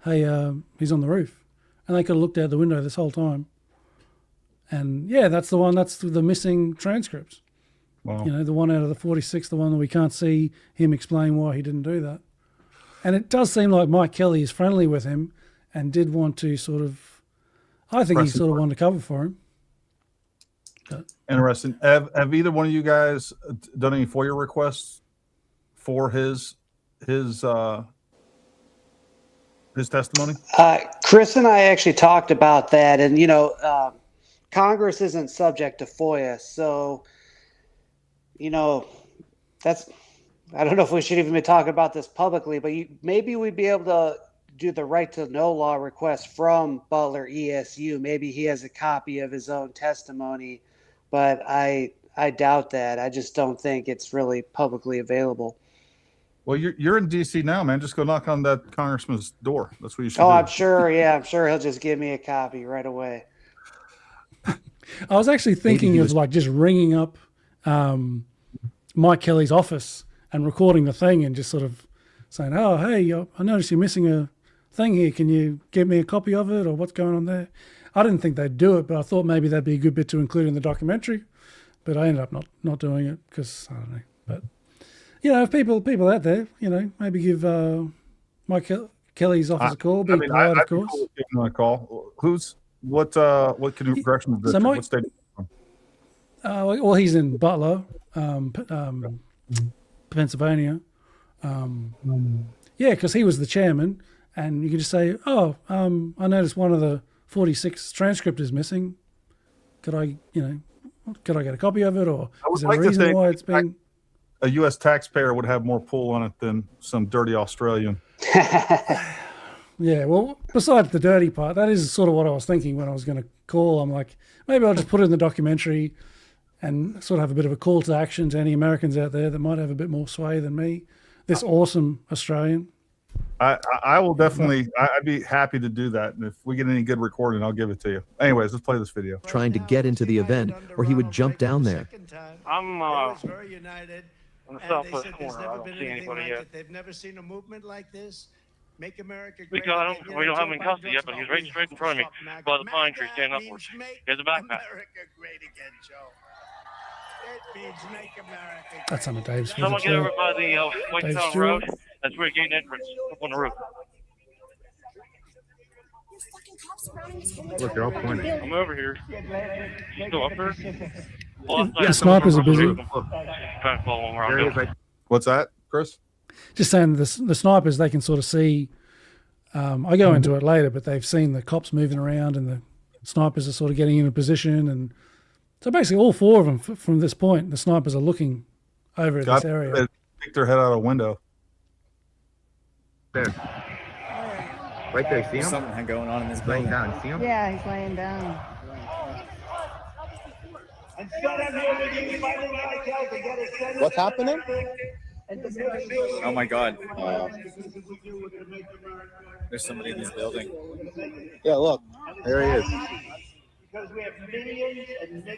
S3: hey, he's on the roof. And they could have looked out the window this whole time. And yeah, that's the missing transcripts.
S2: Wow.
S3: You know, the one out of the 46, the one that we can't see him explain why he didn't do that. And it does seem like Mike Kelly is friendly with him and did want to sort of, I think he sort of wanted to cover for him. But,
S2: interesting. Have either one of you guys done any FOIA requests for his testimony?
S4: Chris and I actually talked about that, and you know, Congress isn't subject to FOIA, so you know, I don't know if we should even be talking about this publicly, but maybe we'd be able to do the right to know law request from Butler ESU. Maybe he has a copy of his own testimony, but I doubt that. I just don't think it's really publicly available.
S2: Well, you're in D.C. now, man. Just go knock on that congressman's door. That's what you should do.
S4: I'm sure. Yeah, I'm sure he'll just give me a copy right away.
S3: I was actually thinking of like just ringing up Mike Kelly's office and recording the thing and just sort of saying, oh, hey, I noticed you're missing a thing here. Can you give me a copy of it, or what's going on there? I didn't think they'd do it, but I thought maybe that'd be a good bit to include in the documentary. But I ended up not doing it because, I don't know. But, you know, if people out there, you know, maybe give Mike Kelly's office a call. Be polite, of course.
S2: Give him a call. What congressional district?
S3: So
S2: what state?
S3: Well, he's in Butler, Pennsylvania. Yeah, because he was the chairman, and you can just say, "Oh, I noticed one of the 46 transcript is missing. Could I get a copy of it, or is there a reason why it's been?"
S2: A U.S. taxpayer would have more pull on it than some dirty Australian.
S3: Yeah, well, besides the dirty part, that is sort of what I was thinking when I was going to call. I'm like, maybe I'll just put it in the documentary and sort of have a bit of a call to action to any Americans out there that might have a bit more sway than me. This awesome Australian.
S2: I will definitely, I'd be happy to do that. And if we get any good recording, I'll give it to you. Anyways, let's play this video.
S5: Trying to get into the event, or he would jump down there.
S8: I'm
S7: very united.
S8: on the southwest corner. I don't see anybody yet.
S7: They've never seen a movement like this. Make America great.
S8: We don't have him in custody yet, but he's right straight in front of me by the pine tree, standing upwards. He has a backpack.
S7: America great again, Joe. It means make America great.
S3: That's on the Dave's.
S8: Someone get over by the White Town Road. That's where you gain entrance up on the roof.
S2: Look, you're all pointing.
S8: I'm over here. You go up there.
S3: The snipers are busy.
S8: Trying to follow him around.
S2: What's that, Chris?
S3: Just saying the snipers, they can sort of see I go into it later, but they've seen the cops moving around and the snipers are sort of getting into position. And so basically all four of them from this point, the snipers are looking over at this area.
S2: They stick their head out a window.
S13: There. Right there, see him?
S14: Something going on in this
S13: laying
S14: building.
S13: down, see him?
S15: Yeah, he's laying down.
S14: What's happening? Oh my God. There's somebody in this building. Yeah, look. There he is.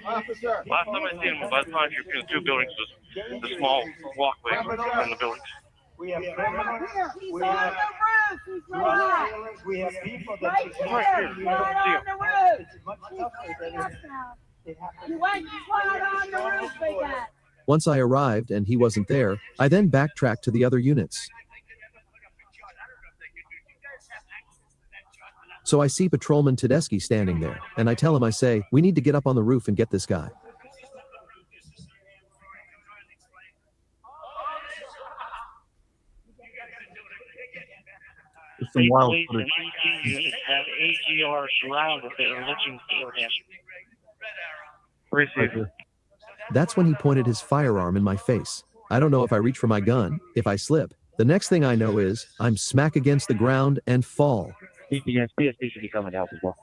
S8: Officer. Last time I seen him was last time between the two buildings was the small walkway in the buildings.
S7: We have
S15: criminals.
S7: We have
S15: right
S7: we have people that
S15: right here, right on the roof.
S7: it's much tougher than
S15: You went right on the roof, big guy.
S6: Once I arrived and he wasn't there, I then backtracked to the other units. So I see Patrolman Tedeschi standing there, and I tell him, I say, we need to get up on the roof and get this guy.
S2: It's some wild
S8: Police
S2: footage.
S8: and IT units have AGR surrounded it and looking for him. Receive.
S6: That's when he pointed his firearm in my face. I don't know if I reach for my gun, if I slip. The next thing I know is, I'm smack against the ground and fall.
S8: PSP should be coming to help as well.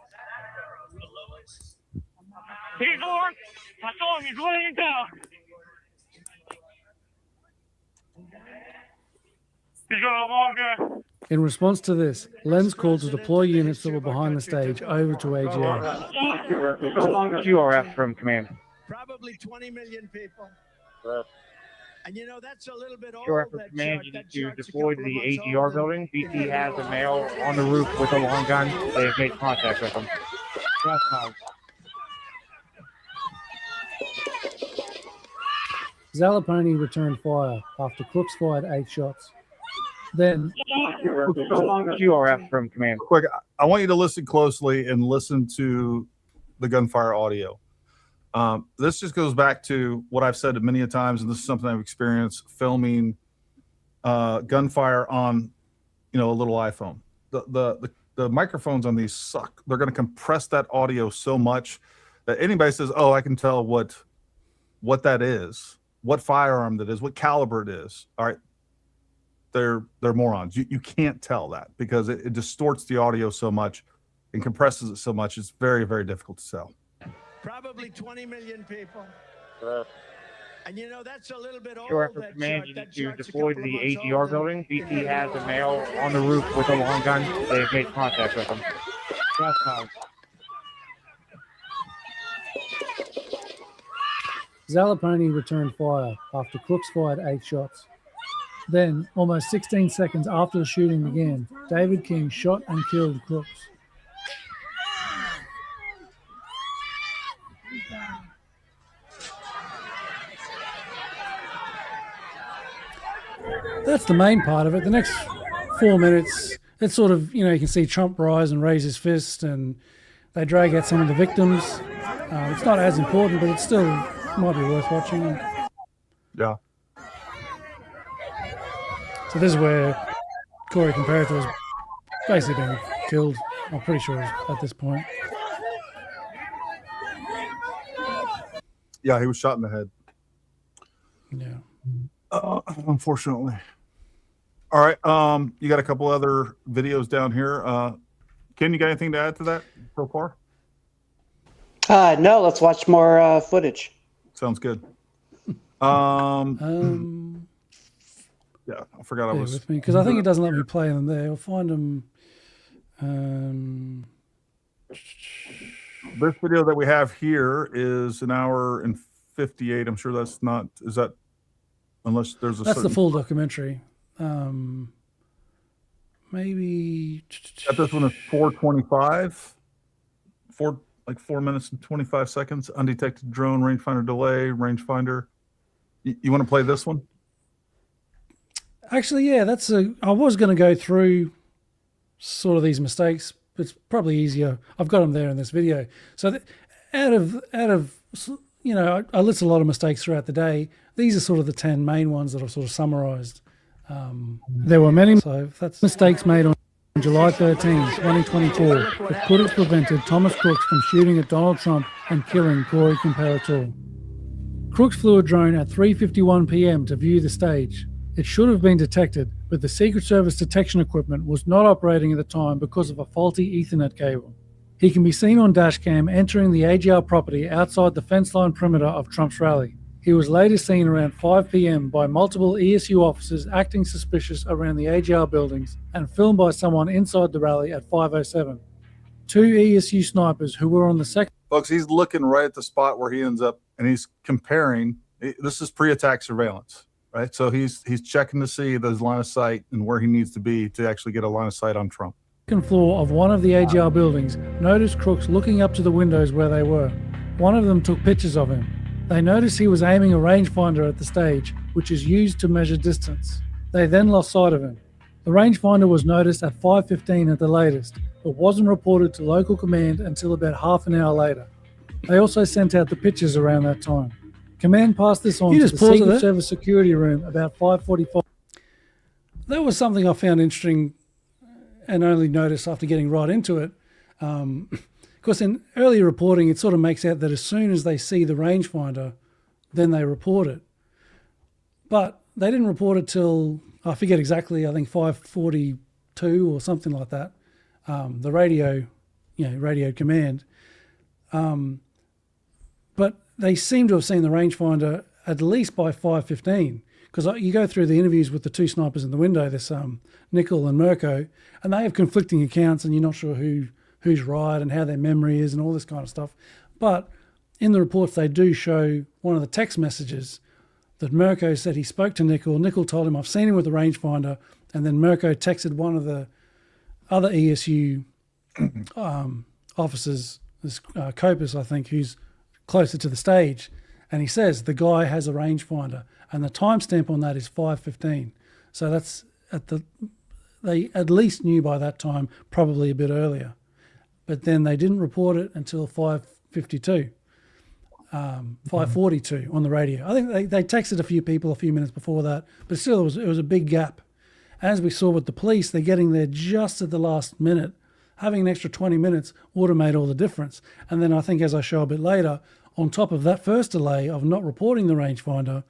S8: He's on! I saw him, he's laying down! He's got a long gun.
S3: In response to this, Len's called to deploy units that were behind the stage over to AGA.
S8: How long is QRF from command?
S7: probably 20 million people. And you know, that's a little bit old.
S8: QRF from command, you need to deploy to the AGR building. BT has a male on the roof with a long gun. They have made contact with him.
S3: Zalaponi returned fire after Crooks fired 8 shots. Then
S8: QRF from command.
S2: Quick, I want you to listen closely and listen to the gunfire audio. This just goes back to what I've said many a times, and this is something I've experienced filming gunfire on, a little iPhone. The microphones on these suck. They're going to compress that audio so much that anybody says, "Oh, I can tell what that is, what firearm that is, what caliber it is." All right, they're morons. You can't tell that because it distorts the audio so much and compresses it so much. It's very, very difficult to tell.
S7: Probably 20 million people. And you know, that's a little bit old.
S8: QRF from command, you need to deploy to the AGR building. BT has a male on the roof with a long gun. They have made contact with him.
S3: Zalaponi returned fire after Crooks fired 8 shots. Then, almost 16 seconds after the shooting began, David King shot and killed Crooks. That's the main part of it. The next 4 minutes, it's sort of, you can see Trump rise and raise his fist, and they drag out some of the victims. It's not as important, but it still might be worth watching.
S2: Yeah.
S3: So this is where Corey Comparator has basically been killed. I'm pretty sure at this point.
S2: Yeah, he was shot in the head.
S3: Yeah.
S2: Unfortunately. All right. You got a couple other videos down here. Ken, you got anything to add to that so far?
S4: No, let's watch more footage.
S2: Sounds good. Yeah, I forgot I was
S3: with me because I think it doesn't let me play them there. I'll find them.
S2: This video that we have here is 1 hour and 58. I'm sure that's not. Is that? Unless there's a.
S3: That's the full documentary. Maybe.
S2: This one is 4:25. 4 minutes and 25 seconds. Undetected drone, rangefinder delay, rangefinder. You want to play this one?
S3: Actually, yeah, I was going to go through sort of these mistakes. It's probably easier. I've got them there in this video. So out of I list a lot of mistakes throughout the day. These are sort of the 10 main ones that I've sort of summarized. There were many. So that's mistakes made on. On July 13, 2024, that could have prevented Thomas Crooks from shooting at Donald Trump and killing Corey Comparator. Crooks flew a drone at 3:51 p.m. to view the stage. It should have been detected, but the Secret Service detection equipment was not operating at the time because of a faulty Ethernet cable. He can be seen on dashcam entering the AGR property outside the fence line perimeter of Trump's rally. He was later seen around 5 p.m. by multiple ESU officers acting suspicious around the AGR buildings and filmed by someone inside the rally at 5:07. 2 ESU snipers who were on the second...
S2: Folks, he's looking right at the spot where he ends up, and he's comparing. This is pre-attack surveillance, right? So he's checking to see those line of sight and where he needs to be to actually get a line of sight on Trump.
S3: Second floor of one of the AGR buildings noticed Crooks looking up to the windows where they were. One of them took pictures of him. They noticed he was aiming a rangefinder at the stage, which is used to measure distance. They then lost sight of him. The rangefinder was noticed at 5:15 at the latest, but wasn't reported to local command until about half an hour later. They also sent out the pictures around that time. Command passed this on to the Secret Service security room about 5:45. That was something I found interesting and only noticed after getting right into it. Because in earlier reporting, it sort of makes out that as soon as they see the rangefinder, then they report it. But they didn't report it till, I forget exactly, I think 5:42 or something like that. The radio command. But they seem to have seen the rangefinder at least by 5:15, because you go through the interviews with the two snipers in the window, this Nickel and Mirko, and they have conflicting accounts, and you're not sure who's right and how their memory is and all this kind of stuff. But in the reports, they do show one of the text messages that Mirko said he spoke to Nickel. Nickel told him, I've seen him with the rangefinder. And then Mirko texted one of the other ESU officers, this Copus, I think, who's closer to the stage. And he says, the guy has a rangefinder. And the timestamp on that is 5:15. So that's they at least knew by that time, probably a bit earlier. But then they didn't report it until 5:52, 5:42 on the radio. I think they texted a few people a few minutes before that, but still it was a big gap. As we saw with the police, they're getting there just at the last minute. Having an extra 20 minutes would have made all the difference. And then I think, as I show a bit later, on top of that first delay of not reporting the rangefinder,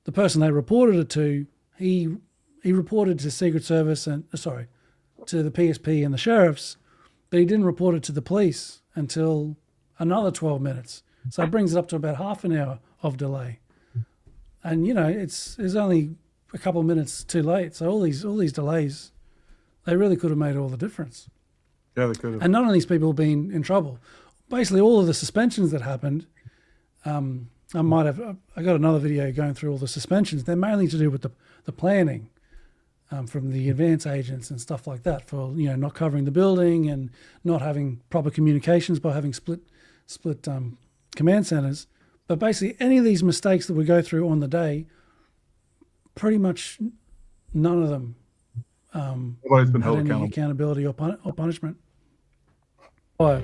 S3: the person they reported it to, he reported to Secret Service and to the PSP and the sheriffs, but he didn't report it to the police until another 12 minutes. So it brings it up to about half an hour of delay. And, it's only a couple of minutes too late. So all these delays, they really could have made all the difference.
S2: Yeah, they could have.
S3: And none of these people have been in trouble. Basically, all of the suspensions that happened, I got another video going through all the suspensions. They're mainly to do with the planning from the advance agents and stuff like that for, not covering the building and not having proper communications by having split command centers. But basically, any of these mistakes that we go through on the day, pretty much none of them
S2: nobody's been held
S3: had any
S2: accountable.
S3: accountability or punishment. 5.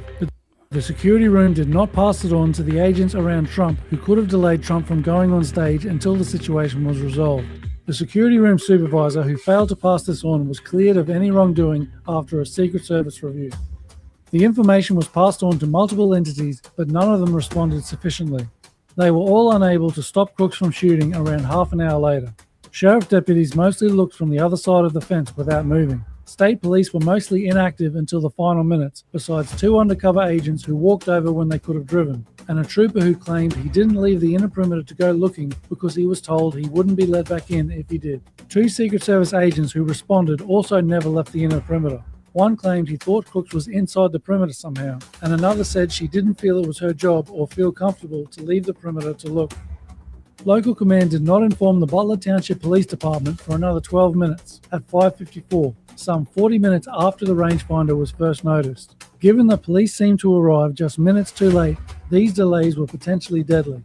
S3: The security room did not pass it on to the agents around Trump who could have delayed Trump from going on stage until the situation was resolved. The security room supervisor who failed to pass this on was cleared of any wrongdoing after a Secret Service review. The information was passed on to multiple entities, but none of them responded sufficiently. They were all unable to stop Crooks from shooting around half an hour later. Sheriff deputies mostly looked from the other side of the fence without moving. State police were mostly inactive until the final minutes, besides 2 undercover agents who walked over when they could have driven, and a trooper who claimed he didn't leave the inner perimeter to go looking because he was told he wouldn't be let back in if he did. 2 Secret Service agents who responded also never left the inner perimeter. One claimed he thought Crooks was inside the perimeter somehow, and another said she didn't feel it was her job or feel comfortable to leave the perimeter to look. Local command did not inform the Butler Township Police Department for another 12 minutes at 5:54, some 40 minutes after the rangefinder was first noticed. Given the police seemed to arrive just minutes too late, these delays were potentially deadly.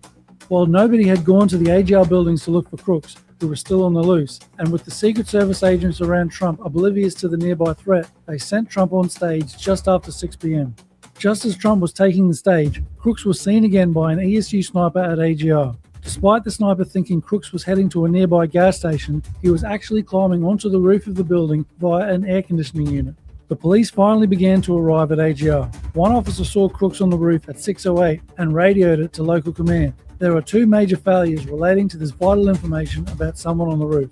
S3: While nobody had gone to the AGR buildings to look for Crooks, who were still on the loose, and with the Secret Service agents around Trump oblivious to the nearby threat, they sent Trump on stage just after 6 p.m. Just as Trump was taking the stage, Crooks was seen again by an ESU sniper at AGR. Despite the sniper thinking Crooks was heading to a nearby gas station, he was actually climbing onto the roof of the building via an air conditioning unit. the police finally began to arrive at AGR. One officer saw Crooks on the roof at 6:08 and radioed it to local command. There are two major failures relating to this vital information about someone on the roof.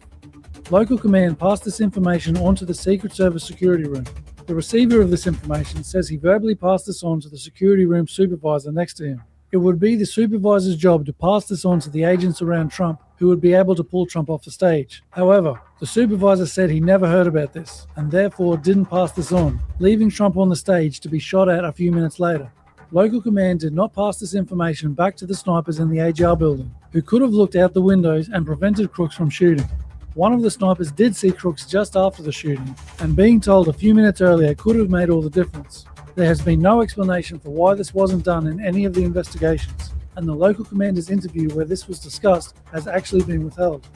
S3: Local command passed this information on to the Secret Service security room. The receiver of this information says he verbally passed this on to the security room supervisor next to him. It would be the supervisor's job to pass this on to the agents around Trump who would be able to pull Trump off the stage. However, the supervisor said he never heard about this and therefore didn't pass this on, leaving Trump on the stage to be shot at a few minutes later. Local command did not pass this information back to the snipers in the AGR building, who could have looked out the windows and prevented Crooks from shooting. One of the snipers did see Crooks just after the shooting, and being told a few minutes earlier could have made all the difference. There has been no explanation for why this wasn't done in any of the investigations, and the local commander's interview where this was discussed has actually been withheld.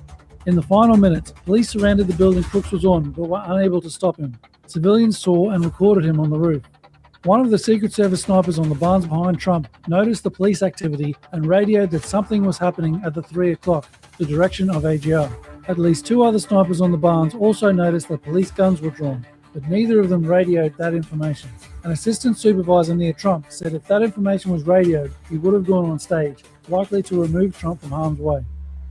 S3: In the final minutes, police surrounded the building Crooks was on but were unable to stop him. Civilians saw and recorded him on the roof. One of the Secret Service snipers on the barns behind Trump noticed the police activity and radioed that something was happening at the 3 o'clock, the direction of AGR. At least two other snipers on the barns also noticed that police guns were drawn, but neither of them radioed that information. An assistant supervisor near Trump said if that information was radioed, he would have gone on stage, likely to remove Trump from harm's way.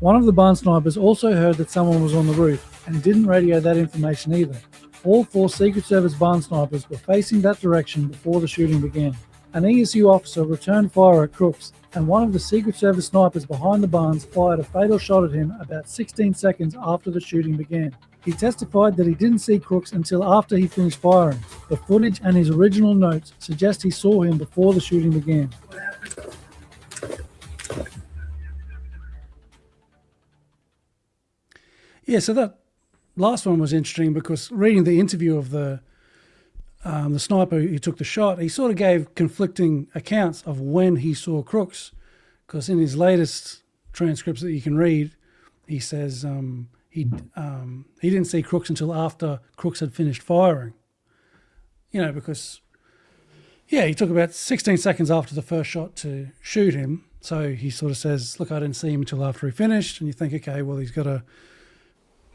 S3: One of the barn snipers also heard that someone was on the roof and didn't radio that information either. All four Secret Service barn snipers were facing that direction before the shooting began. An ESU officer returned fire at Crooks, and one of the Secret Service snipers behind the barns fired a fatal shot at him about 16 seconds after the shooting began. He testified that he didn't see Crooks until after he finished firing. The footage and his original notes suggest he saw him before the shooting began. Yeah, so that last one was interesting because reading the interview of the sniper who took the shot, he sort of gave conflicting accounts of when he saw Crooks, because in his latest transcripts that you can read, he says he didn't see Crooks until after Crooks had finished firing. You know, because, yeah, he took about 16 seconds after the first shot to shoot him. So he sort of says, look, I didn't see him until after he finished. And you think, okay, well, he's got to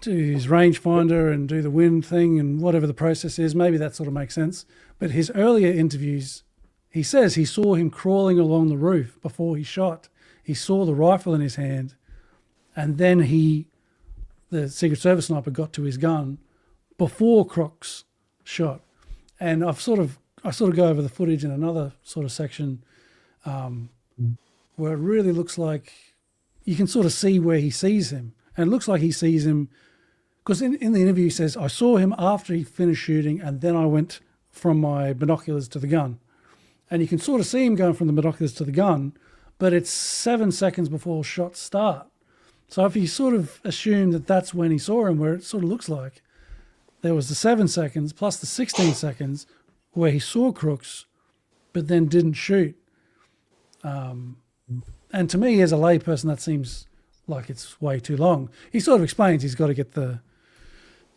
S3: do his rangefinder and do the wind thing and whatever the process is. Maybe that sort of makes sense. But his earlier interviews, he says he saw him crawling along the roof before he shot. He saw the rifle in his hand, and then the Secret Service sniper got to his gun before Crooks shot. And I sort of go over the footage in another sort of section where it really looks like you can sort of see where he sees him. And it looks like he sees him, because in the interview he says, I saw him after he finished shooting and then I went from my binoculars to the gun. And you can sort of see him going from the binoculars to the gun, but it's 7 seconds before shots start. So if you sort of assume that that's when he saw him, where it sort of looks like there was the 7 seconds plus the 16 seconds where he saw Crooks, but then didn't shoot. And to me, as a layperson, that seems like it's way too long. He sort of explains he's got to get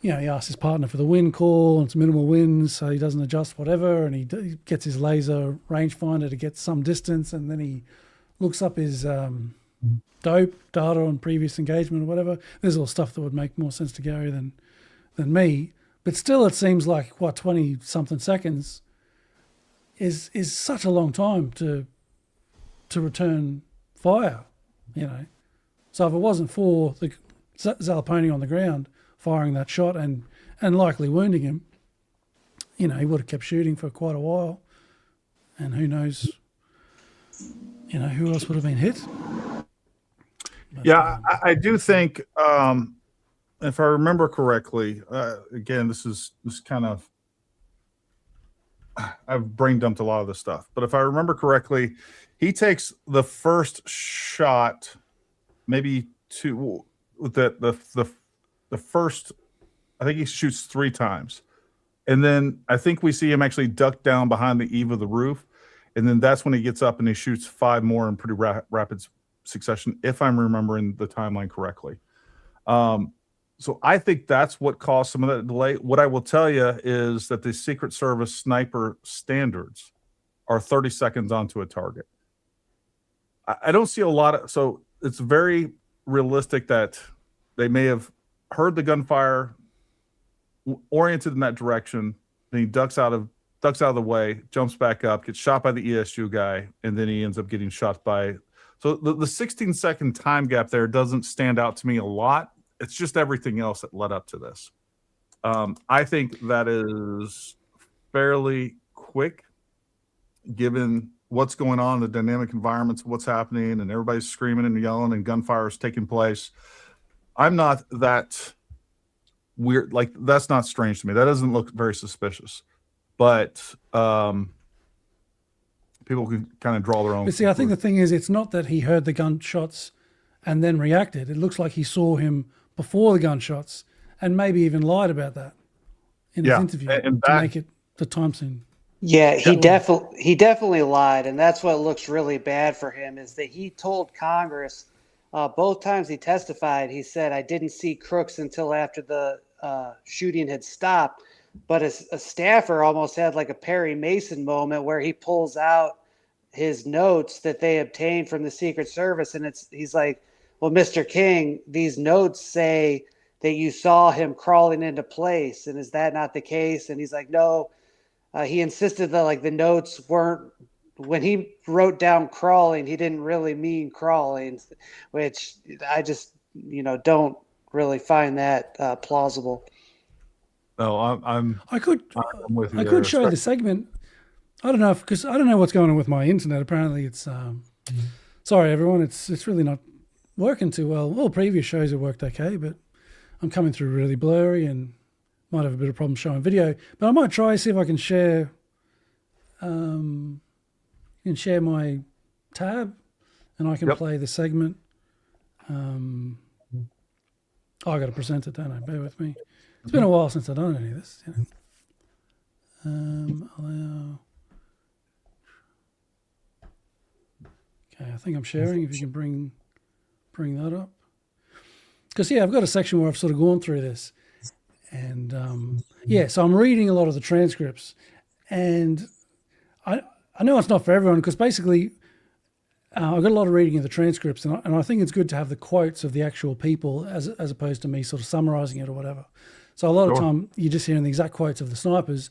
S3: he asks his partner for the wind call, and it's minimal wind, so he doesn't adjust whatever, and he gets his laser rangefinder to get some distance, and then he looks up his dope data on previous engagement or whatever. There's all stuff that would make more sense to Gary than me, but still it seems like, 20-something seconds is such a long time to return fire, you know. So if it wasn't for the Zalaponi on the ground firing that shot and likely wounding him, you know, he would have kept shooting for quite a while. And who knows, you know, who else would have been hit. But,
S2: yeah, I do think, if I remember correctly, again, this is kind of, I've brain dumped a lot of this stuff. But if I remember correctly, he takes the first shot, maybe two, the first, I think he shoots 3 times. And then I think we see him actually duck down behind the eave of the roof. And then that's when he gets up and he shoots 5 more in pretty rapid succession, if I'm remembering the timeline correctly. So I think that's what caused some of that delay. What I will tell you is that the Secret Service sniper standards are 30 seconds onto a target. I don't see a lot of, so it's very realistic that they may have heard the gunfire, oriented in that direction, then he ducks out of the way, jumps back up, gets shot by the ESU guy, and then he ends up getting shot by. So the 16-second time gap there doesn't stand out to me a lot. It's just everything else that led up to this. I think that is fairly quick, given what's going on, the dynamic environments, what's happening, and everybody's screaming and yelling and gunfire is taking place. I'm not that weird. Like, that's not strange to me. That doesn't look very suspicious. But people can kind of draw their own.
S3: But see, I think the thing is, it's not that he heard the gunshots and then reacted. It looks like he saw him before the gunshots and maybe even lied about that in his interview to make it the time scene.
S4: Yeah, he definitely lied, and that's what looks really bad for him, is that he told Congress both times he testified, he said, I didn't see Crooks until after the shooting had stopped. But a staffer almost had like a Perry Mason moment where he pulls out his notes that they obtained from the Secret Service, and he's like, well, Mr. King, these notes say that you saw him crawling into place, and is that not the case? And he's like, no. He insisted that like the notes weren't, when he wrote down crawling, he didn't really mean crawling, which I just, don't really find that plausible.
S2: No,
S3: I could show the segment. I don't know because I don't know what's going on with my internet. Apparently, it's sorry everyone. It's really not working too well. All previous shows have worked okay, but I'm coming through really blurry and might have a bit of problem showing video. But I might try see if I can share. Share my tab, and I can play the segment. I got to present it, don't I? Bear with me. It's been a while since I've done any of this. Allow. Okay, I think I'm sharing. If you can bring that up, because I've got a section where I've sort of gone through this, and so I'm reading a lot of the transcripts, and I know it's not for everyone because basically I've got a lot of reading of the transcripts, and I think it's good to have the quotes of the actual people as opposed to me sort of summarizing it or whatever. So a lot of time you're just hearing the exact quotes of the snipers,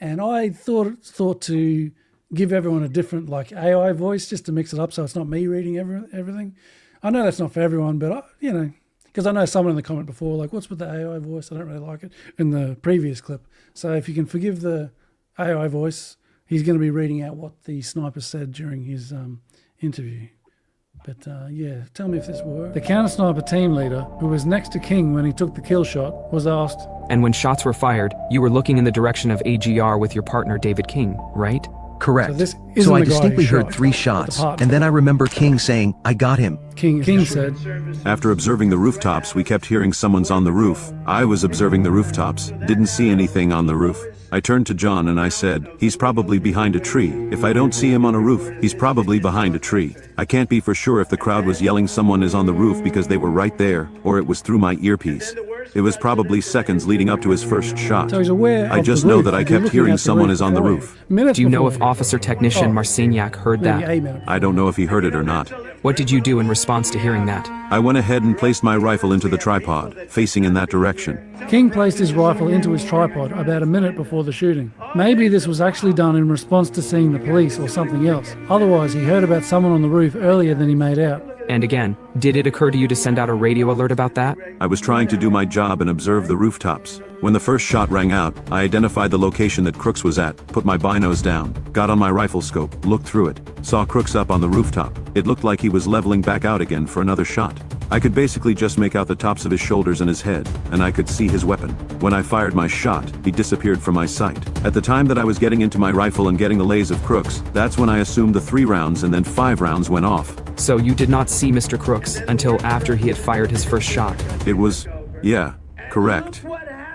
S3: and I thought to give everyone a different like AI voice just to mix it up so it's not me reading everything. I know that's not for everyone, but because I know someone in the comment before like, what's with the AI voice? I don't really like it in the previous clip. So if you can forgive the AI voice, he's going to be reading out what the sniper said during his interview. But tell me if this works. The counter-sniper team leader, who was next to King when he took the kill shot, was asked,
S9: and when shots were fired, you were looking in the direction of AGR with your partner David King, right?
S16: Correct. So I distinctly heard 3 shots, and then I remember King saying, I got him.
S3: King said,
S6: after observing the rooftops, we kept hearing someone's on the roof. I was observing the rooftops, didn't see anything on the roof. I turned to John and I said, he's probably behind a tree. If I don't see him on a roof, he's probably behind a tree. I can't be for sure if the crowd was yelling someone is on the roof because they were right there, or it was through my earpiece. It was probably seconds leading up to his first shot.
S3: So he's aware
S6: I just know that I kept hearing someone is on the roof.
S9: Do you know if Officer Technician Marciniak heard that?
S6: I don't know if he heard it or not.
S9: What did you do in response to hearing that?
S6: I went ahead and placed my rifle into the tripod, facing in that direction.
S3: King placed his rifle into his tripod about a minute before the shooting. Maybe this was actually done in response to seeing the police or something else. Otherwise, he heard about someone on the roof earlier than he made out.
S9: And again, did it occur to you to send out a radio alert about that?
S6: I was trying to do my job and observe the rooftops. When the first shot rang out, I identified the location that Crooks was at, put my binos down, got on my rifle scope, looked through it, saw Crooks up on the rooftop. It looked like he was leveling back out again for another shot. I could basically just make out the tops of his shoulders and his head, and I could see his weapon. When I fired my shot, he disappeared from my sight. At the time that I was getting into my rifle and getting the lays of Crooks, that's when I assumed the 3 rounds and then 5 rounds went off.
S9: So you did not see Mr. Crooks until after he had fired his first shot?
S6: It was, correct.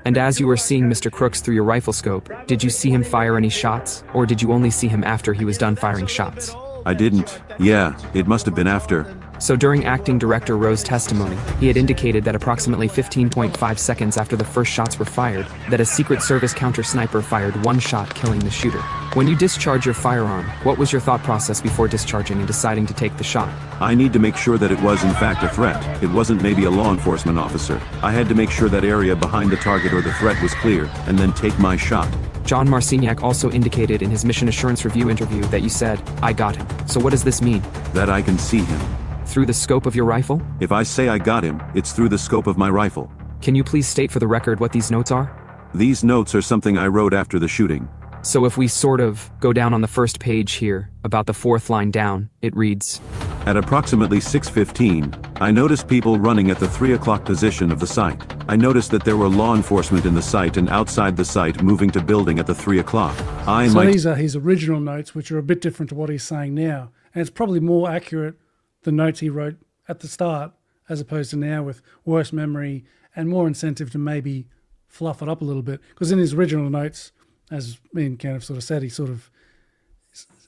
S9: And as you were seeing Mr. Crooks through your rifle scope, did you see him fire any shots, or did you only see him after he was done firing shots?
S6: I didn't. It must have been after.
S9: So during Acting Director Rowe's testimony, he had indicated that approximately 15.5 seconds after the first shots were fired, that a Secret Service counter-sniper fired 1 shot killing the shooter. When you discharge your firearm, what was your thought process before discharging and deciding to take the shot?
S6: I need to make sure that it was in fact a threat. It wasn't maybe a law enforcement officer. I had to make sure that area behind the target or the threat was clear, and then take my shot.
S9: John Marciniak also indicated in his mission assurance review interview that you said, "I got him." So what does this mean?
S6: That I can see him.
S9: Through the scope of your rifle?
S6: If I say I got him, it's through the scope of my rifle.
S9: Can you please state for the record what these notes are?
S6: These notes are something I wrote after the shooting.
S9: So if we sort of go down on the first page here, about the fourth line down, it reads,
S6: At approximately 6:15, I noticed people running at the 3 o'clock position of the site. I noticed that there were law enforcement in the site and outside the site moving to building at the 3 o'clock.
S3: So these are his original notes, which are a bit different to what he's saying now. And it's probably more accurate, the notes he wrote at the start, as opposed to now with worse memory and more incentive to maybe fluff it up a little bit. Because in his original notes, as me and Ken have sort of said, he sort of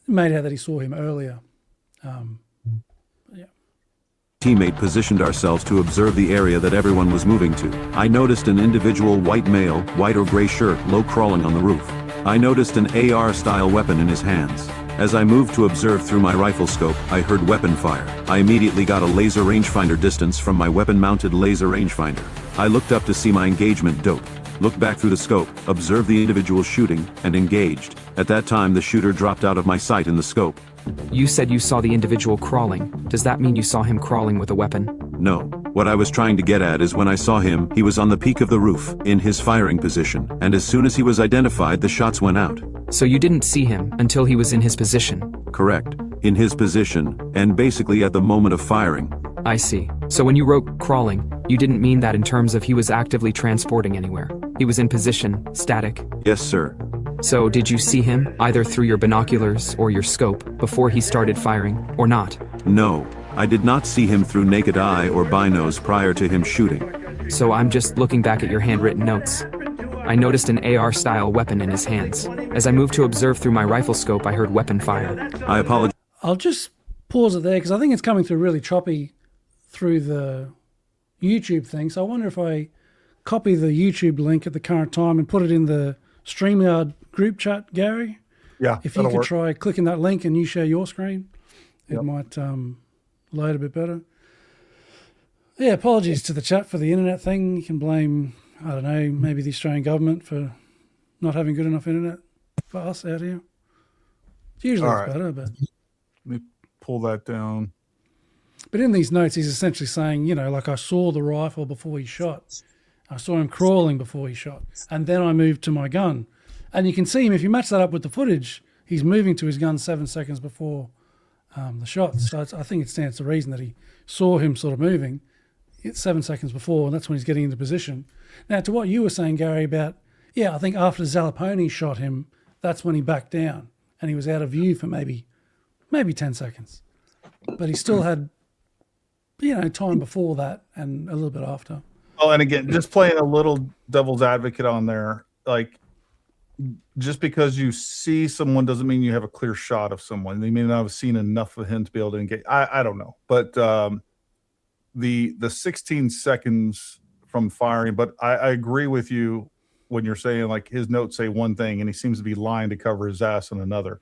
S3: made out that he saw him earlier.
S6: Teammate positioned ourselves to observe the area that everyone was moving to. I noticed an individual white male, white or gray shirt, low crawling on the roof. I noticed an AR-style weapon in his hands. As I moved to observe through my rifle scope, I heard weapon fire. I immediately got a laser rangefinder distance from my weapon-mounted laser rangefinder. I looked up to see my engagement dope. Looked back through the scope, observed the individual shooting, and engaged. At that time, the shooter dropped out of my sight in the scope.
S9: You said you saw the individual crawling. Does that mean you saw him crawling with a weapon?
S6: No. What I was trying to get at is when I saw him, he was on the peak of the roof, in his firing position, and as soon as he was identified, the shots went out.
S9: So you didn't see him until he was in his position?
S6: Correct. In his position, and basically at the moment of firing.
S9: I see. So when you wrote crawling, you didn't mean that in terms of he was actively transporting anywhere. He was in position, static.
S6: Yes, sir.
S9: So did you see him, either through your binoculars or your scope, before he started firing, or not?
S6: No. I did not see him through naked eye or binos prior to him shooting.
S9: So I'm just looking back at your handwritten notes. I noticed an AR-style weapon in his hands. As I moved to observe through my rifle scope, I heard weapon fire.
S6: I apologize.
S3: I'll just pause it there because I think it's coming through really choppy through the YouTube thing. So I wonder if I copy the YouTube link at the current time and put it in the StreamYard group chat, Gary.
S2: Yeah,
S3: if you could try clicking that link and you share your screen, it might load a bit better. Yeah, apologies to the chat for the internet thing. You can blame, I don't know, maybe the Australian government for not having good enough internet for us out here. It's usually better, but...
S2: Let me pull that down.
S3: But in these notes, he's essentially saying, you know, like I saw the rifle before he shot. I saw him crawling before he shot. And then I moved to my gun. And you can see him, if you match that up with the footage, he's moving to his gun 7 seconds before the shot. So I think it stands to reason that he saw him sort of moving 7 seconds before, and that's when he's getting into position. Now, to what you were saying, Gary, about, I think after Zalaponi shot him, that's when he backed down. And he was out of view for maybe 10 seconds. But he still had, time before that and a little bit after.
S2: Oh, and again, just playing a little devil's advocate on there, like, just because you see someone doesn't mean you have a clear shot of someone. They may not have seen enough of him to be able to engage. I don't know. But the 16 seconds from firing, but I agree with you when you're saying, like, his notes say one thing and he seems to be lying to cover his ass in another.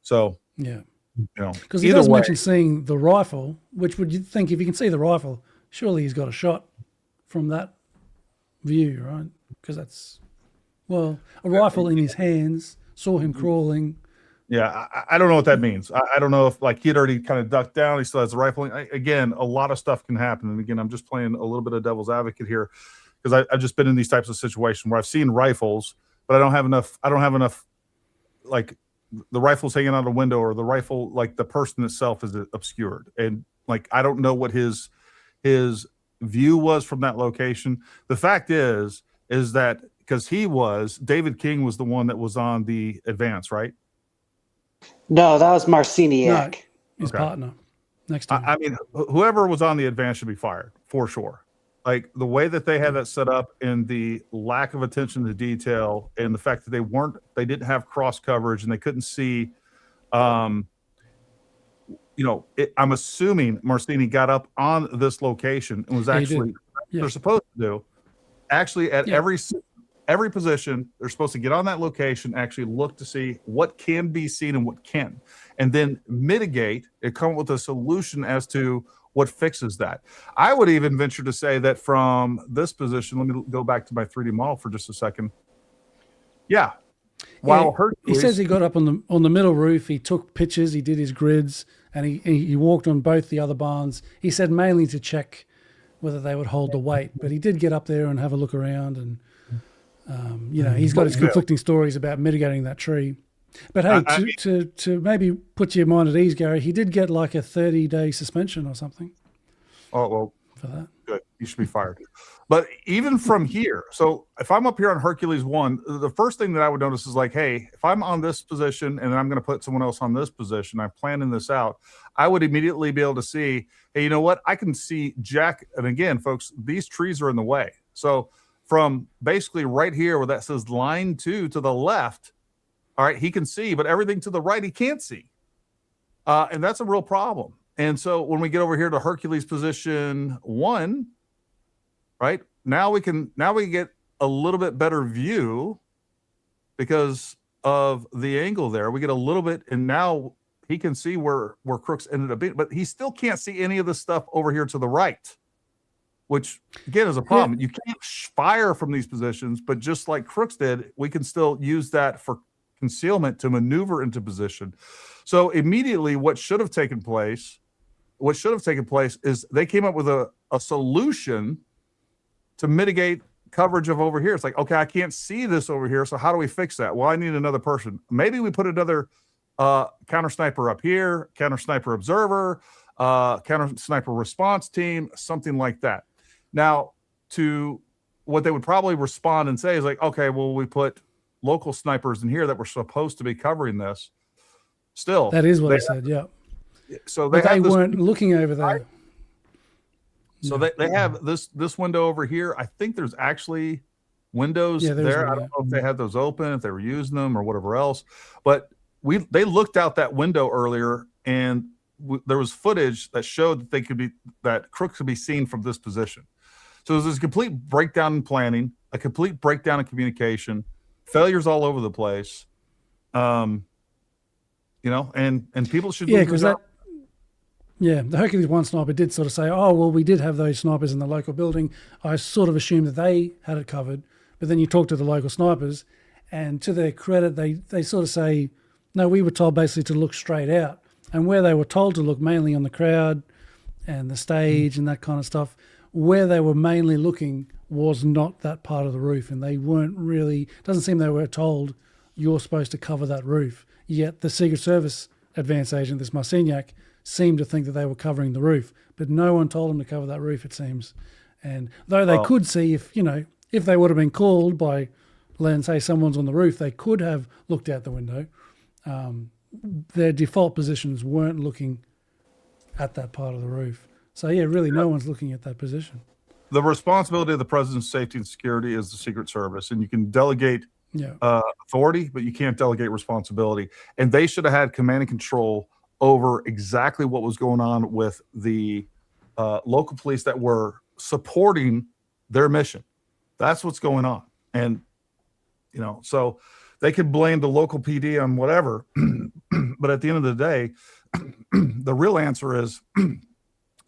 S2: So,
S3: because he does mention seeing the rifle, which would you think if you can see the rifle, surely he's got a shot from that view, right? Because that's, a rifle in his hands, saw him crawling.
S2: Yeah, I don't know what that means. I don't know if, like, he'd already kind of ducked down. He still has the rifle. Again, a lot of stuff can happen. And again, I'm just playing a little bit of devil's advocate here because I've just been in these types of situations where I've seen rifles, but I don't have enough, like, the rifle's hanging out a window or the rifle, like, the person itself is obscured. And, like, I don't know what his view was from that location. The fact is that because David King was the one that was on the advance, right?
S4: No, that was Marciniak.
S3: No, his partner. Next time.
S2: I mean, whoever was on the advance should be fired for sure. Like, the way that they had that set up and the lack of attention to detail and the fact that they didn't have cross coverage and they couldn't see, I'm assuming Marcini got up on this location and was actually they're supposed to do. Actually, at every position. They're supposed to get on that location, actually look to see what can be seen and what can, and then mitigate and come up with a solution as to what fixes that. I would even venture to say that from this position, let me go back to my 3D model for just a second. Yeah. While Hercules,
S3: he says he got up on the middle roof, he took pictures, he did his grids, and he walked on both the other barns. He said mainly to check whether they would hold the weight, but he did get up there and have a look around, and he's got his conflicting stories about mitigating that tree. But hey, to maybe put your mind at ease, Gary, he did get like a 30-day suspension or something.
S2: Oh, well,
S3: for that.
S2: Good. You should be fired. But even from here, so if I'm up here on Hercules 1, the first thing that I would notice is like, hey, if I'm on this position and then I'm going to put someone else on this position, I'm planning this out, I would immediately be able to see, hey, you know what? I can see Jack. And again, folks, these trees are in the way. So from basically right here where that says line 2 to the left, all right, he can see, but everything to the right, he can't see. And that's a real problem. And so when we get over here to Hercules position 1, right, now we can get a little bit better view because of the angle there. We get a little bit, and now he can see where Crooks ended up being, but he still can't see any of the stuff over here to the right, which again is a problem. You can't fire from these positions, but just like Crooks did, we can still use that for concealment to maneuver into position. So immediately what should have taken place is they came up with a solution to mitigate coverage of over here. It's like, okay, I can't see this over here, so how do we fix that? Well, I need another person. Maybe we put another counter sniper up here, counter sniper observer, counter sniper response team, something like that. Now, to what they would probably respond and say is like, okay, well, we put local snipers in here that were supposed to be covering this. Still,
S3: that is what they said. Yeah.
S2: So
S3: they weren't looking over there.
S2: So they have this window over here. I think there's actually windows there. I don't know if they had those open, if they were using them or whatever else. But they looked out that window earlier, and there was footage that showed that Crooks could be seen from this position. So there's a complete breakdown in planning, a complete breakdown in communication, failures all over the place. And people should
S3: because the Hercules 1 sniper did sort of say, oh, well, we did have those snipers in the local building. I sort of assumed that they had it covered. But then you talk to the local snipers, and to their credit, they sort of say, no, we were told basically to look straight out. And where they were told to look mainly on the crowd and the stage and that kind of stuff, where they were mainly looking was not that part of the roof. And they weren't really, doesn't seem they were told you're supposed to cover that roof. Yet the Secret Service advance agent, this Marciniak, seemed to think that they were covering the roof, but no one told them to cover that roof, it seems. And though they could see if they would have been called by, let's say, someone's on the roof, they could have looked out the window. Their default positions weren't looking at that part of the roof. So really no one's looking at that position.
S2: The responsibility of the president's safety and security is the Secret Service, and you can delegate authority, but you can't delegate responsibility. And they should have had command and control over exactly what was going on with the local police that were supporting their mission. That's what's going on. And, so they could blame the local PD on whatever, but at the end of the day, the real answer is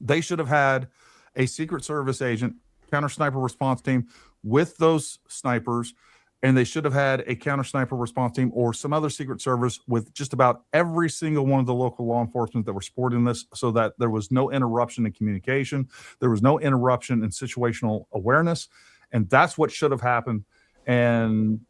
S2: they should have had a Secret Service agent, counter sniper response team with those snipers, and they should have had a counter sniper response team or some other Secret Service with just about every single one of the local law enforcement that were supporting this, so that there was no interruption in communication. There was no interruption in situational awareness. And that's what should have happened. And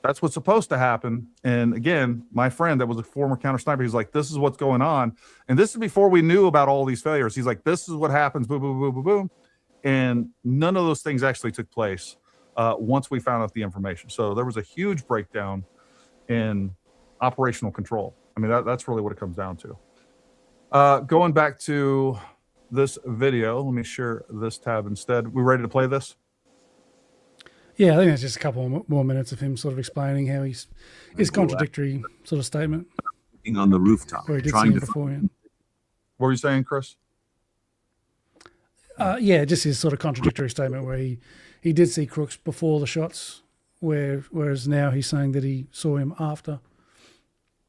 S2: that's what's supposed to happen. And again, my friend that was a former counter sniper, he's like, this is what's going on. And this is before we knew about all these failures. He's like, this is what happens, boom, boom, boom, boom, boom. And none of those things actually took place once we found out the information. So there was a huge breakdown in operational control. I mean, that's really what it comes down to. Going back to this video, let me share this tab instead. We ready to play this?
S3: Yeah, I think it's just a couple more minutes of him sort of explaining how his contradictory sort of statement.
S5: On the rooftop,
S3: trying to beforehand.
S2: What were you saying, Chris?
S3: Just his sort of contradictory statement where he did see Crooks before the shots whereas now he's saying that he saw him after.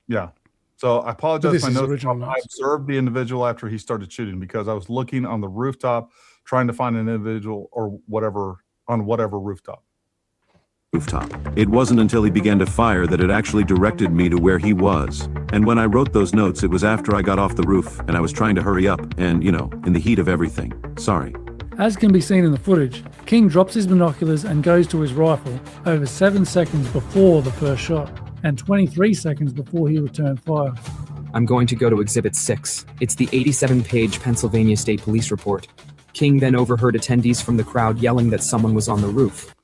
S2: Yeah. So I apologize.
S3: This
S2: My
S3: is
S2: notes.
S3: original
S2: I
S3: notes.
S2: observed the individual after he started shooting because I was looking on the rooftop, trying to find an individual or whatever on whatever rooftop.
S17: It wasn't until he began to fire that it actually directed me to where he was. And when I wrote those notes, it was after I got off the roof and I was trying to hurry up and, in the heat of everything. Sorry.
S3: As can be seen in the footage, King drops his binoculars and goes to his rifle over 7 seconds before the first shot and 23 seconds before he returned fire.
S9: I'm going to go to Exhibit 6. It's the 87-page Pennsylvania State Police report. King then overheard attendees from the crowd yelling that someone was on the roof.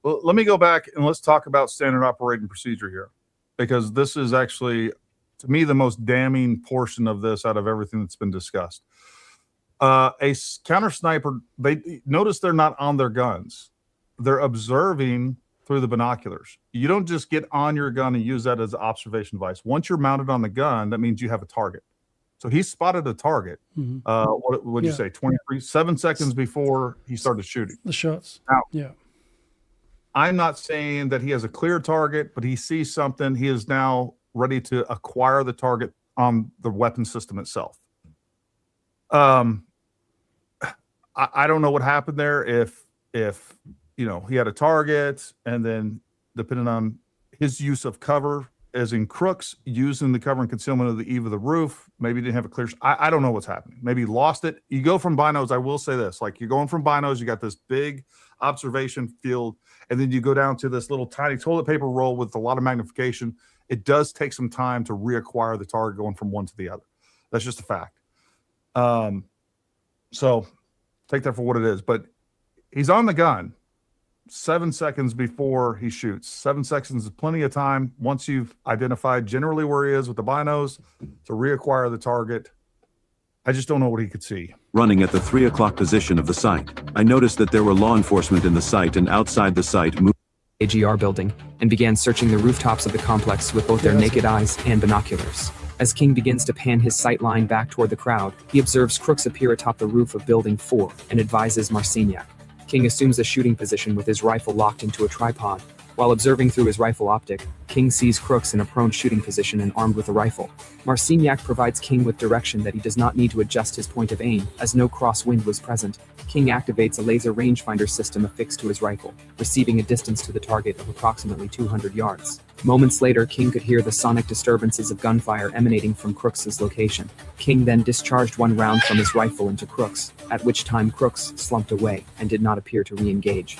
S2: Well, let me go back and let's talk about standard operating procedure here, because this is actually, to me, the most damning portion of this out of everything that's been discussed. A counter sniper, they notice they're not on their guns. They're observing through the binoculars. You don't just get on your gun and use that as an observation device. Once you're mounted on the gun, that means you have a target. So he spotted a target. What would you say? 7 seconds before he started shooting.
S3: The shots.
S2: Now,
S3: yeah.
S2: I'm not saying that he has a clear target, but he sees something. He is now ready to acquire the target on the weapon system itself. I don't know what happened there. If he had a target, and then depending on his use of cover, as in Crooks, using the cover and concealment of the eave of the roof, maybe he didn't have a clear. I don't know what's happening. Maybe he lost it. You go from binos. I will say this: like you're going from binos, you got this big observation field, and then you go down to this little tiny toilet paper roll with a lot of magnification. It does take some time to reacquire the target going from one to the other. That's just a fact. So take that for what it is. But he's on the gun 7 seconds before he shoots. 7 seconds is plenty of time once you've identified generally where he is with the binos to reacquire the target. I just don't know what he could see.
S17: Running at the 3 o'clock position of the site, I noticed that there were law enforcement in the site and outside the site.
S9: AGR building and began searching the rooftops of the complex with both their naked eyes and binoculars. As King begins to pan his sight line back toward the crowd, he observes Crooks appear atop the roof of Building 4 and advises Marciniak. King assumes a shooting position with his rifle locked into a tripod. While observing through his rifle optic, King sees Crooks in a prone shooting position and armed with a rifle. Marciniak provides King with direction that he does not need to adjust his point of aim, as no crosswind was present. King activates a laser rangefinder system affixed to his rifle, receiving a distance to the target of approximately 200 yards. Moments later, King could hear the sonic disturbances of gunfire emanating from Crooks' location. King then discharged one round from his rifle into Crooks, at which time Crooks slumped away and did not appear to re-engage.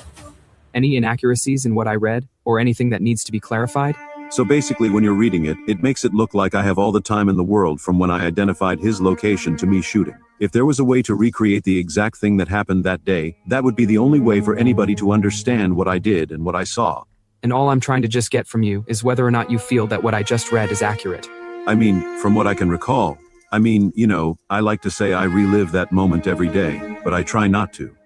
S9: Any inaccuracies in what I read, or anything that needs to be clarified?
S17: So basically, when you're reading it, it makes it look like I have all the time in the world from when I identified his location to me shooting. If there was a way to recreate the exact thing that happened that day, that would be the only way for anybody to understand what I did and what I saw.
S9: And all I'm trying to just get from you is whether or not you feel that what I just read is accurate.
S17: I mean, from what I can recall. I mean, I like to say I relive that moment every day, but I try not to.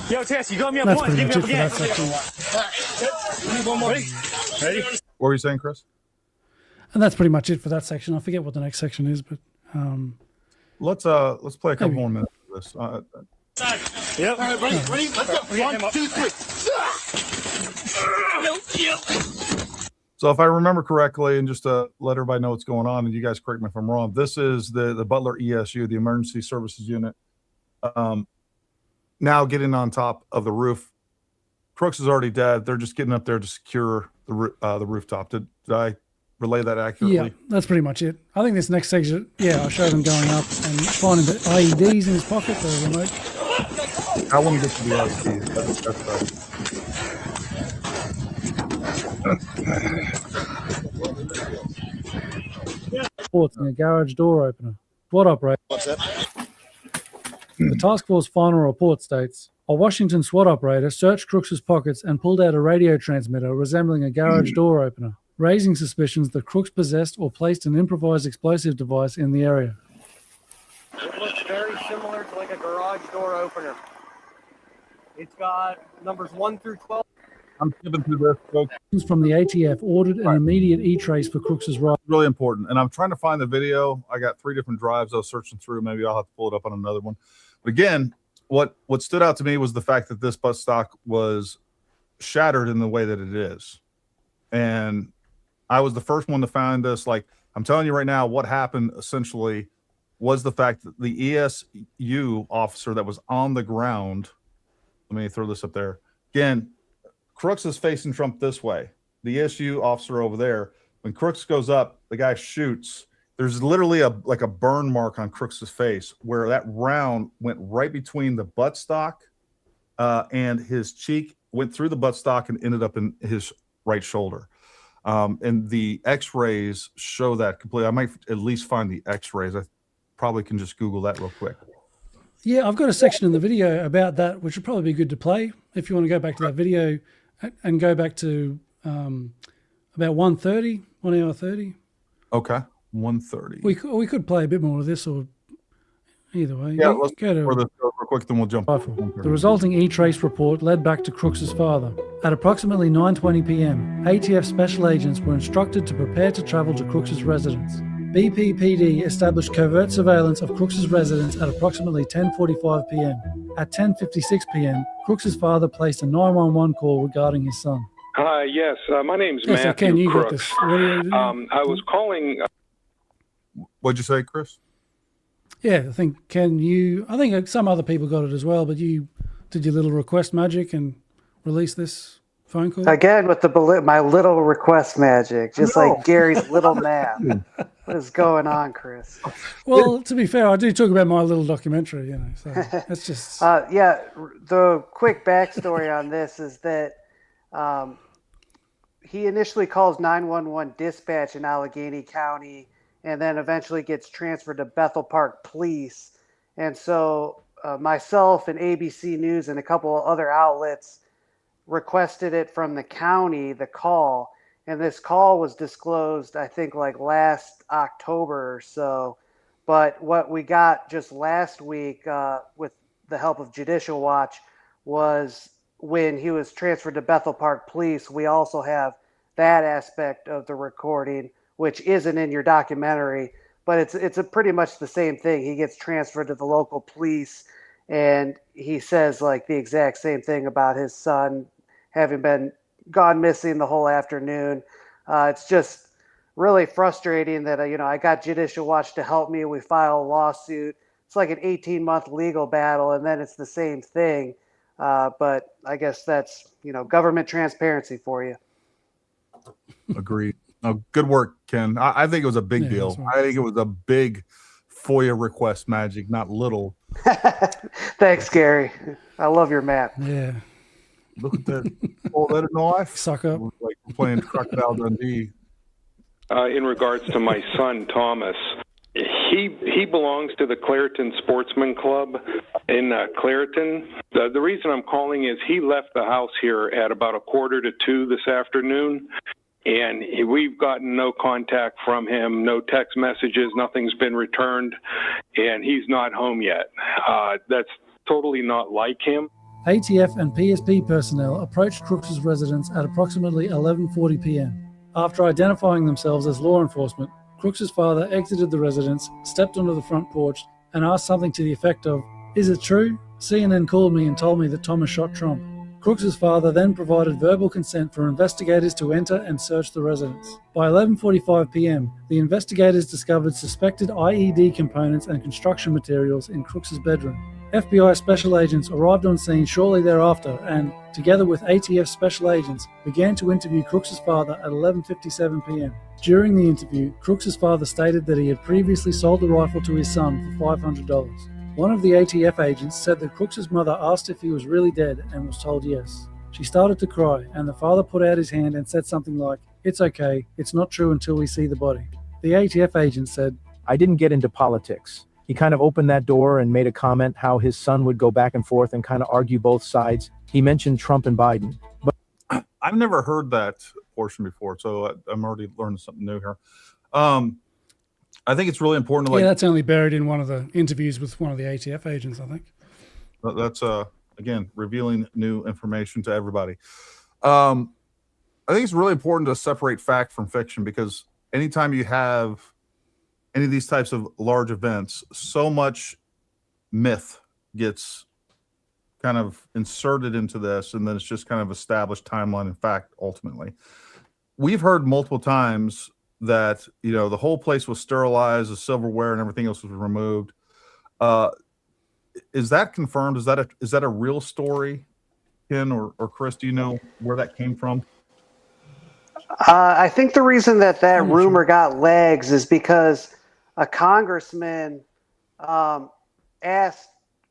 S15: Yo, Tess, you got me a
S3: That's
S15: point.
S3: pretty
S15: Give
S3: much
S15: me
S3: it
S15: up
S3: for
S15: again.
S3: that section.
S15: One more. Ready?
S2: What were you saying, Chris?
S3: And that's pretty much it for that section. I forget what the next section is, but
S2: Let's play a couple more minutes of this.
S15: Yep. All right, ready? Let's go. 1, 2, 3.
S2: So if I remember correctly, and just to let everybody know what's going on, and you guys correct me if I'm wrong, this is the Butler ESU, the Emergency Services Unit. Now getting on top of the roof. Crooks is already dead. They're just getting up there to secure the rooftop. Did I relay that accurately?
S3: yeah, that's pretty much it. I think this next section, I'll show them going up and finding the IEDs in his pocket, the remote.
S2: I want to get to the IEDs.
S3: Reports in a garage door opener. SWAT operator.
S14: What's that?
S3: The task force final report states, a Washington SWAT operator searched Crooks' pockets and pulled out a radio transmitter resembling a garage door opener, raising suspicions that Crooks possessed or placed an improvised explosive device in the area.
S18: It looks very similar to like a garage door opener. It's got numbers 1 through 12.
S2: I'm skipping through this, folks.
S3: From the ATF ordered an immediate e-trace for Crooks' rifle.
S2: Really important. And I'm trying to find the video. I got 3 different drives I was searching through. Maybe I'll have to pull it up on another one. But again, what stood out to me was the fact that this bus stock was shattered in the way that it is. And I was the first one to find this. Like, I'm telling you right now, what happened essentially was the fact that the ESU officer that was on the ground, let me throw this up there. Again, Crooks is facing Trump this way. The ESU officer over there, when Crooks goes up, the guy shoots. There's literally a burn mark on Crooks's face where that round went right between the buttstock and his cheek, went through the buttstock and ended up in his right shoulder. And the x-rays show that completely. I might at least find the x-rays. I probably can just Google that real quick.
S3: Yeah, I've got a section in the video about that, which would probably be good to play if you want to go back to that video and go back to about 1:30, 1 hour 30.
S2: Okay, 1:30.
S3: We could play a bit more of this, or either way.
S2: Yeah, let's
S3: go to
S2: real quick, then we'll jump.
S3: The resulting E-Trace report led back to Crooks's father. At approximately 9:20 p.m., ATF special agents were instructed to prepare to travel to Crooks's residence. BPPD established covert surveillance of Crooks's residence at approximately 10:45 p.m. At 10:56 p.m., Crooks's father placed a 911 call regarding his son.
S19: Hi, yes, my name's
S3: Yes,
S19: Matthew
S3: Ken, you got
S19: Crooks.
S3: this. What do you-
S19: I was calling.
S2: What'd you say, Chris?
S3: Yeah, I think I think some other people got it as well, but you did your little request magic and released this phone call.
S4: Again with my little request magic, just like Gary's little map. What is going on, Chris?
S3: Well, to be fair, I do talk about my little documentary, so that's just...
S4: The quick backstory on this is that he initially calls 911 dispatch in Allegheny County and then eventually gets transferred to Bethel Park Police. And so myself and ABC News and a couple of other outlets requested it from the county, the call. And this call was disclosed, I think, like last October or so. But what we got just last week with the help of Judicial Watch was when he was transferred to Bethel Park Police, we also have that aspect of the recording, which isn't in your documentary, but it's a pretty much the same thing. He gets transferred to the local police, and he says like the exact same thing about his son having been gone missing the whole afternoon. It's just really frustrating that I got Judicial Watch to help me. We file a lawsuit. It's like an 18-month legal battle, and then it's the same thing. But I guess that's government transparency for you.
S2: Agreed. Good work, Ken. I think it was a big deal. I think it was a big FOIA request magic, not little.
S4: Thanks, Gary. I love your map.
S3: Yeah.
S2: Look at that. Oh, that a knife.
S3: Suck up.
S2: Like playing Crocodile Dundee.
S19: In regards to my son, Thomas, he belongs to the Clareton Sportsman Club in Clareton. The reason I'm calling is he left the house here at about 1:45 this afternoon, and we've gotten no contact from him, no text messages, nothing's been returned, and he's not home yet. That's totally not like him.
S3: ATF and PSP personnel approached Crooks's residence at approximately 11:40 p.m. After identifying themselves as law enforcement, Crooks's father exited the residence, stepped onto the front porch, and asked something to the effect of, "Is it true? CNN called me and told me that Thomas shot Trump." Crooks's father then provided verbal consent for investigators to enter and search the residence. By 11:45 p.m., the investigators discovered suspected IED components and construction materials in Crooks's bedroom. FBI special agents arrived on scene shortly thereafter and, together with ATF special agents, began to interview Crooks's father at 11:57 p.m. During the interview, Crooks's father stated that he had previously sold the rifle to his son for $500. One of the ATF agents said that Crooks's mother asked if he was really dead and was told yes. She started to cry, and the father put out his hand and said something like, "It's okay, it's not true until we see the body." The ATF agent said,
S20: "I didn't get into politics." He kind of opened that door and made a comment how his son would go back and forth and kind of argue both sides. He mentioned Trump and Biden. But
S2: I've never heard that portion before, so I'm already learning something new here. I think it's really important to
S3: that's only buried in one of the interviews with one of the ATF agents, I think.
S2: That's again revealing new information to everybody. I think it's really important to separate fact from fiction, because anytime you have any of these types of large events, so much myth gets kind of inserted into this, and then it's just kind of established timeline and fact ultimately. We've heard multiple times that, the whole place was sterilized, the silverware and everything else was removed. Is that confirmed? Is that a real story, Ken or Chris? Do you know where that came from?
S4: I think the reason that rumor got legs is because a congressman asked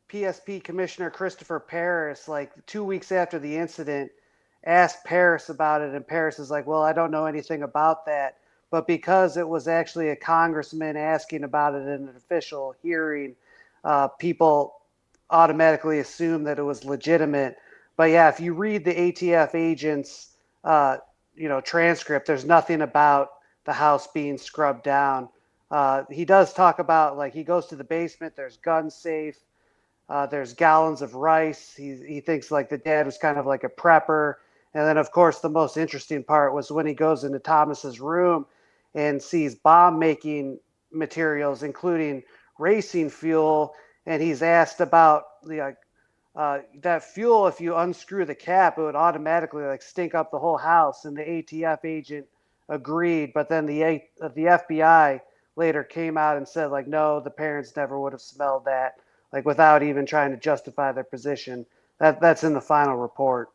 S4: PSP Commissioner Christopher Paris, like 2 weeks after the incident, asked Paris about it, and Paris is like, well, I don't know anything about that. But because it was actually a congressman asking about it in an official hearing, people automatically assume that it was legitimate. But yeah, if you read the ATF agent's transcript, there's nothing about the house being scrubbed down. He does talk about, like, he goes to the basement, there's gun safe, there's gallons of rice. He thinks like the dad was kind of like a prepper. And then, of course, the most interesting part was when he goes into Thomas's room and sees bomb making materials, including racing fuel. And he's asked about that fuel. If you unscrew the cap, it would automatically stink up the whole house. And the ATF agent agreed. But then the FBI later came out and said, no, the parents never would have smelled that, without even trying to justify their position. That's in the final report.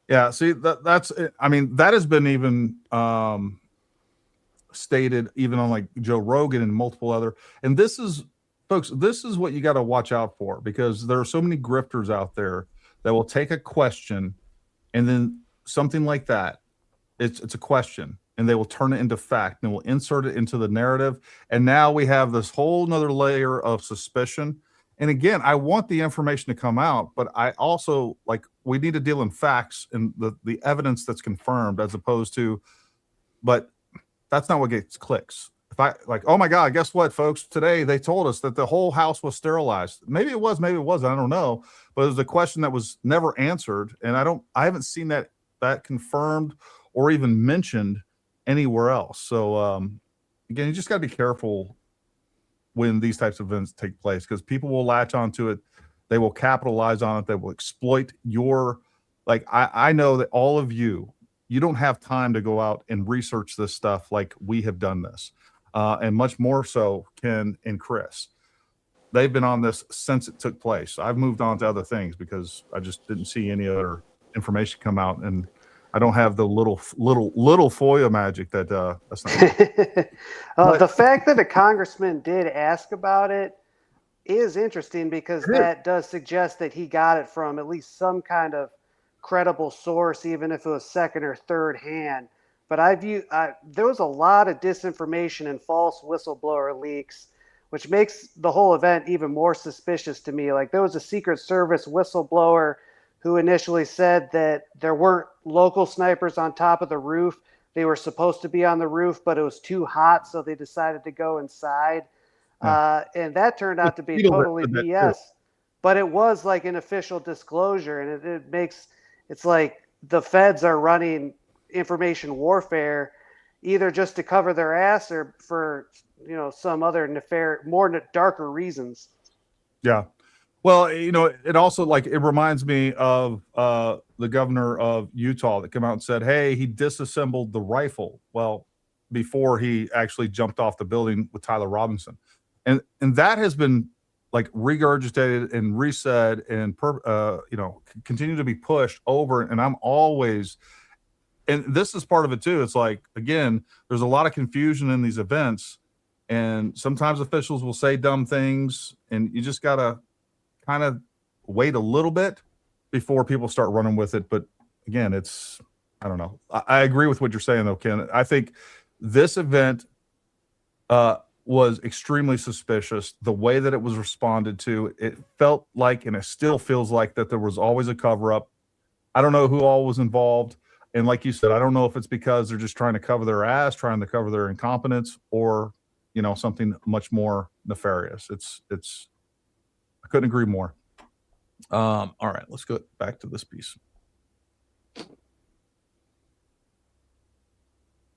S2: Yeah, see, that has been even stated even on Joe Rogan and multiple other. And this is, folks, this is what you got to watch out for, because there are so many grifters out there that will take a question and then something like that, it's a question, and they will turn it into fact and will insert it into the narrative. And now we have this whole nother layer of suspicion. And again, I want the information to come out, but I also we need to deal in facts and the evidence that's confirmed, as opposed to, but that's not what gets clicks. If I oh my God, guess what, folks? Today they told us that the whole house was sterilized. Maybe it was, maybe it wasn't. I don't know. But it was a question that was never answered. And I haven't seen that confirmed or even mentioned anywhere else. So again, you just got to be careful when these types of events take place, because people will latch onto it. They will capitalize on it. They will exploit your, I know that all of you don't have time to go out and research this stuff like we have done this. And much more so Ken and Chris. They've been on this since it took place. I've moved on to other things because I just didn't see any other information come out, and I don't have the little FOIA magic that that's not.
S4: The fact that a congressman did ask about it is interesting, because that does suggest that he got it from at least some kind of credible source, even if it was second or third hand. But there was a lot of disinformation and false whistleblower leaks, which makes the whole event even more suspicious to me. There was a Secret Service whistleblower who initially said that there weren't local snipers on top of the roof. They were supposed to be on the roof, but it was too hot, so they decided to go inside. And that turned out to be totally BS. But it was an official disclosure, and it's like the feds are running information warfare, either just to cover their ass or for some other more darker reasons.
S2: Yeah. Well, it also it reminds me of the governor of Utah that came out and said, hey, he disassembled the rifle. Well, before he actually jumped off the building with Tyler Robinson. And that has been regurgitated and resaid and continue to be pushed over. And I'm always, and this is part of it too. It's again, there's a lot of confusion in these events, and sometimes officials will say dumb things, and you just gotta kind of wait a little bit before people start running with it. But again, I don't know. I agree with what you're saying though, Ken. I think this event was extremely suspicious. The way that it was responded to, it felt like, and it still feels like, that there was always a cover up. I don't know who all was involved. And like you said, I don't know if it's because they're just trying to cover their ass, trying to cover their incompetence, or, something much more nefarious. I couldn't agree more. All right, let's go back to this piece.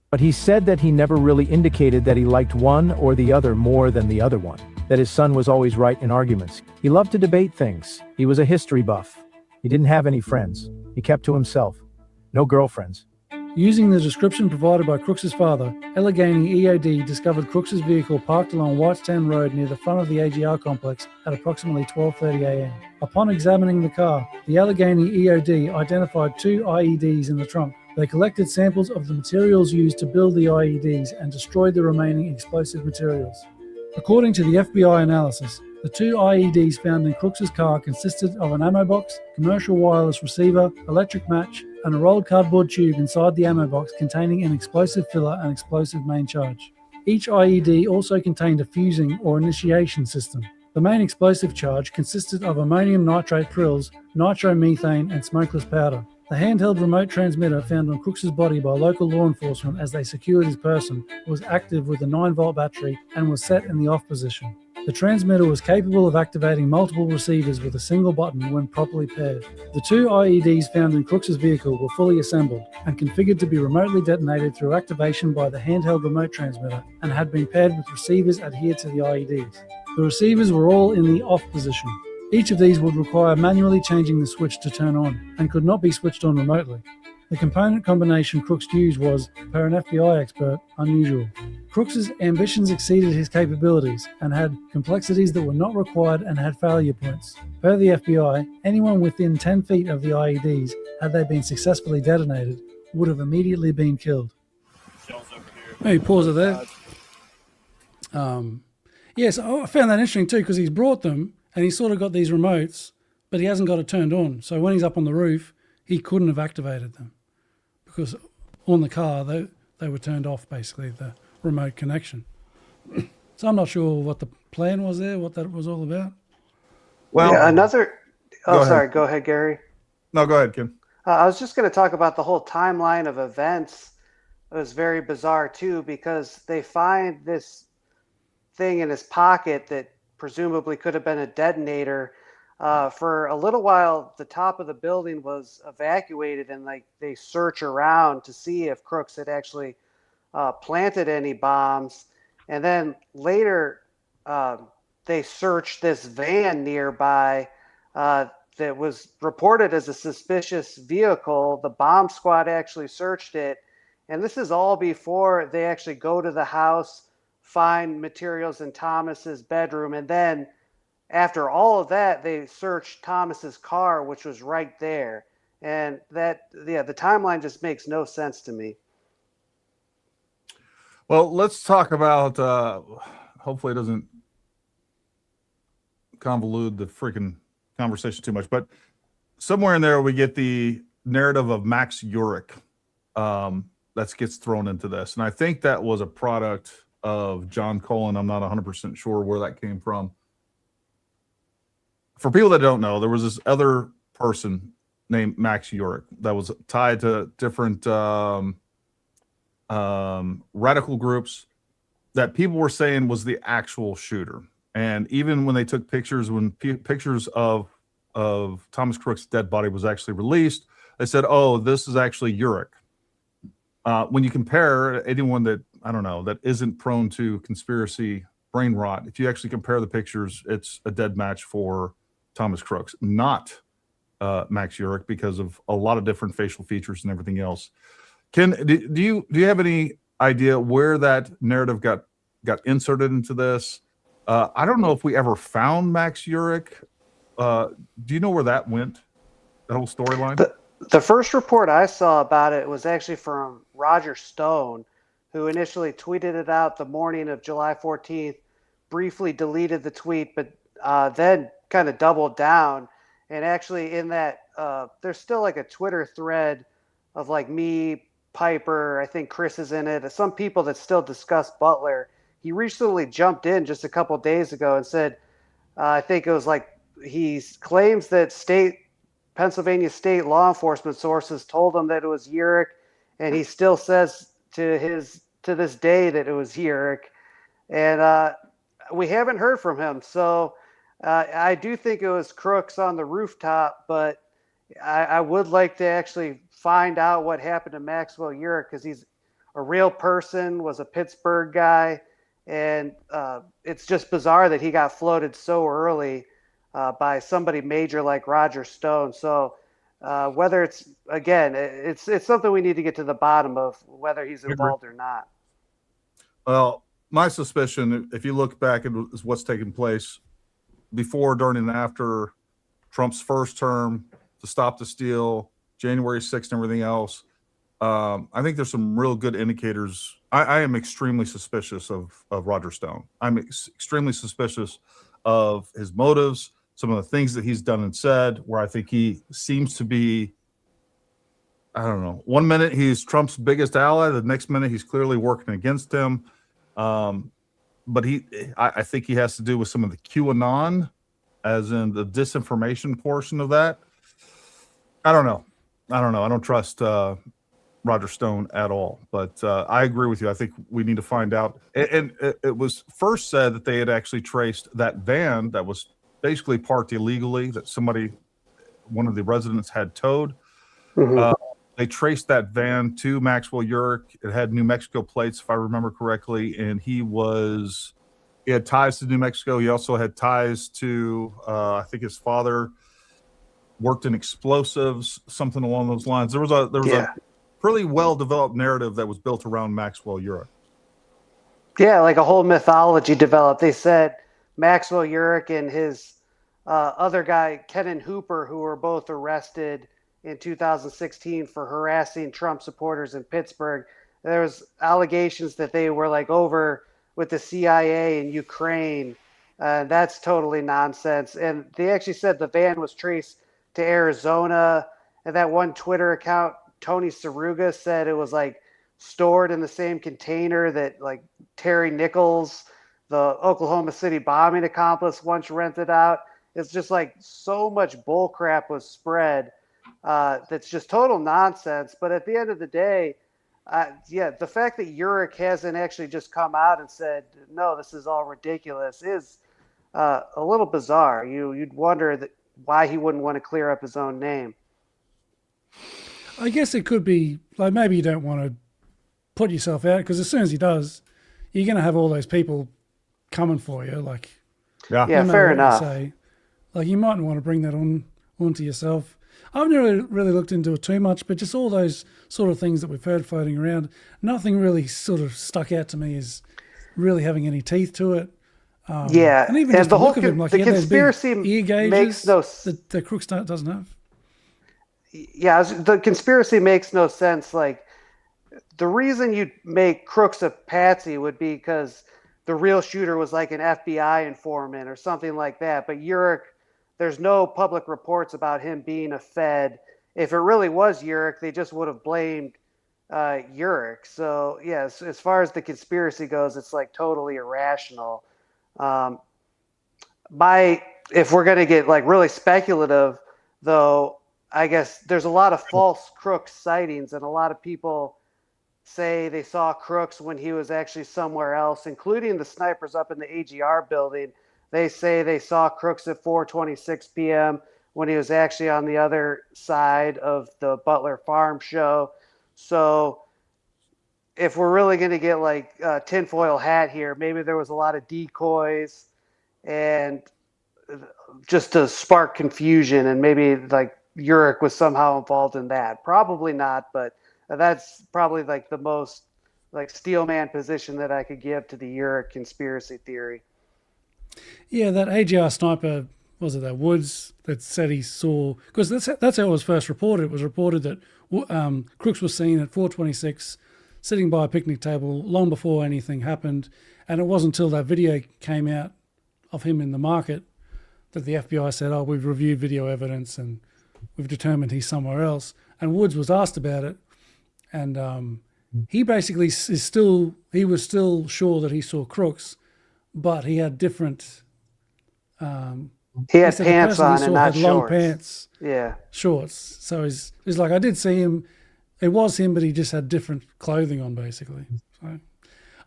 S20: But he said that he never really indicated that he liked one or the other more than the other one. that his son was always right in arguments. He loved to debate things. He was a history buff. He didn't have any friends. He kept to himself. No girlfriends.
S3: Using the description provided by Crooks' father, Allegheny EOD discovered Crooks' vehicle parked along Whitestown Road near the front of the AGR complex at approximately 12:30 a.m. Upon examining the car, the Allegheny EOD identified 2 IEDs in the trunk. They collected samples of the materials used to build the IEDs and destroyed the remaining explosive materials. According to the FBI analysis, the 2 IEDs found in Crooks' car consisted of an ammo box, commercial wireless receiver, electric match, and a rolled cardboard tube inside the ammo box containing an explosive filler and explosive main charge. Each IED also contained a fusing or initiation system. The main explosive charge consisted of ammonium nitrate prills, nitromethane, and smokeless powder. The handheld remote transmitter found on Crooks' body by local law enforcement as they secured his person was active with a 9-volt battery and was set in the off position. The transmitter was capable of activating multiple receivers with a single button when properly paired. The 2 IEDs found in Crooks' vehicle were fully assembled and configured to be remotely detonated through activation by the handheld remote transmitter and had been paired with receivers adhered to the IEDs. The receivers were all in the off position. Each of these would require manually changing the switch to turn on and could not be switched on remotely. The component combination Crooks used was, per an FBI expert, unusual. Crooks' ambitions exceeded his capabilities and had complexities that were not required and had failure points. Per the FBI, anyone within 10 feet of the IEDs, had they been successfully detonated, would have immediately been killed. Maybe pause it there. Yes, I found that interesting too because he's brought them and he's sort of got these remotes, but he hasn't got it turned on. So when he's up on the roof, he couldn't have activated them because on the car, they were turned off, basically, the remote connection. So I'm not sure what the plan was there, what that was all about.
S2: Well,
S4: yeah, another... Oh, sorry.
S2: Ahead.
S4: Go ahead, Gary.
S2: No, go ahead, Kim.
S4: I was just going to talk about the whole timeline of events. It was very bizarre, too, because they find this thing in his pocket that presumably could have been a detonator. For a little while, the top of the building was evacuated, and they search around to see if Crooks had actually planted any bombs. And then later, they searched this van nearby that was reported as a suspicious vehicle. The bomb squad actually searched it, and this is all before they actually go to the house, find materials in Thomas's bedroom, and then after all of that, they searched Thomas's car, which was right there. And the timeline just makes no sense to me.
S2: Well, let's talk about, hopefully it doesn't convolute the freaking conversation too much, but somewhere in there we get the narrative of Max Urich that gets thrown into this. And I think that was a product of John Cullen. I'm not 100% sure where that came from. For people that don't know, there was this other person named Max Urich that was tied to different radical groups that people were saying was the actual shooter. And even when they took pictures, when pictures of Thomas Crooks' dead body was actually released, they said, oh, this is actually Urich. When you compare anyone that, I don't know, that isn't prone to conspiracy brain rot, if you actually compare the pictures, it's a dead match for Thomas Crooks, not Max Urich, because of a lot of different facial features and everything else. Ken, do you have any idea where that narrative got inserted into this? I don't know if we ever found Max Urich. Do you know where that went? That whole storyline?
S4: The first report I saw about it was actually from Roger Stone, who initially tweeted it out the morning of July 14th, briefly deleted the tweet, but then kind of doubled down. And actually in that, there's still like a Twitter thread of like me, Piper, I think Chris is in it, some people that still discuss Butler. He recently jumped in just a couple days ago and said, I think it was like, he claims that Pennsylvania state law enforcement sources told him that it was Urich, and he still says to this day that it was Urich. And we haven't heard from him. So I do think it was Crooks on the rooftop, but I would like to actually find out what happened to Maxwell Urich, because he's a real person, was a Pittsburgh guy, And it's just bizarre that he got floated so early by somebody major like Roger Stone. So whether it's something we need to get to the bottom of, whether he's involved or not.
S2: Well, my suspicion, if you look back at what's taken place before, during, and after Trump's first term, to stop the steal, January 6th, and everything else, I think there's some real good indicators. I am extremely suspicious of Roger Stone. I'm extremely suspicious of his motives, some of the things that he's done and said, where I think he seems to be, I don't know, one minute he's Trump's biggest ally, the next minute he's clearly working against him. But I think he has to do with some of the QAnon, as in the disinformation portion of that. I don't know. I don't trust Roger Stone at all. But I agree with you. I think we need to find out. And it was first said that they had actually traced that van that was basically parked illegally, that one of the residents had towed.
S4: Mm-hmm.
S2: They traced that van to Maxwell Urich. It had New Mexico plates, if I remember correctly, and he had ties to New Mexico. He also had ties to, I think his father worked in explosives, something along those lines. There was a pretty well-developed narrative that was built around Maxwell Urich.
S4: Yeah, like a whole mythology developed. They said Maxwell Urich and his other guy, Kenan Hooper, who were both arrested in 2016 for harassing Trump supporters in Pittsburgh. There was allegations that they were like over with the CIA in Ukraine. That's totally nonsense. And they actually said the van was traced to Arizona. And that one Twitter account, Tony Saruga, said it was like stored in the same container that like Terry Nichols, the Oklahoma City bombing accomplice, once rented out. It's just like so much bull crap was spread. That's just total nonsense. But at the end of the day, the fact that Urich hasn't actually just come out and said, no, this is all ridiculous, is a little bizarre. You'd wonder why he wouldn't want to clear up his own name.
S3: I guess it could be like maybe you don't want to put yourself out, because as soon as he does, you're going to have all those people coming for you. Like,
S4: yeah, fair enough.
S3: Like, you mightn't want to bring that onto yourself. I've never really looked into it too much, but just all those sort of things that we've heard floating around, nothing really sort of stuck out to me as really having any teeth to it. And even just the look of him, like the conspiracy ear gauges that Crooks doesn't have.
S4: Yeah, the conspiracy makes no sense. Like, the reason you'd make Crooks a patsy would be because the real shooter was like an FBI informant or something like that. But Urich, there's no public reports about him being a Fed. If it really was Urich, they just would have blamed Urich. So, yes, as far as the conspiracy goes, it's like totally irrational. If we're going to get like really speculative, though, I guess there's a lot of false Crooks sightings, and a lot of people say they saw Crooks when he was actually somewhere else, including the snipers up in the AGR building. They say they saw Crooks at 4:26 p.m. when he was actually on the other side of the Butler farm show. So if we're really going to get like a tinfoil hat here, maybe there was a lot of decoys and just to spark confusion, and maybe like Urich was somehow involved in that. Probably not, but that's probably like the most like steelman position that I could give to the Urich conspiracy theory.
S3: Yeah, that AGR sniper, was it that Woods, that said he saw, because that's how it was first reported. It was reported that Crooks was seen at 4:26 sitting by a picnic table long before anything happened, and it wasn't until that video came out of him in the market that the FBI said, oh, we've reviewed video evidence and we've determined he's somewhere else. And Woods was asked about it, and he basically was still sure that he saw Crooks, but he had different.
S4: He had pants on and not
S3: had long
S4: shorts.
S3: pants.
S4: Yeah,
S3: shorts. So he's like, I did see him. It was him, but he just had different clothing on, basically. So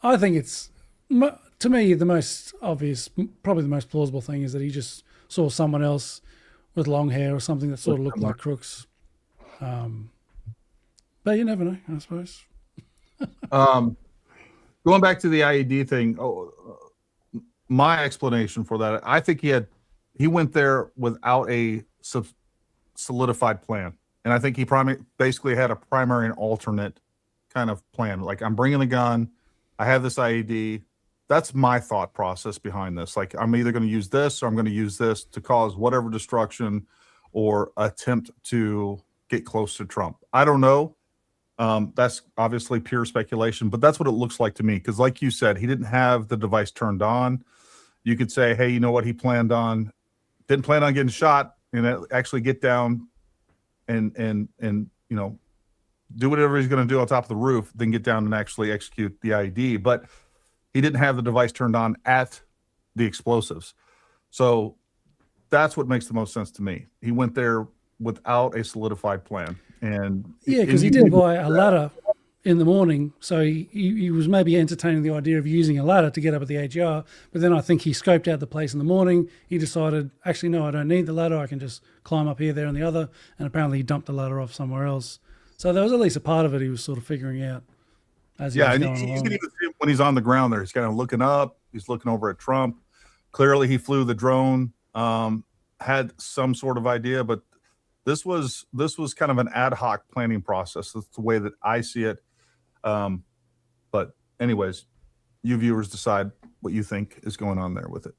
S3: I think it's, to me, the most obvious, probably the most plausible thing is that he just saw someone else with long hair or something that sort of looked like Crooks. But you never know, I suppose.
S2: Going back to the IED thing, my explanation for that, I think he went there without a solidified plan. And I think he basically had a primary and alternate kind of plan. Like, I'm bringing the gun, I have this IED. That's my thought process behind this. Like, I'm either going to use this or I'm going to use this to cause whatever destruction or attempt to get close to Trump. I don't know. That's obviously pure speculation, but that's what it looks like to me. Because like you said, he didn't have the device turned on. You could say, hey, you know what? He didn't plan on getting shot and actually get down and you know, do whatever he's going to do on top of the roof, then get down and actually execute the IED. But he didn't have the device turned on at the explosives. So that's what makes the most sense to me. He went there without a solidified plan. And
S3: yeah, because he did buy a ladder in the morning. So he was maybe entertaining the idea of using a ladder to get up at the AGR. But then I think he scoped out the place in the morning. He decided, actually, no, I don't need the ladder. I can just climb up here, there, and the other. And apparently he dumped the ladder off somewhere else. So there was at least a part of it he was sort of figuring out as he was going along. You can even see him
S2: when he's on the ground there. He's kind of looking up. He's looking over at Trump. Clearly he flew the drone, had some sort of idea, but this was kind of an ad hoc planning process. That's the way that I see it. But anyways, you viewers decide what you think is going on there with it.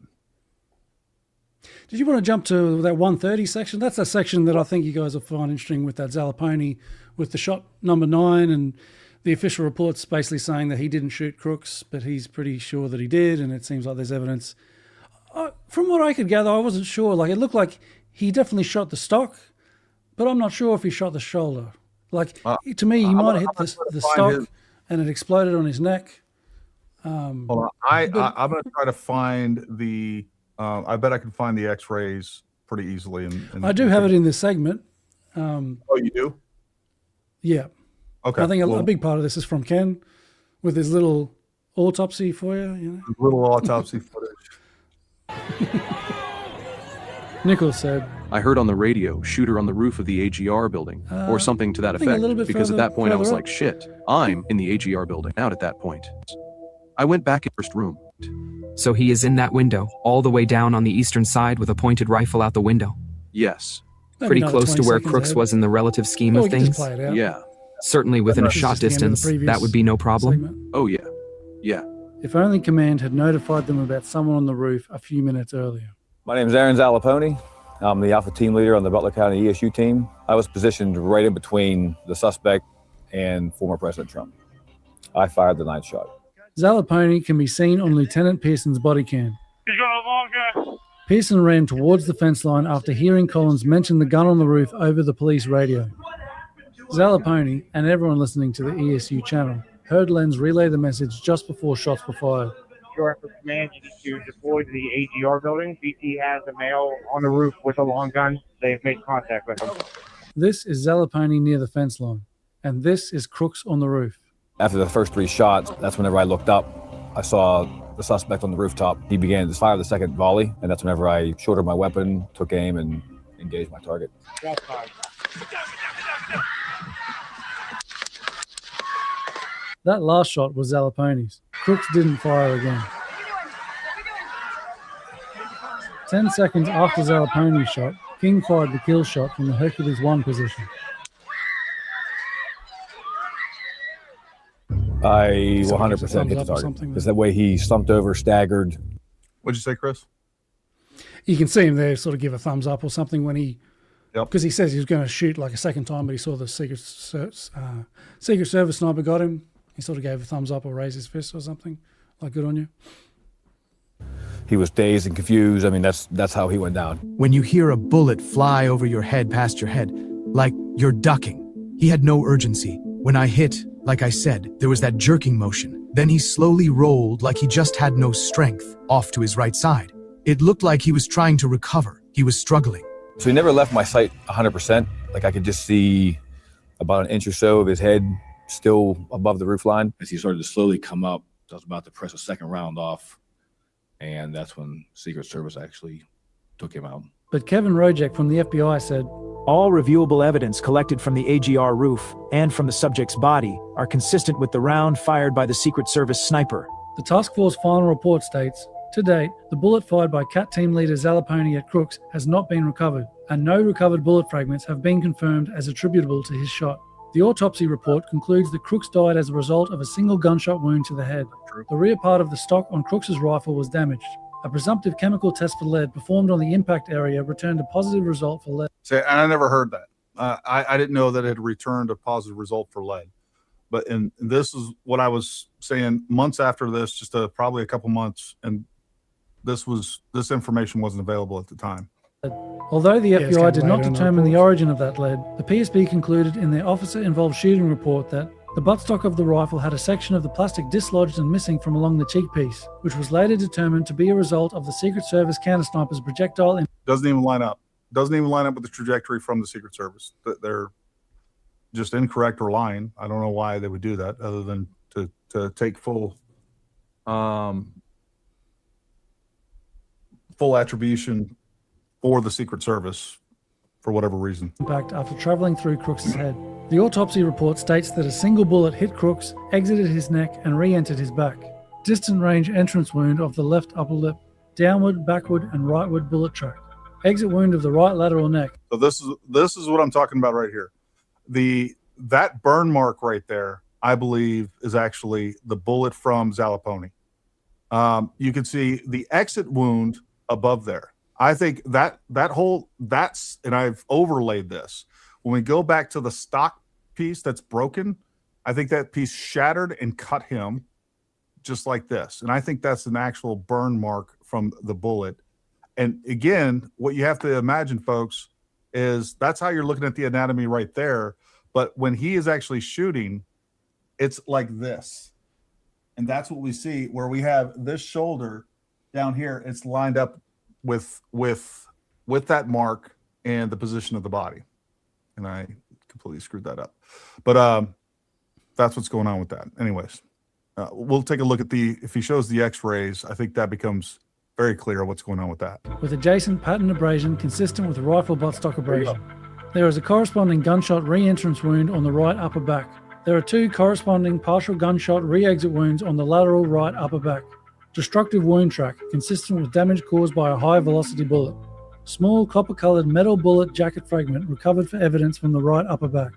S3: Did you want to jump to that 130 section? That's a section that I think you guys will find interesting with that Zalaponi, with the shot number 9, and the official report's basically saying that he didn't shoot Crooks, but he's pretty sure that he did, and it seems like there's evidence. From what I could gather, I wasn't sure. Like, it looked like he definitely shot the stock, but I'm not sure if he shot the shoulder. Like, to me, he might have hit the stock and it exploded on his neck.
S2: Hold on. I'm going to try to find the... I bet I can find the X-rays pretty easily.
S3: I do have it in this segment.
S2: Oh, you do?
S3: Yeah.
S2: Okay.
S3: I think a big part of this is from Ken with his little autopsy for you. You know?
S2: Little autopsy footage.
S3: Nichols said,
S6: I heard on the radio, shooter on the roof of the AGR building, or something to that effect, because at that point I was like, shit, I'm in the AGR building out at that point. I went back in the first room.
S9: So he is in that window, all the way down on the eastern side with a pointed rifle out the window.
S6: Yes.
S9: Pretty close to where Crooks was in the relative scheme of things.
S6: Yeah.
S9: Certainly within a shot distance, that would be no problem.
S3: Segment.
S6: Oh, yeah. Yeah.
S3: If only command had notified them about someone on the roof a few minutes earlier.
S21: My name is Aaron Zalaponi. I'm the Alpha team leader on the Butler County ESU team. I was positioned right in between the suspect and former President Trump. I fired the 9th shot.
S3: Zalaponi can be seen on Lieutenant Pearson's body cam. Pearson ran towards the fence line after hearing Collins mention the gun on the roof over the police radio. Zalaponi, and everyone listening to the ESU channel, heard Lenz relay the message just before shots were fired.
S8: Your effort command, you need to deploy to the AGR building. BT has a male on the roof with a long gun. They have made contact with him.
S3: This is Zalaponi near the fence line, and this is Crooks on the roof.
S21: After the first 3 shots, that's whenever I looked up. I saw the suspect on the rooftop. He began to fire the second volley, and that's whenever I shouldered my weapon, took aim, and engaged my target.
S3: That last shot was Zalaponi's. Crooks didn't fire again. 10 seconds after Zalaponi's shot, King fired the kill shot from the Hercules 1 position.
S21: I 100% hit the target. Because that way he slumped over, staggered.
S2: What'd you say, Chris?
S3: You can see him there sort of give a thumbs up or something when he... Because he says he was going to shoot like a second time, but he saw the Secret Service sniper got him. He sort of gave a thumbs up or raised his fist or something. Like, good on you.
S21: He was dazed and confused. I mean, that's how he went down.
S22: When you hear a bullet fly over your head past your head, like you're ducking, he had no urgency. When I hit, like I said, there was that jerking motion. Then he slowly rolled like he just had no strength, off to his right side. It looked like he was trying to recover. He was struggling.
S21: So he never left my sight 100%. Like I could just see about an inch or so of his head still above the roof line.
S23: As he started to slowly come up, I was about to press a second round off, and that's when Secret Service actually took him out.
S3: But Kevin Rojek from the FBI said,
S20: All reviewable evidence collected from the AGR roof and from the subject's body are consistent with the round fired by the Secret Service sniper.
S3: The task force final report states, to date, the bullet fired by CAT team leader Zalaponi at Crooks has not been recovered, and no recovered bullet fragments have been confirmed as attributable to his shot. The autopsy report concludes that Crooks died as a result of a single gunshot wound to the head. The rear part of the stock on Crooks's rifle was damaged. A presumptive chemical test for lead performed on the impact area returned a positive result for lead.
S2: See, I never heard that. I didn't know that it had returned a positive result for lead. But this is what I was saying months after this, just probably a couple months, and this information wasn't available at the time.
S3: Although the FBI did not determine the origin of that lead, the PSB concluded in their officer-involved shooting report that the buttstock of the rifle had a section of the plastic dislodged and missing from along the cheek piece, which was later determined to be a result of the Secret Service counter-sniper's projectile.
S2: Doesn't even line up. Doesn't even line up with the trajectory from the Secret Service. They're just incorrect or lying. I don't know why they would do that, other than to take full attribution for the Secret Service for whatever reason.
S3: Impact after traveling through Crooks' head. The autopsy report states that a single bullet hit Crooks, exited his neck, and re-entered his back. Distant range entrance wound of the left upper lip, downward, backward, and rightward bullet track. Exit wound of the right lateral neck.
S2: So this is what I'm talking about right here. That burn mark right there, I believe, is actually the bullet from Zalaponi. You can see the exit wound above there. I think that's, and I've overlaid this. When we go back to the stock piece that's broken, I think that piece shattered and cut him just like this. And I think that's an actual burn mark from the bullet. And again, what you have to imagine, folks, is that's how you're looking at the anatomy right there. But when he is actually shooting, it's like this. And that's what we see, where we have this shoulder down here. It's lined up with that mark and the position of the body. And I completely screwed that up. But that's what's going on with that. Anyways, we'll take a look at if he shows the x-rays, I think that becomes very clear what's going on with that.
S3: With adjacent pattern abrasion consistent with rifle buttstock abrasion. There is a corresponding gunshot re-entrance wound on the right upper back. There are two corresponding partial gunshot re-exit wounds on the lateral right upper back. Destructive wound track consistent with damage caused by a high velocity bullet. Small copper-colored metal bullet jacket fragment recovered for evidence from the right upper back.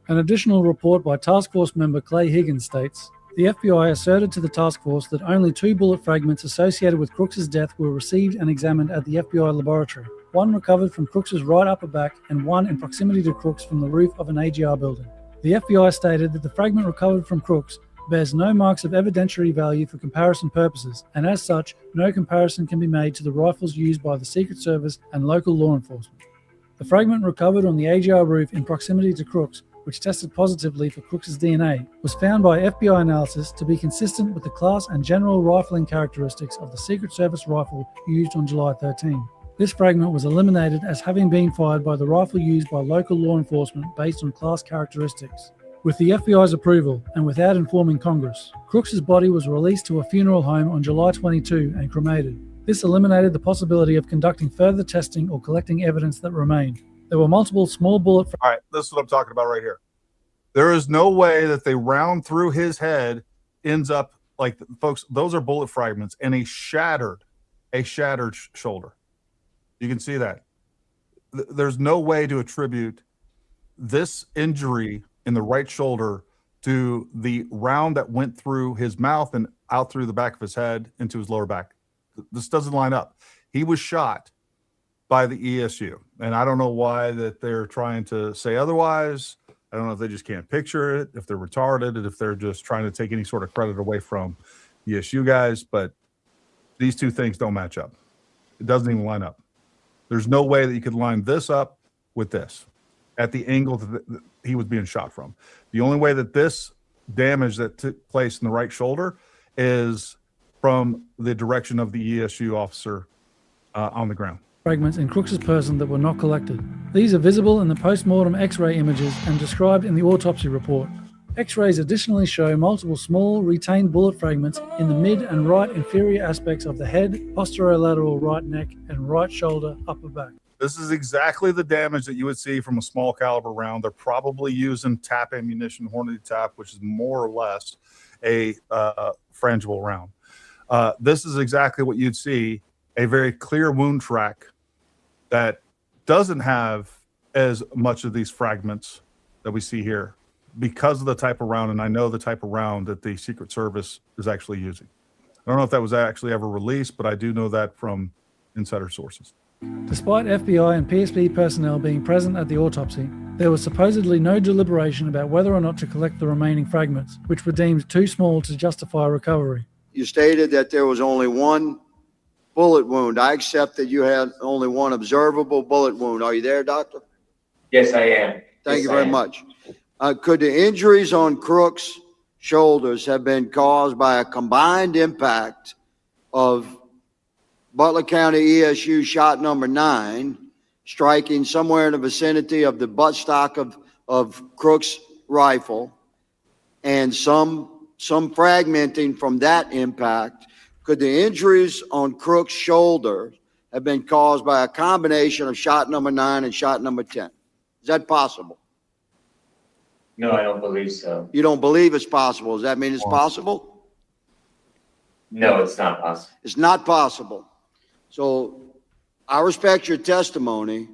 S3: An additional report by Task Force member Clay Higgins states, the FBI asserted to the task force that only 2 bullet fragments associated with Crooks' death were received and examined at the FBI laboratory. 1 recovered from Crooks' right upper back and 1 in proximity to Crooks from the roof of an AGR building. The FBI stated that the fragment recovered from Crooks bears no marks of evidentiary value for comparison purposes, and as such, no comparison can be made to the rifles used by the Secret Service and local law enforcement. The fragment recovered on the AGR roof in proximity to Crooks, which tested positively for Crooks' DNA, was found by FBI analysis to be consistent with the class and general rifling characteristics of the Secret Service rifle used on July 13. This fragment was eliminated as having been fired by the rifle used by local law enforcement based on class characteristics. With the FBI's approval, and without informing Congress, Crooks' body was released to a funeral home on July 22 and cremated. This eliminated the possibility of conducting further testing or collecting evidence that remained. There were multiple small bullet
S2: All right, this is what I'm talking about right here. There is no way that they round through his head ends up like, folks, those are bullet fragments and a shattered shoulder. You can see that. There's no way to attribute this injury in the right shoulder to the round that went through his mouth and out through the back of his head into his lower back. This doesn't line up. He was shot by the ESU. And I don't know why that they're trying to say otherwise. I don't know if they just can't picture it, if they're retarded, and if they're just trying to take any sort of credit away from ESU guys. But these two things don't match up. It doesn't even line up. There's no way that you could line this up with this at the angle that he was being shot from. The only way that this damage that took place in the right shoulder is from the direction of the ESU officer on the ground.
S3: Fragments in Crooks' person that were not collected. These are visible in the post-mortem X-ray images and described in the autopsy report. X-rays additionally show multiple small retained bullet fragments in the mid and right inferior aspects of the head, posterolateral right neck, and right shoulder, upper back.
S2: This is exactly the damage that you would see from a small caliber round. They're probably using tap ammunition, Hornady tap, which is more or less a frangible round. This is exactly what you'd see, a very clear wound track that doesn't have as much of these fragments that we see here because of the type of round, and I know the type of round that the Secret Service is actually using. I don't know if that was actually ever released, but I do know that from insider sources.
S3: Despite FBI and PSP personnel being present at the autopsy, there was supposedly no deliberation about whether or not to collect the remaining fragments, which were deemed too small to justify recovery.
S1: You stated that there was only one bullet wound. I accept that you had only one observable bullet wound. Are you there, doctor?
S10: Yes, I am.
S1: Thank you very much. Could the injuries on Crooks' shoulders have been caused by a combined impact of Butler County ESU shot number 9 striking somewhere in the vicinity of the buttstock of Crooks' rifle and some fragmenting from that impact? Could the injuries on Crooks' shoulder have been caused by a combination of shot number 9 and shot number 10? Is that possible?
S10: No, I don't believe so.
S1: You don't believe it's possible. Does that mean it's possible?
S10: No, it's not possible.
S1: It's not possible. So I respect your testimony,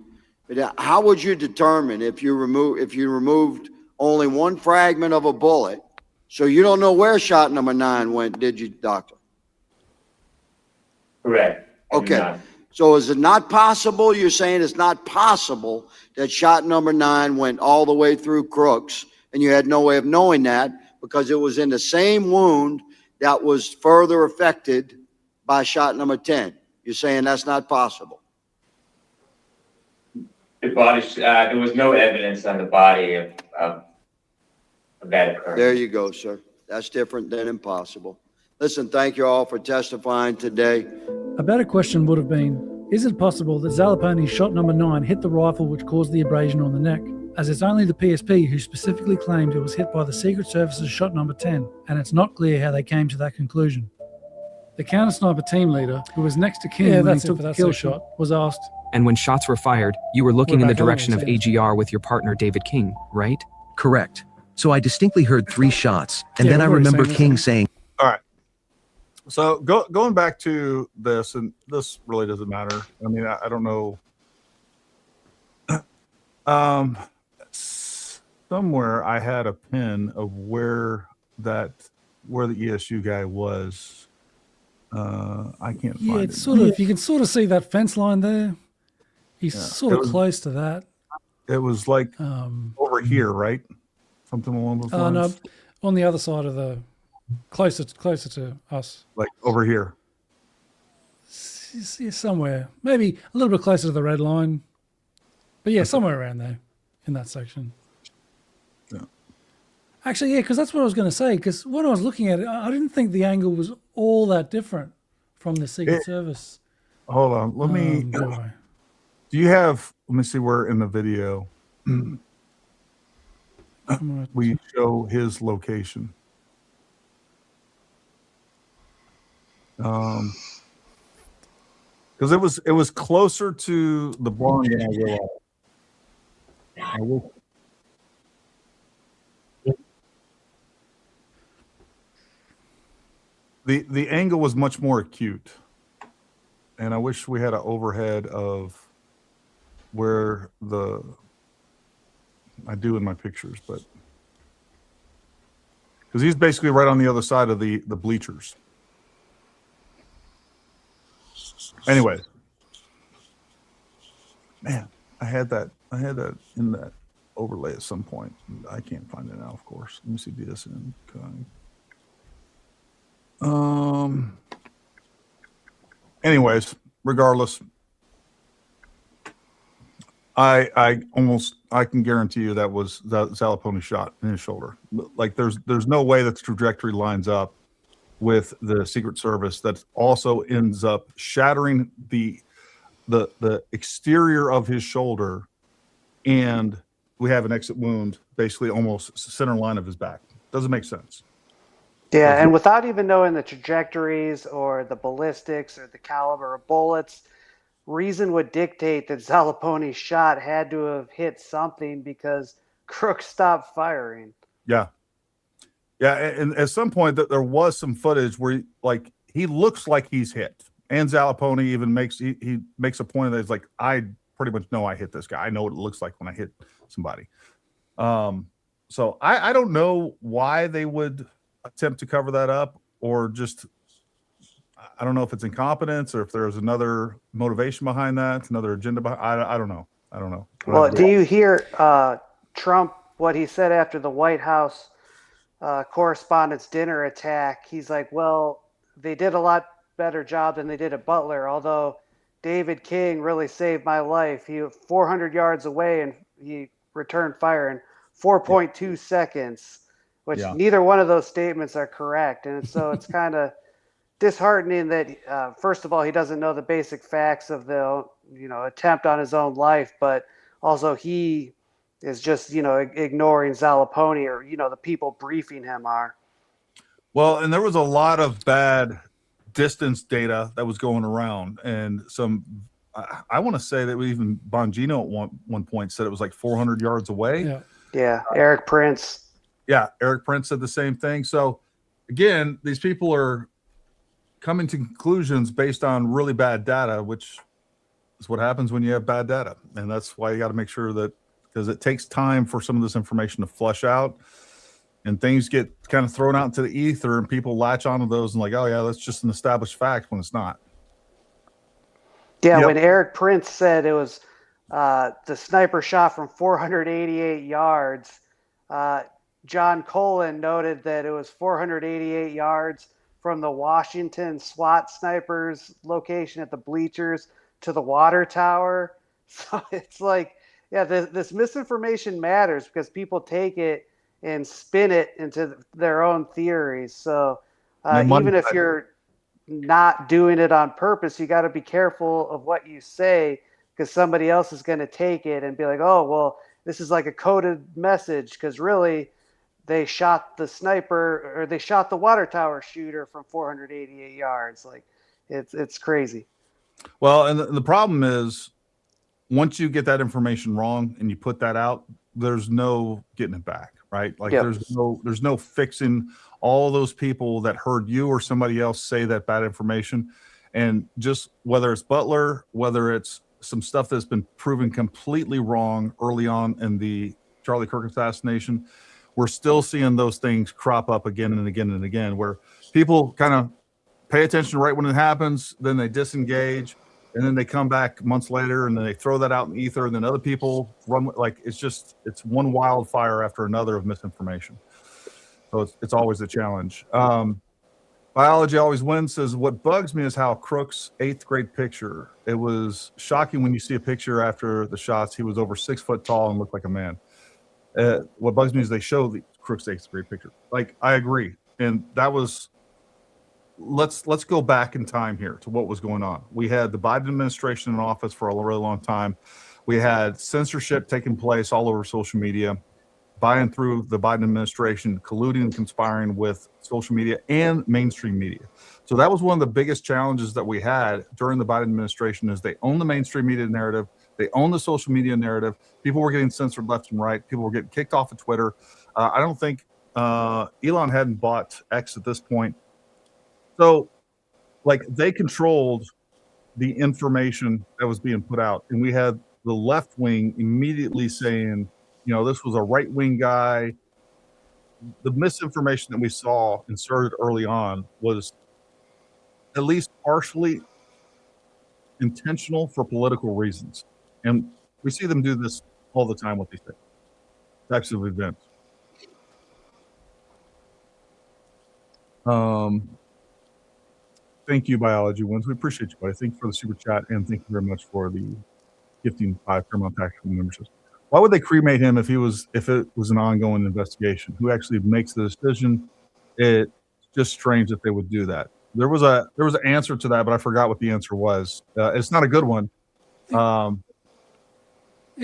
S1: but how would you determine if you removed only one fragment of a bullet? So you don't know where shot number 9 went, did you, doctor?
S10: Correct.
S1: Okay. So is it not possible? You're saying it's not possible that shot number 9 went all the way through Crooks, and you had no way of knowing that because it was in the same wound that was further affected by shot number 10. You're saying that's not possible?
S10: The body, there was no evidence on the body of that occurrence.
S1: There you go, sir. That's different than impossible. Listen, thank you all for testifying today.
S3: A better question would have been, is it possible that Zalaponi's shot number 9 hit the rifle which caused the abrasion on the neck? As it's only the PSP who specifically claimed it was hit by the Secret Service's shot number 10, and it's not clear how they came to that conclusion. The counter-sniper team leader, who was next to King when he took the kill shot, was asked,
S9: "And when shots were fired, you were looking in the direction of AGR with your partner David King, right?"
S16: Correct. So I distinctly heard 3 shots, and then I remember King saying,
S2: all right. So going back to this, and this really doesn't matter. I mean, I don't know. Somewhere I had a pin of where the ESU guy was. I can't find it.
S3: It's sort of, you can sort of see that fence line there. He's sort of close to that.
S2: It was like over here, right? Something along those lines.
S3: No, on the other side of the, closer to us.
S2: Like over here.
S3: Somewhere, maybe a little bit closer to the red line, but yeah, somewhere around there in that section.
S2: Yeah.
S3: Actually, yeah, because that's what I was going to say. Because when I was looking at it, I didn't think the angle was all that different from the Secret Service.
S2: Hold on, let me. Do you have? Let me see where in the video we show his location. Because it was closer to the barn than I realized. The angle was much more acute, and I wish we had an overhead of where I do in my pictures, but because he's basically right on the other side of the bleachers. Anyway, man, I had that in that overlay at some point. I can't find it now, of course. Let me see DSN. Anyways, regardless, I can guarantee you that was Zalaponi shot in his shoulder. Like there's no way that the trajectory lines up with the Secret Service that also ends up shattering the exterior of his shoulder, and we have an exit wound basically almost center line of his back. Doesn't make sense.
S4: Yeah, and without even knowing the trajectories or the ballistics or the caliber of bullets, reason would dictate that Zalaponi's shot had to have hit something because Crooks stopped firing.
S2: Yeah. Yeah. And at some point that there was some footage where he looks like he's hit. And Zalaponi even makes a point of that. It's like, I pretty much know I hit this guy. I know what it looks like when I hit somebody. So I don't know why they would attempt to cover that up, or just, I don't know if it's incompetence or if there's another motivation behind that, another agenda behind. I don't know.
S4: Well, do you hear Trump, what he said after the White House correspondents' dinner attack? He's like, well, they did a lot better job than they did at Butler, although David King really saved my life. He was 400 yards away and he returned fire in 4.2 seconds, which neither one of those statements are correct. And so it's kind of disheartening that, first of all, he doesn't know the basic facts of the, attempt on his own life, but also he is just, ignoring Zalaponi, or, the people briefing him are.
S2: Well, and there was a lot of bad distance data that was going around, and I want to say that even Bongino at one point said it was like 400 yards away.
S4: Yeah. Eric Prince.
S2: Yeah. Eric Prince said the same thing. So again, these people are coming to conclusions based on really bad data, which is what happens when you have bad data. And that's why you got to make sure that, because it takes time for some of this information to flush out, and things get kind of thrown out into the ether and people latch onto those and like, oh yeah, that's just an established fact, when it's not.
S4: Yeah. When Eric Prince said it was the sniper shot from 488 yards, John Colin noted that it was 488 yards from the Washington SWAT snipers location at the bleachers to the water tower. So it's like, yeah, this misinformation matters because people take it and spin it into their own theories. So even if you're not doing it on purpose, you got to be careful of what you say, because somebody else is going to take it and be like, oh, well, this is like a coded message, because really they shot the sniper, or they shot the water tower shooter from 488 yards. Like it's crazy.
S2: Well, and the problem is, once you get that information wrong and you put that out, there's no getting it back, right? Like there's no fixing all those people that heard you or somebody else say that bad information. And just whether it's Butler, whether it's some stuff that's been proven completely wrong early on in the Charlie Kirk assassination, we're still seeing those things crop up again and again and again, where people kind of pay attention right when it happens, then they disengage, and then they come back months later and then they throw that out in the ether, and then other people run. Like, it's one wildfire after another of misinformation. So it's always a challenge. Biology Always Wins says, what bugs me is how Crooks' 8th grade picture. It was shocking when you see a picture after the shots. He was over 6 foot tall and looked like a man. What bugs me is they show the Crooks' 8th grade picture. Like, I agree. And that was, let's go back in time here to what was going on. We had the Biden administration in office for a really long time. We had censorship taking place all over social media, by and through the Biden administration, colluding and conspiring with social media and mainstream media. So that was one of the biggest challenges that we had during the Biden administration, is they own the mainstream media narrative. They own the social media narrative. People were getting censored left and right. People were getting kicked off of Twitter. I don't think Elon hadn't bought X at this point. So, like, they controlled the information that was being put out. And we had the left wing immediately saying, this was a right-wing guy. The misinformation that we saw inserted early on was at least partially intentional for political reasons. And we see them do this all the time with these types of events. Thank you, Biology Wins. We appreciate you, buddy. Thank you for the super chat, and thank you very much for the gifting 5 Paramount Tactical memberships. Why would they cremate him if it was an ongoing investigation? Who actually makes the decision? It's just strange that they would do that. There was an answer to that, but I forgot what the answer was. It's not a good one.
S3: Yeah,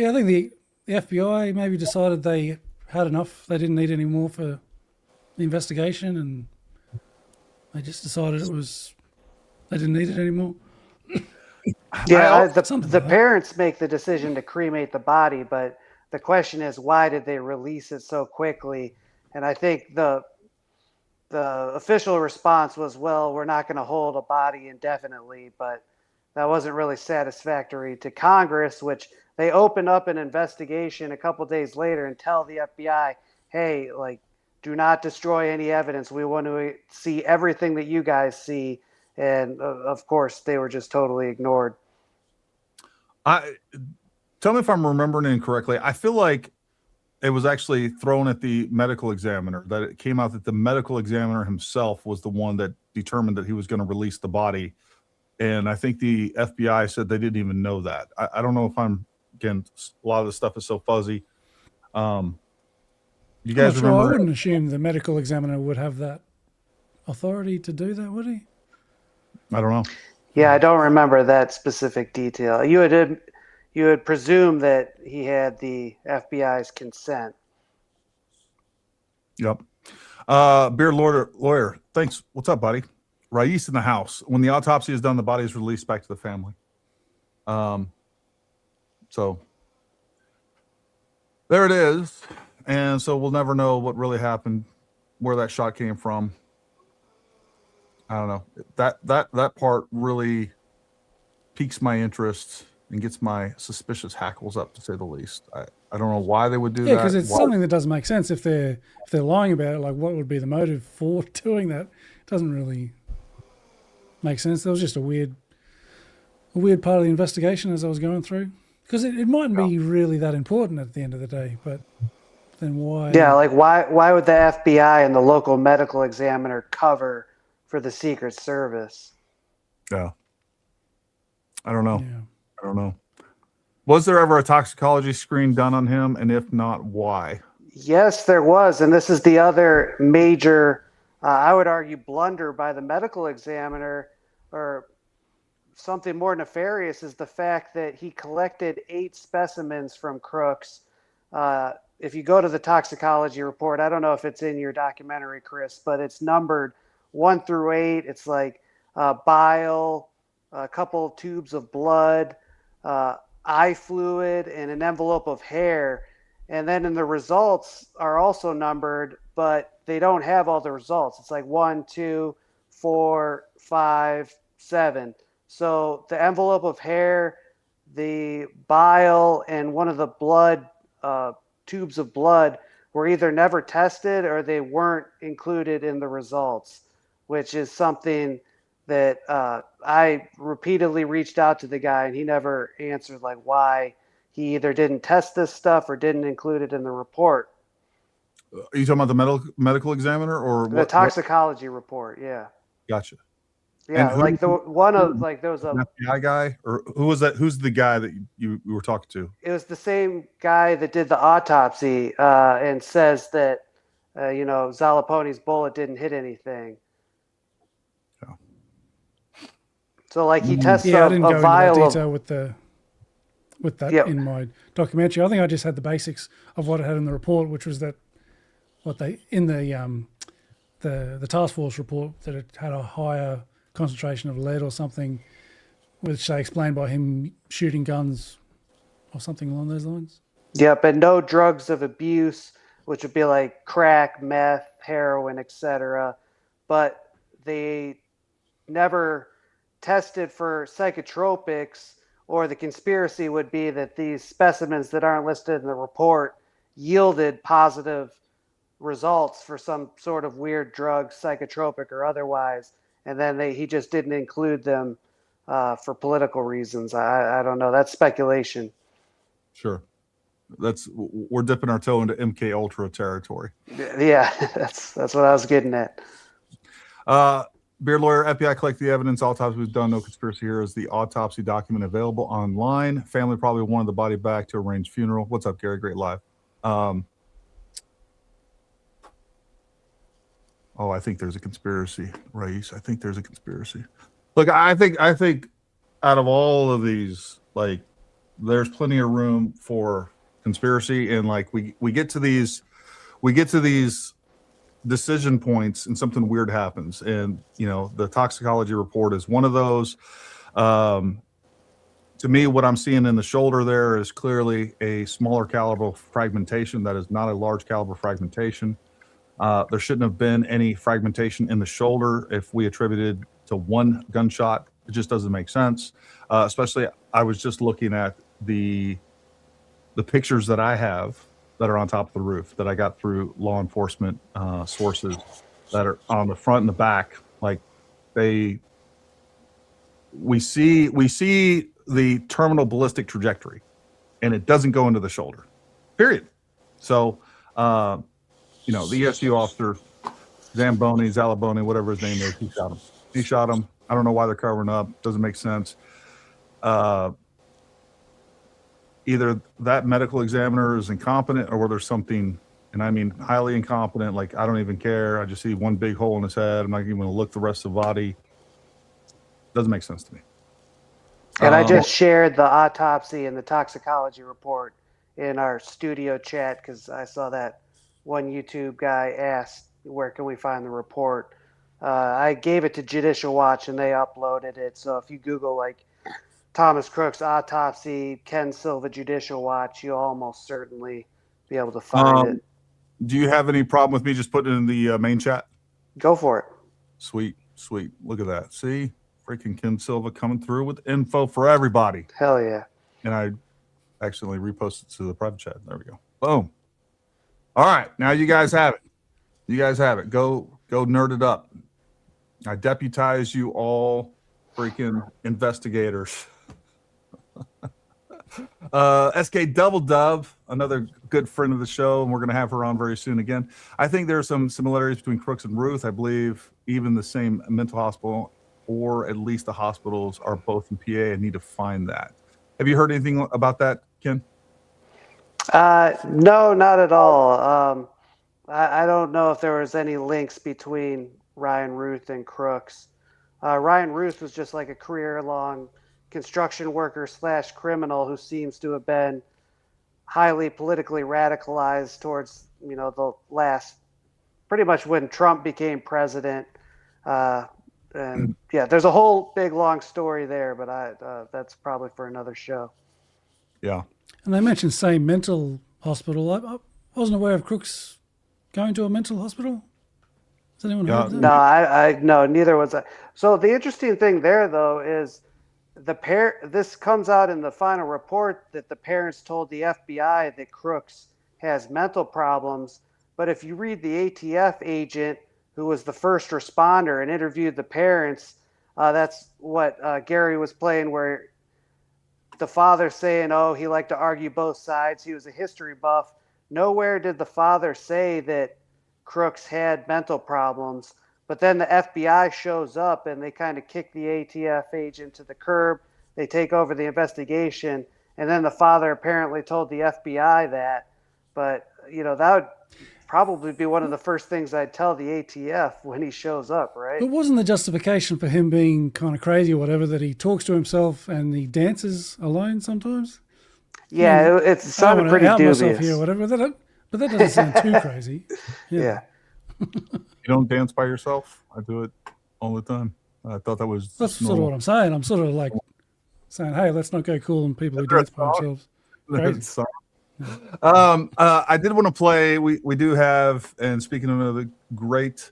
S3: I think the FBI maybe decided they had enough. They didn't need any more for the investigation, and they just decided they didn't need it anymore.
S4: Yeah, the parents make the decision to cremate the body, but the question is, why did they release it so quickly? And I think the official response was, well, we're not going to hold a body indefinitely, but that wasn't really satisfactory to Congress, which they open up an investigation a couple days later and tell the FBI, hey, like, do not destroy any evidence. We want to see everything that you guys see. And of course, they were just totally ignored.
S2: Tell me if I'm remembering incorrectly. I feel like it was actually thrown at the medical examiner, that it came out that the medical examiner himself was the one that determined that he was going to release the body. And I think the FBI said they didn't even know that. I don't know if again, a lot of this stuff is so fuzzy. You guys remember?
S3: I wouldn't assume the medical examiner would have that authority to do that, would he?
S2: I don't know.
S4: Yeah, I don't remember that specific detail. You would presume that he had the FBI's consent.
S2: Yep. Beard lawyer, thanks. What's up, buddy? Rais in the house. When the autopsy is done, the body is released back to the family. So there it is. And so we'll never know what really happened, where that shot came from. I don't know. That part really piques my interest and gets my suspicious hackles up, to say the least. I don't know why they would do that.
S3: Yeah, because it's something that doesn't make sense. If they're lying about it, like, what would be the motive for doing that? It doesn't really make sense. That was just a weird part of the investigation as I was going through. Because it mightn't be really that important at the end of the day, but then why?
S4: Yeah, like why would the FBI and the local medical examiner cover for the Secret Service?
S2: Yeah. I don't know. Yeah. I don't know. Was there ever a toxicology screen done on him? And if not, why?
S4: Yes, there was. And this is the other major, I would argue, blunder by the medical examiner, or something more nefarious, is the fact that he collected 8 specimens from Crooks. If you go to the toxicology report, I don't know if it's in your documentary, Chris, but it's numbered 1 through 8. It's like bile, a couple tubes of blood, eye fluid, and an envelope of hair. And then in the results are also numbered, but they don't have all the results. It's like 1, 2, 4, 5, 7. So the envelope of hair, the bile, and one of the blood tubes of blood were either never tested or they weren't included in the results, which is something that I repeatedly reached out to the guy, and he never answered, like, why he either didn't test this stuff or didn't include it in the report.
S2: Are you talking about the medical examiner or
S4: the toxicology report? Yeah.
S2: Gotcha.
S4: Yeah, like the one of like there was a
S2: FBI guy, or who was that? Who's the guy that you were talking to?
S4: It was the same guy that did the autopsy and says that Zalaponi's bullet didn't hit anything.
S2: Yeah.
S4: So like he tests
S3: I didn't go into
S4: vial
S3: that detail with that in my documentary. I think I just had the basics of what it had in the report, which was that what they in the task force report, that it had a higher concentration of lead or something, which they explained by him shooting guns or something along those lines.
S4: Yep, and no drugs of abuse, which would be like crack, meth, heroin, etc. But they never tested for psychotropics, or the conspiracy would be that these specimens that aren't listed in the report yielded positive results for some sort of weird drug, psychotropic or otherwise. And then he just didn't include them for political reasons. I don't know. That's speculation.
S2: Sure. We're dipping our toe into MK Ultra territory.
S4: Yeah, that's what I was getting at.
S2: Beard lawyer, FBI collect the evidence. Autopsy was done. No conspiracy here. Is the autopsy document available online? Family probably wanted the body back to arrange funeral. What's up, Gary? Great live. Oh, I think there's a conspiracy, Rais. I think there's a conspiracy. Look, I think out of all of these, like, there's plenty of room for conspiracy, and like we get to these decision points and something weird happens, and the toxicology report is one of those. To me, what I'm seeing in the shoulder there is clearly a smaller caliber fragmentation. That is not a large caliber fragmentation. There shouldn't have been any fragmentation in the shoulder if we attributed to one gunshot. It just doesn't make sense. Especially, I was just looking at the pictures that I have that are on top of the roof that I got through law enforcement sources that are on the front and the back. Like we see the terminal ballistic trajectory, and it doesn't go into the shoulder, period. So, the ESU officer, Zalaboni, whatever his name is, he shot him. I don't know why they're covering up. Doesn't make sense. Either that medical examiner is incompetent, or there's something, and I mean highly incompetent, like I don't even care. I just see one big hole in his head. I'm not even going to look the rest of the body. Doesn't make sense to me.
S4: And I just shared the autopsy and the toxicology report in our studio chat because I saw that one YouTube guy asked, where can we find the report? I gave it to Judicial Watch and they uploaded it. So if you Google like Thomas Crooks autopsy, Ken Silva Judicial Watch, you'll almost certainly be able to find it.
S2: Do you have any problem with me just putting it in the main chat?
S4: Go for it.
S2: Sweet. Look at that. See? Freaking Ken Silva coming through with info for everybody.
S4: Hell yeah.
S2: And I accidentally reposted to the private chat. There we go. Boom. All right. Now you guys have it. Go nerd it up. I deputize you all freaking investigators. SK Double Dub, another good friend of the show, and we're going to have her on very soon again. I think there are some similarities between Crooks and Ruth. I believe even the same mental hospital, or at least the hospitals, are both in PA and need to find that. Have you heard anything about that, Ken?
S4: No, not at all. I don't know if there was any links between Ryan Ruth and Crooks. Ryan Ruth was just like a career-long construction worker / criminal who seems to have been highly politically radicalized towards, the last, pretty much when Trump became president. And yeah, there's a whole big long story there, but that's probably for another show.
S2: Yeah.
S3: And they mentioned same mental hospital. I wasn't aware of Crooks going to a mental hospital. Has anyone heard that?
S4: No, neither was I. So the interesting thing there, though, is this comes out in the final report that the parents told the FBI that Crooks has mental problems. But if you read the ATF agent who was the first responder and interviewed the parents, that's what Gary was playing, where the father saying, he liked to argue both sides. He was a history buff. Nowhere did the father say that Crooks had mental problems. But then the FBI shows up and they kind of kick the ATF agent to the curb. They take over the investigation. And then the father apparently told the FBI that. But, that would probably be one of the first things I'd tell the ATF when he shows up, right?
S3: But wasn't the justification for him being kind of crazy or whatever that he talks to himself and he dances alone sometimes?
S4: Yeah, it sounded pretty dubious.
S3: Here or whatever, but that doesn't sound too crazy.
S4: Yeah.
S2: You don't dance by yourself? I do it all the time. I thought that was
S3: That's sort of what I'm saying. I'm sort of like saying, hey, let's not go cool on people who dance by themselves. Crazy.
S2: I did want to play. We do have, and speaking of another great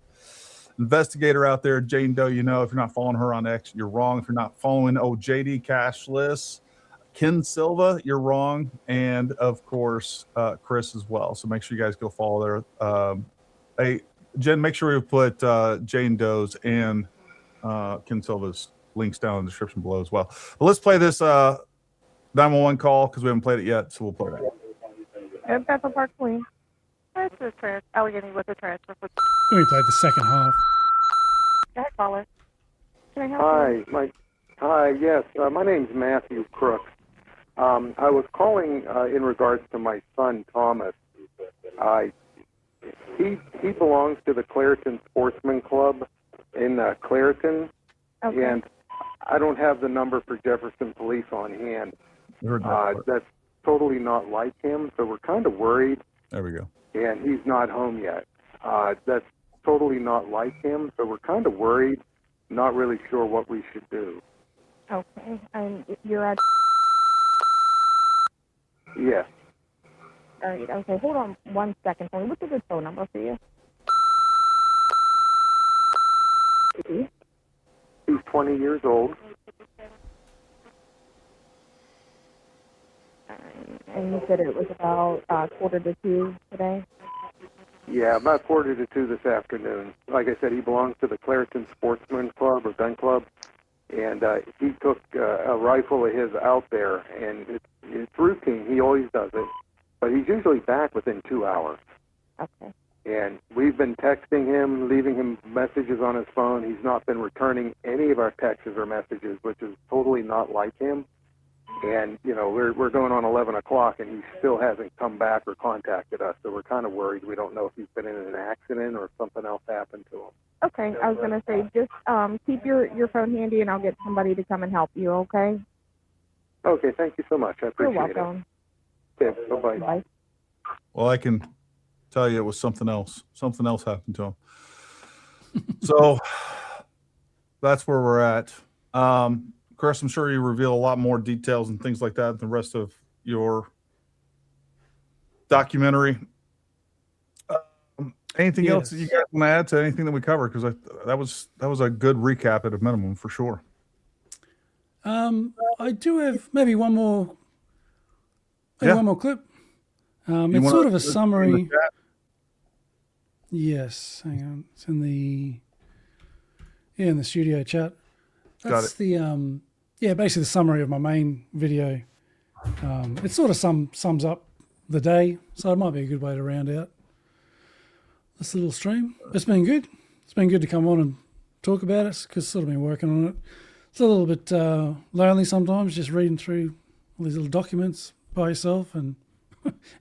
S2: investigator out there, Jane Doe, if you're not following her on X, you're wrong. If you're not following JD Cashless, Ken Silva, you're wrong. And of course, Chris as well. So make sure you guys go follow there. Hey, Jen, make sure we put Jane Doe's and Ken Silva's links down in the description below as well. But let's play this 911 call because we haven't played it yet. So we'll play that.
S11: Bethel Park Police. That's the Allegheny with the transfer.
S3: We played the second half.
S11: Go ahead, caller. Can I help you?
S12: Hi, yes. My name's Matthew Crooks. I was calling in regards to my son, Thomas. He belongs to the Clairton Sportsman Club in Clairton, and I don't have the number for Jefferson Police on hand. That's totally not like him, so we're kind of worried.
S2: There we go.
S12: And he's not home yet. That's totally not like him, so we're kind of worried, not really sure what we should do.
S11: Okay, and you're at
S12: Yes.
S11: All right, okay, hold on 1 second for me. What's a good phone number for you?
S12: He's 20 years old.
S11: And you said it was about 1:45 today?
S12: Yeah, about 1:45 this afternoon. Like I said, he belongs to the Clairton Sportsman Club or Gun Club, and he took a rifle of his out there, and it's routine. He always does it, but he's usually back within 2 hours.
S11: Okay.
S12: And we've been texting him, leaving him messages on his phone. He's not been returning any of our texts or messages, which is totally not like him. And, you know, we're going on 11 o'clock, and he still hasn't come back or contacted us, so we're kind of worried. We don't know if he's been in an accident or if something else happened to him.
S11: Okay, I was going to say, just keep your phone handy, and I'll get somebody to come and help you, okay?
S12: Okay, thank you so much. I appreciate
S11: You're welcome.
S12: it. Okay, bye-bye.
S11: Bye.
S2: Well, I can tell you it was something else. Something else happened to him. So that's where we're at. Chris, I'm sure you reveal a lot more details and things like that in the rest of your documentary. Anything else that you guys want to add to anything that we covered? Because that was a good recap at a minimum for sure.
S3: I do have maybe one more clip. It's sort of a summary. Yes, hang on. It's in the studio chat. That's the basically the summary of my main video. It sort of sums up the day, so it might be a good way to round out this little stream. It's been good. It's been good to come on and talk about it because I've sort of been working on it. It's a little bit lonely sometimes, just reading through all these little documents by yourself and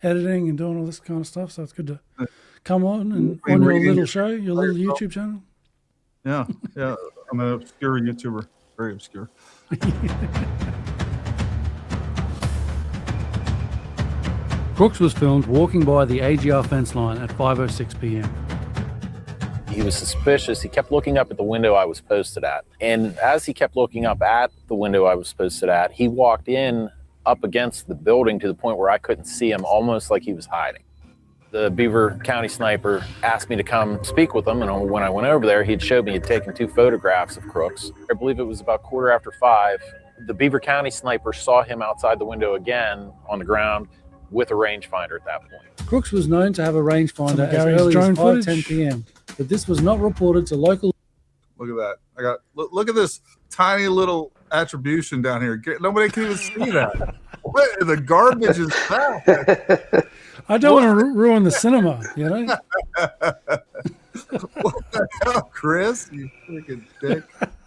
S3: editing and doing all this kind of stuff. So it's good to come on and on your little show, your little YouTube channel.
S2: Yeah. I'm an obscure YouTuber, very obscure.
S5: Crooks was filmed walking by the AGR fence line at 5:06 p.m.
S7: He was suspicious. He kept looking up at the window I was posted at. And as he kept looking up at the window I was posted at, he walked in up against the building to the point where I couldn't see him, almost like he was hiding. The Beaver County sniper asked me to come speak with him, and when I went over there, he'd showed me he'd taken 2 photographs of Crooks. I believe it was about 5:15. The Beaver County sniper saw him outside the window again on the ground with a rangefinder at that point.
S5: Crooks was known to have a rangefinder as early as 5:10 p.m., but this was not reported to local.
S2: Look at that. Look at this tiny little attribution down here. Nobody can even see that. What the garbage is that?
S3: I don't want to ruin the cinema, you know?
S2: What the hell, Chris? You freaking dick.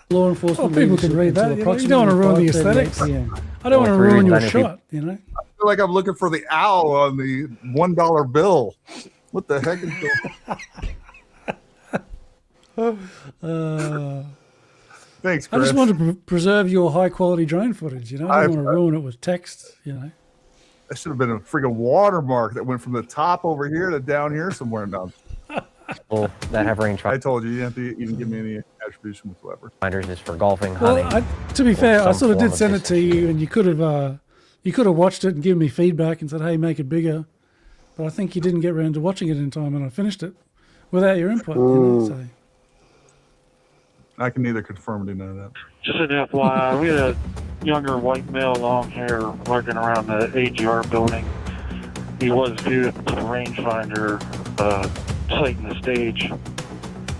S5: Law enforcement.
S3: Well, people can read that. You don't want to ruin the aesthetics. I don't want to ruin your shot, you know?
S2: I feel like I'm looking for the owl on the $1 bill. What the heck is going on? Thanks, Chris.
S3: I just wanted to preserve your high-quality drone footage, you know? I don't want to ruin it with text, you know?
S2: That should have been a freaking watermark that went from the top over here to down here somewhere. Now,
S13: that have range.
S2: I told you, you have to even give me any attribution whatsoever.
S13: Finders is for golfing, hunting.
S3: Well, to be fair, I sort of did send it to you, and you could have watched it and given me feedback and said, "Hey, make it bigger." But I think you didn't get around to watching it in time, and I finished it without your input. You know, so.
S2: I can neither confirm or deny that.
S24: Just an FYI, we had a younger white male, long hair, lurking around the AGR building. He was due to put a rangefinder site in the stage.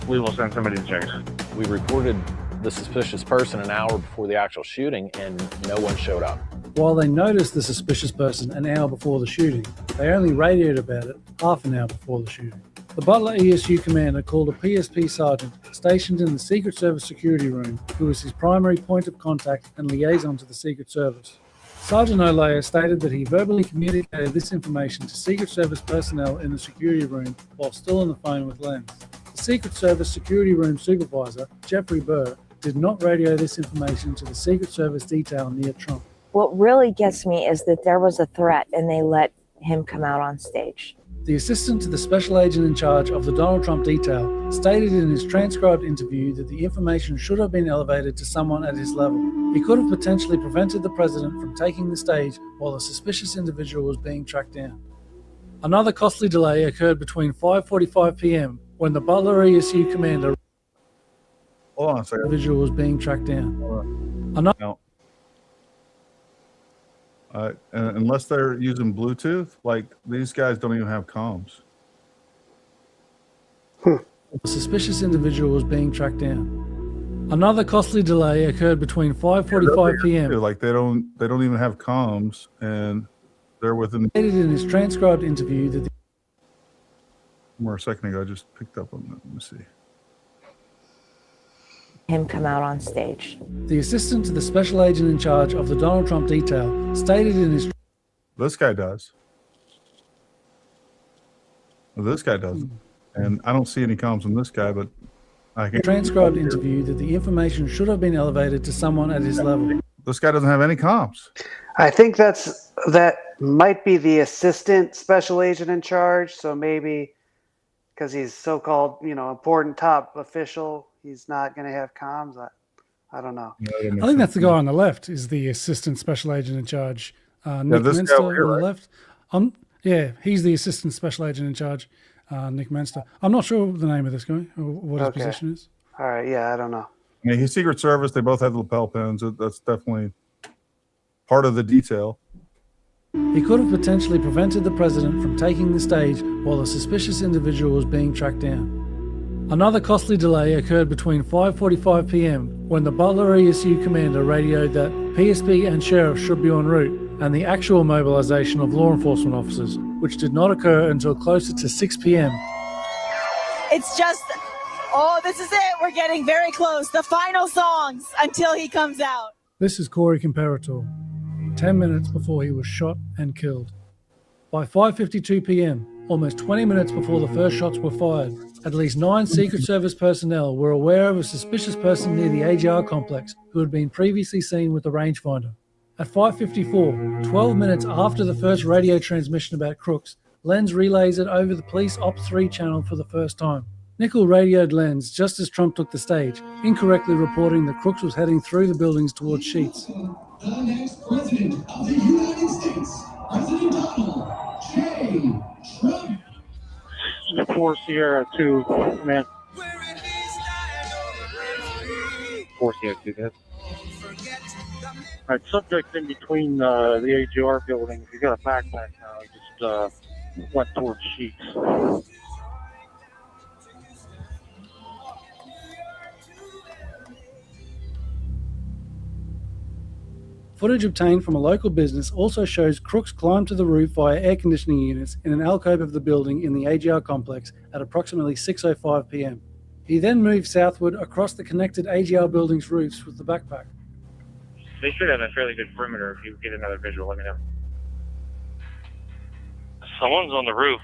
S24: We will send somebody to check it.
S7: We reported the suspicious person an hour before the actual shooting, and no one showed up.
S5: While they noticed the suspicious person an hour before the shooting, they only radioed about it half an hour before the shooting. The Butler ESU commander called a PSP sergeant stationed in the Secret Service security room, who was his primary point of contact and liaison to the Secret Service. Sergeant Olaya stated that he verbally communicated this information to Secret Service personnel in the security room while still on the phone with Lenz. The Secret Service security room supervisor, Jeffrey Burr, did not radio this information to the Secret Service detail near Trump.
S25: What really gets me is that there was a threat and they let him come out on stage.
S5: The assistant to the special agent in charge of the Donald Trump detail stated in his transcribed interview that the information should have been elevated to someone at his level. He could have potentially prevented the president from taking the stage while a suspicious individual was being tracked down. Another costly delay occurred between 5:45 p.m. when the Butler ESU commander
S2: Hold on a second.
S5: individual was being tracked down.
S2: No. Unless they're using Bluetooth, like these guys don't even have comms.
S5: A suspicious individual was being tracked down. Another costly delay occurred between 5:45 p.m.
S2: Like they don't even have comms, and they're within.
S5: Stated in his transcribed interview that
S2: More a second ago, I just picked up on that. Let me see.
S14: Him come out on stage.
S5: The assistant to the special agent in charge of the Donald Trump detail stated in his.
S2: This guy does. Well, this guy doesn't, and I don't see any comms on this guy, but I can.
S5: Transcribed interview that the information should have been elevated to someone at his level.
S2: This guy doesn't have any comms.
S4: I think that might be the assistant special agent in charge. So maybe because he's so-called, important top official, he's not going to have comms. I don't know.
S3: I think that's the guy on the left is the assistant special agent in charge. Nick Menster on the left. Yeah, he's the assistant special agent in charge, Nick Menster. I'm not sure the name of this guy or what his position is.
S4: All right, yeah, I don't know.
S2: Yeah, he's Secret Service. They both have lapel pins. That's definitely part of the detail.
S5: He could have potentially prevented the president from taking the stage while a suspicious individual was being tracked down. Another costly delay occurred between 5:45 p.m. when the Butler ESU commander radioed that PSP and sheriff should be en route, and the actual mobilization of law enforcement officers, which did not occur until closer to 6 p.m.
S15: It's just, this is it. We're getting very close. The final songs until he comes out.
S5: This is Corey Comparator, 10 minutes before he was shot and killed. By 5:52 p.m., almost 20 minutes before the first shots were fired, at least 9 Secret Service personnel were aware of a suspicious person near the AGR complex who had been previously seen with the rangefinder. At 5:54, 12 minutes after the first radio transmission about Crooks, Lenz relays it over the police Op 3 channel for the first time. Nickel radioed Lenz just as Trump took the stage, incorrectly reporting that Crooks was heading through the buildings towards Sheets.
S17: The next president of the United States, President Donald J. Trump.
S24: 4 Sierra 2, man. 4 Sierra 2, guys. All right, subject in between the AGR building. If you got a backpack now, he just went towards Sheets.
S5: Footage obtained from a local business also shows Crooks climbed to the roof via air conditioning units in an alcove of the building in the AGR complex at approximately 6:05 p.m. He then moved southward across the connected AGR building's roofs with the backpack.
S8: They should have a fairly good perimeter. If you get another visual, let me know.
S24: Someone's on the roof.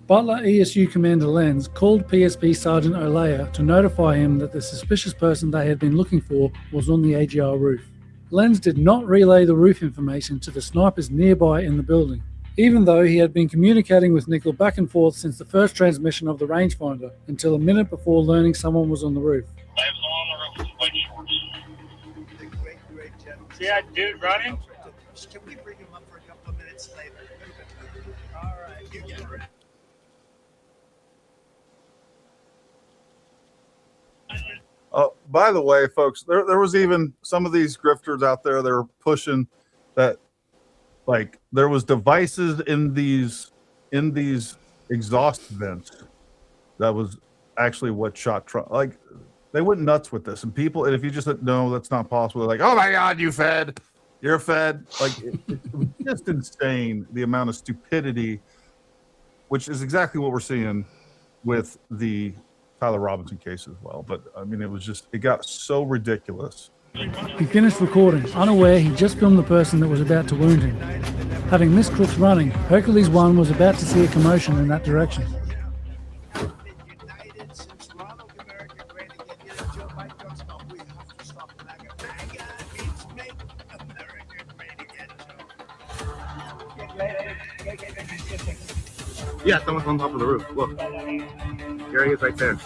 S5: Butler ESU Commander Lenz called PSP Sergeant Olea to notify him that the suspicious person they had been looking for was on the AGR roof. Lenz did not relay the roof information to the snipers nearby in the building, even though he had been communicating with Nickel back and forth since the first transmission of the rangefinder until a minute before learning someone was on the roof.
S24: I have someone on the roof with white shorts. See that dude running?
S17: Can we bring him up for a couple of minutes later? All right, you get ready.
S2: By the way, folks, there was even some of these grifters out there that were pushing that, like, there was devices in these exhaust vents that was actually what shot Trump. Like, they went nuts with this, and people, and if you just said no, that's not possible, they're like, oh my God, you're fed. Like, it's just insane the amount of stupidity, which is exactly what we're seeing with the Tyler Robinson case as well. But I mean, it got so ridiculous.
S5: He finished recording, unaware he just filmed the person that was about to wound him. Having missed Crooks running, Hercules 1 was about to see a commotion in that direction.
S6: Yeah, someone's on top of the roof. Look. There he is right there.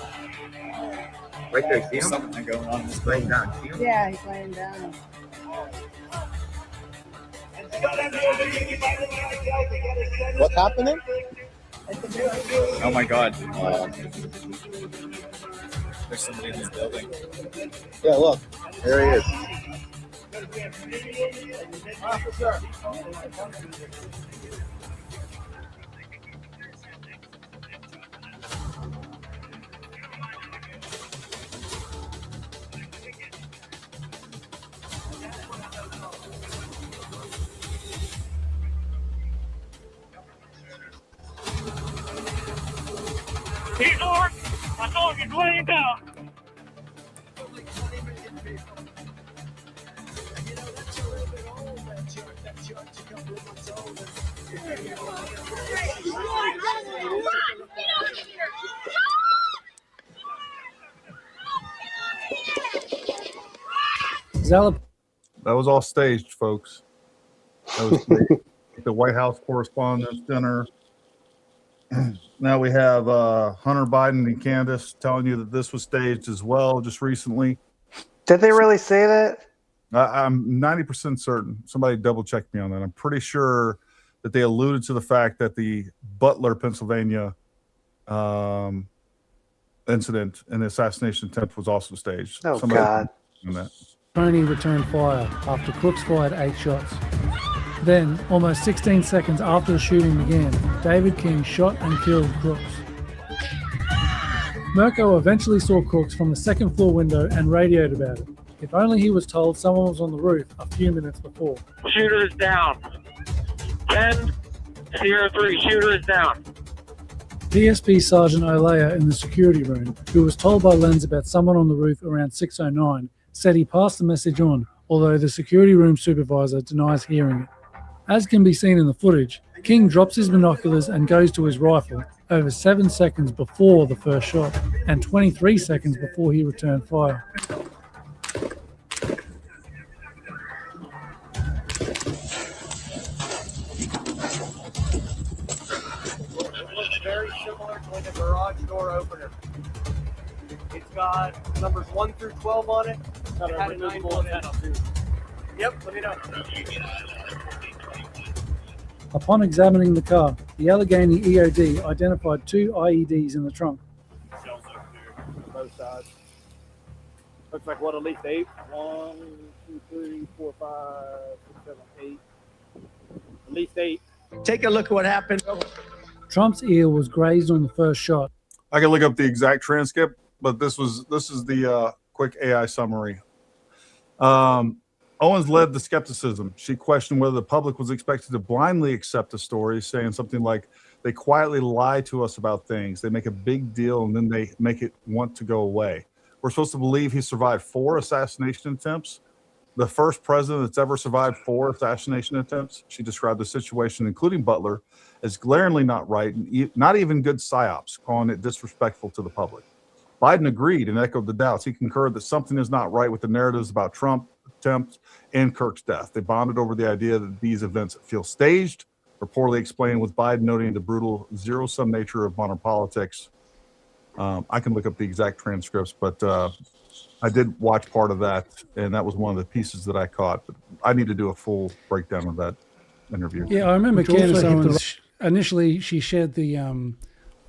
S6: Right there, see him? Something going on. He's laying down. See him?
S15: Yeah, he's laying down.
S6: What's happening?
S18: Oh my God. There's somebody in this building.
S6: Yeah, look. There he is.
S17: Officer.
S24: He's on. I saw him. He's laying down.
S2: That was all staged, folks. That was staged. The White House Correspondents' Dinner. Now we have Hunter Biden and Candace telling you that this was staged as well just recently.
S4: Did they really say that?
S2: I'm 90% certain. Somebody double check me on that. I'm pretty sure that they alluded to the fact that the Butler, Pennsylvania incident and the assassination attempt was also staged.
S4: Oh,
S2: Somebody
S4: God.
S2: on that.
S5: Tony returned fire after Crooks fired 8 shots. Then, almost 16 seconds after the shooting began, David King shot and killed Crooks. Mirko eventually saw Crooks from the second floor window and radioed about it. If only he was told someone was on the roof a few minutes before.
S24: Shooter is down. 10, Sierra 3, shooter is down.
S5: PSP Sergeant Olea in the security room, who was told by Lenz about someone on the roof around 6:09, said he passed the message on, although the security room supervisor denies hearing it. As can be seen in the footage, King drops his binoculars and goes to his rifle over 7 seconds before the first shot and 23 seconds before he returned fire.
S19: It looks very similar to like a garage door opener. It's got numbers 1 through 12 on it. It had a 9-1. Yep, let me know.
S5: Upon examining the car, the Allegheny EOD identified 2 IEDs in the trunk.
S19: Shells over here, both sides. Looks like what, at least 8? 1, 2, 3, 4, 5, 6, 7, 8. At least 8. Take a look at what happened.
S5: Trump's ear was grazed on the first shot.
S2: I can look up the exact transcript, but this is the quick AI summary. Owens led the skepticism. She questioned whether the public was expected to blindly accept the story, saying something like, they quietly lie to us about things. They make a big deal and then they make it want to go away. We're supposed to believe he survived 4 assassination attempts. The first president that's ever survived 4 assassination attempts. She described the situation, including Butler, as glaringly not right, and not even good psyops, calling it disrespectful to the public. Biden agreed and echoed the doubts. He concurred that something is not right with the narratives about Trump attempts and Kirk's death. They bonded over the idea that these events feel staged or poorly explained, with Biden noting the brutal zero-sum nature of modern politics. I can look up the exact transcripts, but I did watch part of that, and that was one of the pieces that I caught. But I need to do a full breakdown of that interview.
S3: Yeah, I remember Candace Owens, initially she shared the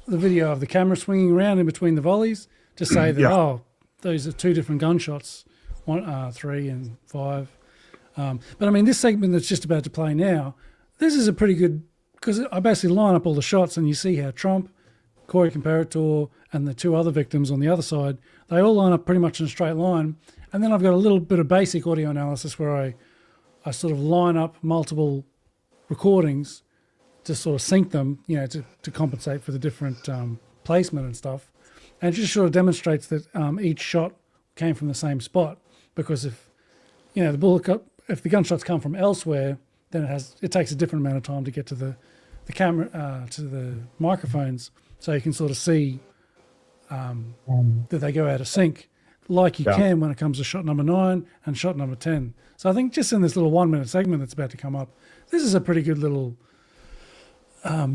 S3: video of the camera swinging around in between the volleys to say that, oh, those are 2 different gunshots. 3 and 5. But I mean, this segment that's just about to play now, this is a pretty good, because I basically line up all the shots and you see how Trump, Corey Comparator, and the 2 other victims on the other side, they all line up pretty much in a straight line. And then I've got a little bit of basic audio analysis where I sort of line up multiple recordings to sort of sync them, to compensate for the different placement and stuff. And it just sort of demonstrates that each shot came from the same spot. Because if if the gunshots come from elsewhere, then it takes a different amount of time to get to the camera, to the microphones, so you can sort of see that they go out of sync, like you can when it comes to shot number 9 and shot number 10. So I think just in this little 1-minute segment that's about to come up, this is a pretty good little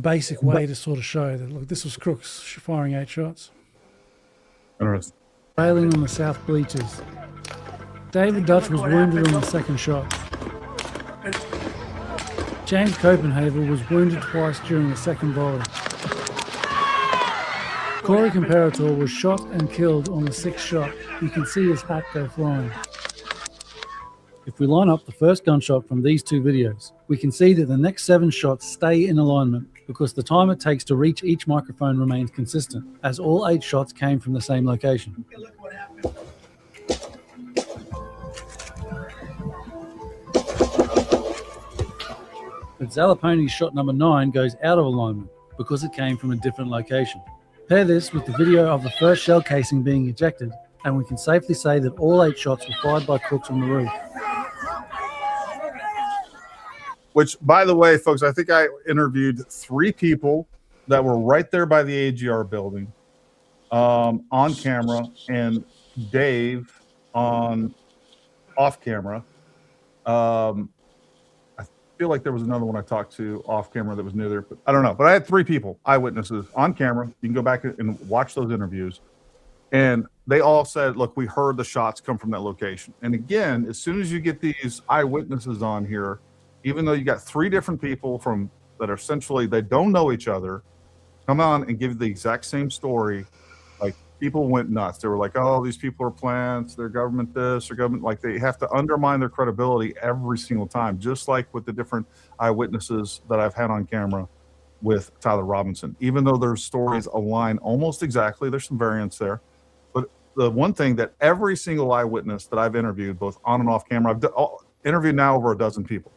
S3: basic way to sort of show that, look, this was Crooks firing 8 shots.
S2: Interesting.
S3: Railing on the south bleachers. David Dutch was wounded on the second shot. James Copenhaver was wounded twice during the second volley. Corey Comparator was shot and killed on the 6th shot. You can see his hat go flying. If we line up the first gunshot from these 2 videos, we can see that the next 7 shots stay in alignment because the time it takes to reach each microphone remains consistent, as all 8 shots came from the same location. But Zalaponi's shot number 9 goes out of alignment because it came from a different location. Pair this with the video of the first shell casing being ejected, and we can safely say that all 8 shots were fired by Crooks on the roof.
S2: Which, by the way, folks, I think I interviewed 3 people that were right there by the AGR building on camera, and Dave off camera. I feel like there was another one I talked to off camera that was new there, but I don't know. But I had 3 people, eyewitnesses on camera. You can go back and watch those interviews. And they all said, look, we heard the shots come from that location. And again, as soon as you get these eyewitnesses on here, even though you got 3 different people that are essentially, they don't know each other, come on and give the exact same story, like people went nuts. They were like, oh, these people are plants, they're government this, or government, like they have to undermine their credibility every single time, just like with the different eyewitnesses that I've had on camera with Tyler Robinson. Even though their stories align almost exactly, there's some variance there. But the one thing that every single eyewitness that I've interviewed, both on and off camera, I've interviewed now over a dozen people.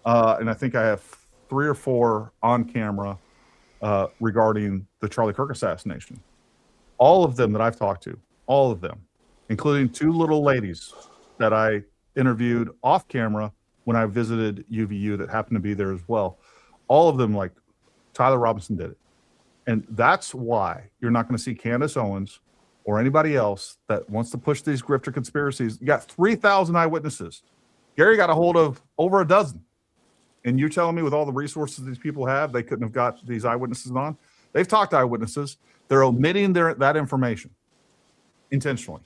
S2: And I think I have 3 or 4 on camera regarding the Charlie Kirk assassination. All of them that I've talked to, all of them, including 2 little ladies that I interviewed off camera when I visited UVU that happened to be there as well. All of them, like, Tyler Robinson did it. And that's why you're not going to see Candace Owens or anybody else that wants to push these grifter conspiracies. You got 3,000 eyewitnesses. Gary got a hold of over a dozen. And you're telling me with all the resources these people have, they couldn't have got these eyewitnesses on? They've talked to eyewitnesses. They're omitting that information intentionally.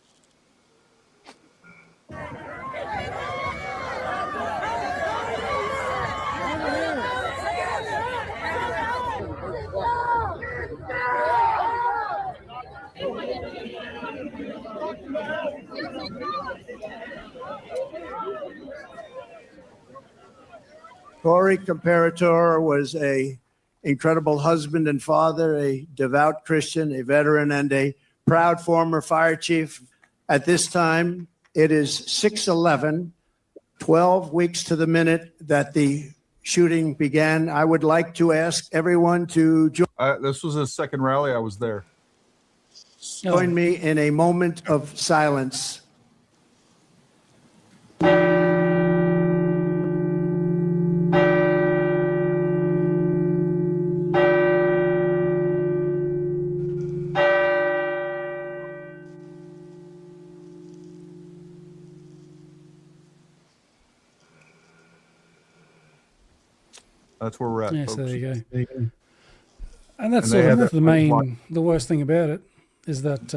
S20: Corey Comparator was a incredible husband and father, a devout Christian, a veteran, and a proud former fire chief. At this time, it is 6/11, 12 weeks to the minute that the shooting began. I would like to ask everyone to
S2: This was his second rally. I was there.
S20: join me in a moment of silence.
S2: That's where we're at.
S3: Yes,
S2: folks.
S3: there you go. And that's sort of the worst thing about it is that,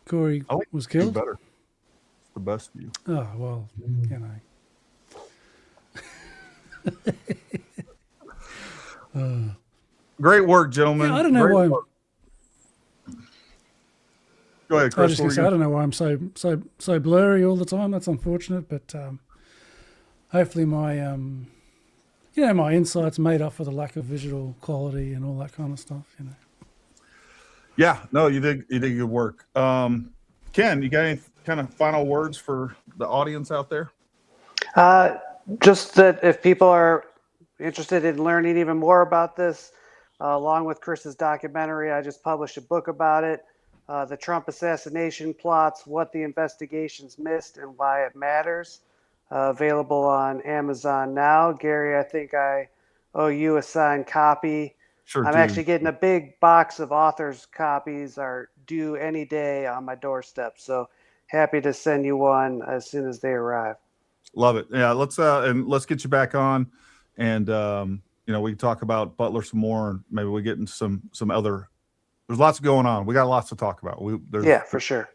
S3: Corey was killed.
S2: Better. It's the best view.
S3: Oh, well,
S2: Great work, gentlemen.
S3: Yeah, I don't know why.
S2: Go ahead, Chris.
S3: I don't know why I'm so blurry all the time. That's unfortunate, but hopefully my my insight's made up for the lack of visual quality and all that kind of stuff.
S2: Yeah, no, you did good work. Ken, you got any kind of final words for the audience out there?
S4: Just that if people are interested in learning even more about this, along with Chris's documentary, I just published a book about it. The Trump assassination plots, what the investigations missed and why it matters. Available on Amazon now. Gary, I think I owe you a signed copy.
S2: Sure.
S4: I'm actually getting a big box of authors' copies are due any day on my doorstep. So happy to send you one as soon as they arrive.
S2: Love it. Yeah, let's get you back on and we can talk about Butler some more, and maybe we get into some other. There's lots going on. We got lots to talk about.
S4: Yeah, for sure.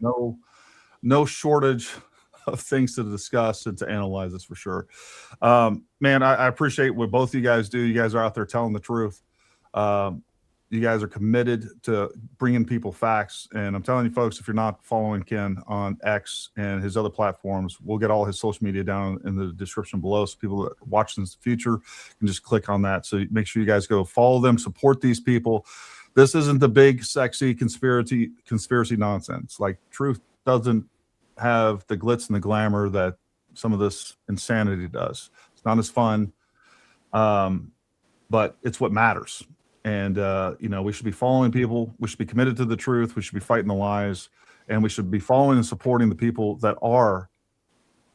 S2: No shortage of things to discuss and to analyze this for sure. Man, I appreciate what both of you guys do. You guys are out there telling the truth. You guys are committed to bringing people facts. And I'm telling you folks, if you're not following Ken on X and his other platforms, we'll get all his social media down in the description below. So people that watch this in the future can just click on that. So make sure you guys go follow them, support these people. This isn't the big, sexy conspiracy nonsense. Like, truth doesn't have the glitz and the glamour that some of this insanity does. It's not as fun, but it's what matters. And, we should be following people. We should be committed to the truth. We should be fighting the lies. And we should be following and supporting the people that are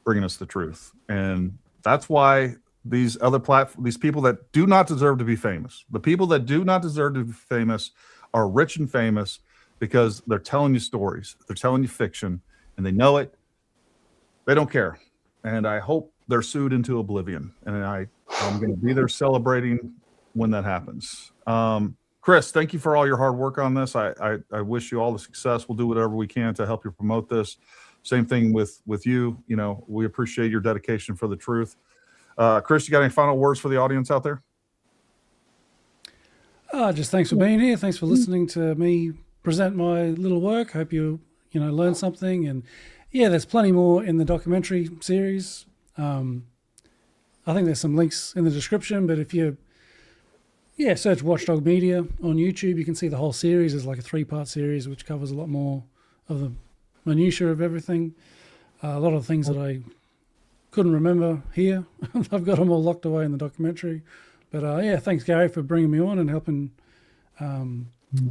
S2: bringing us the truth. And that's why these other these people that do not deserve to be famous, the people that do not deserve to be famous are rich and famous because they're telling you stories. They're telling you fiction, and they know it. They don't care. And I hope they're sued into oblivion. And I'm going to be there celebrating when that happens. Chris, thank you for all your hard work on this. I wish you all the success. We'll do whatever we can to help you promote this. Same thing with you. We appreciate your dedication for the truth. Chris, you got any final words for the audience out there?
S3: Just thanks for being here. Thanks for listening to me present my little work. Hope you learned something. And yeah, there's plenty more in the documentary series. I think there's some links in the description, but if you search Watchdog Media on YouTube, you can see the whole series. It's like a 3-part series, which covers a lot more of the minutiae of everything. A lot of things that I couldn't remember here. I've got them all locked away in the documentary. But thanks, Gary, for bringing me on and helping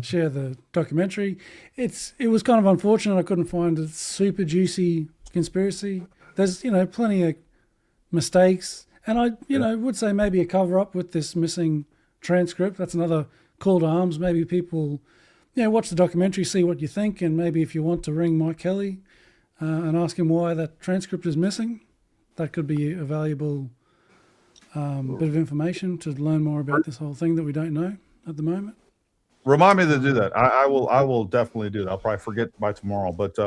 S3: share the documentary. It was kind of unfortunate I couldn't find a super juicy conspiracy. There's, plenty of mistakes. And I would say maybe a cover-up with this missing transcript. That's another call to arms. Maybe people, watch the documentary, see what you think, and maybe if you want to ring Mike Kelly and ask him why that transcript is missing, that could be a valuable bit of information to learn more about this whole thing that we don't know at the moment.
S2: Remind me to do that. I will definitely do that. I'll probably forget by tomorrow, but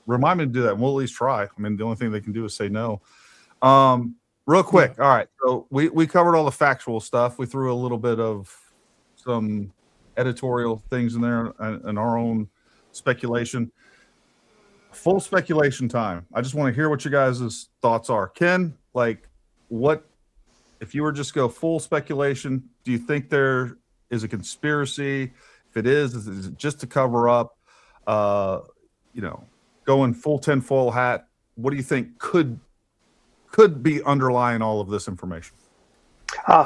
S2: remind me to do that, and we'll at least try. I mean, the only thing they can do is say no. Real quick. All right. So we covered all the factual stuff. We threw a little bit of some editorial things in there and our own speculation. Full speculation time. I just want to hear what you guys' thoughts are. Ken, what if you were just go full speculation? Do you think there is a conspiracy? If it is it just to cover up? Going full tinfoil hat. What do you think could be underlying all of this information?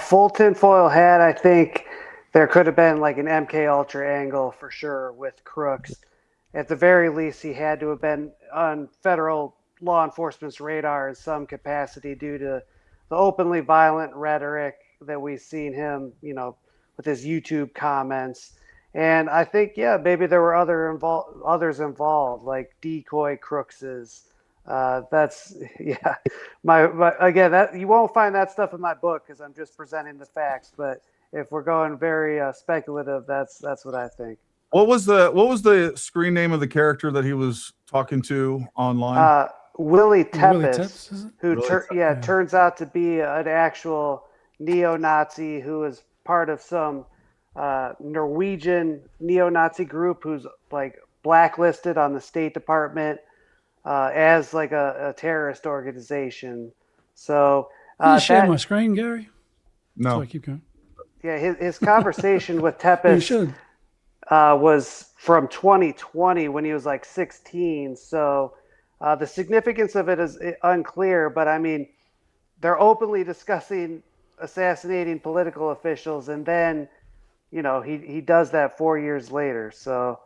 S4: Full tinfoil hat, I think there could have been like an MK Ultra angle for sure with Crooks. At the very least, he had to have been on federal law enforcement's radar in some capacity due to the openly violent rhetoric that we've seen him, with his YouTube comments. And I think, maybe there were others involved, like decoy Crookses. That's again, that you won't find that stuff in my book because I'm just presenting the facts. But if we're going very speculative, that's what I think.
S2: What was the screen name of the character that he was talking to online?
S4: Willie Tepes, who turns out to be an actual neo-Nazi who is part of some Norwegian neo-Nazi group who's blacklisted on the State Department as a terrorist organization. So
S3: can you share my screen, Gary?
S2: No.
S3: So I keep going.
S4: Yeah, his conversation with Tepes was from 2020 when he was 16. So the significance of it is unclear, but I mean, they're openly discussing assassinating political officials, and then, he does that 4 years later. So,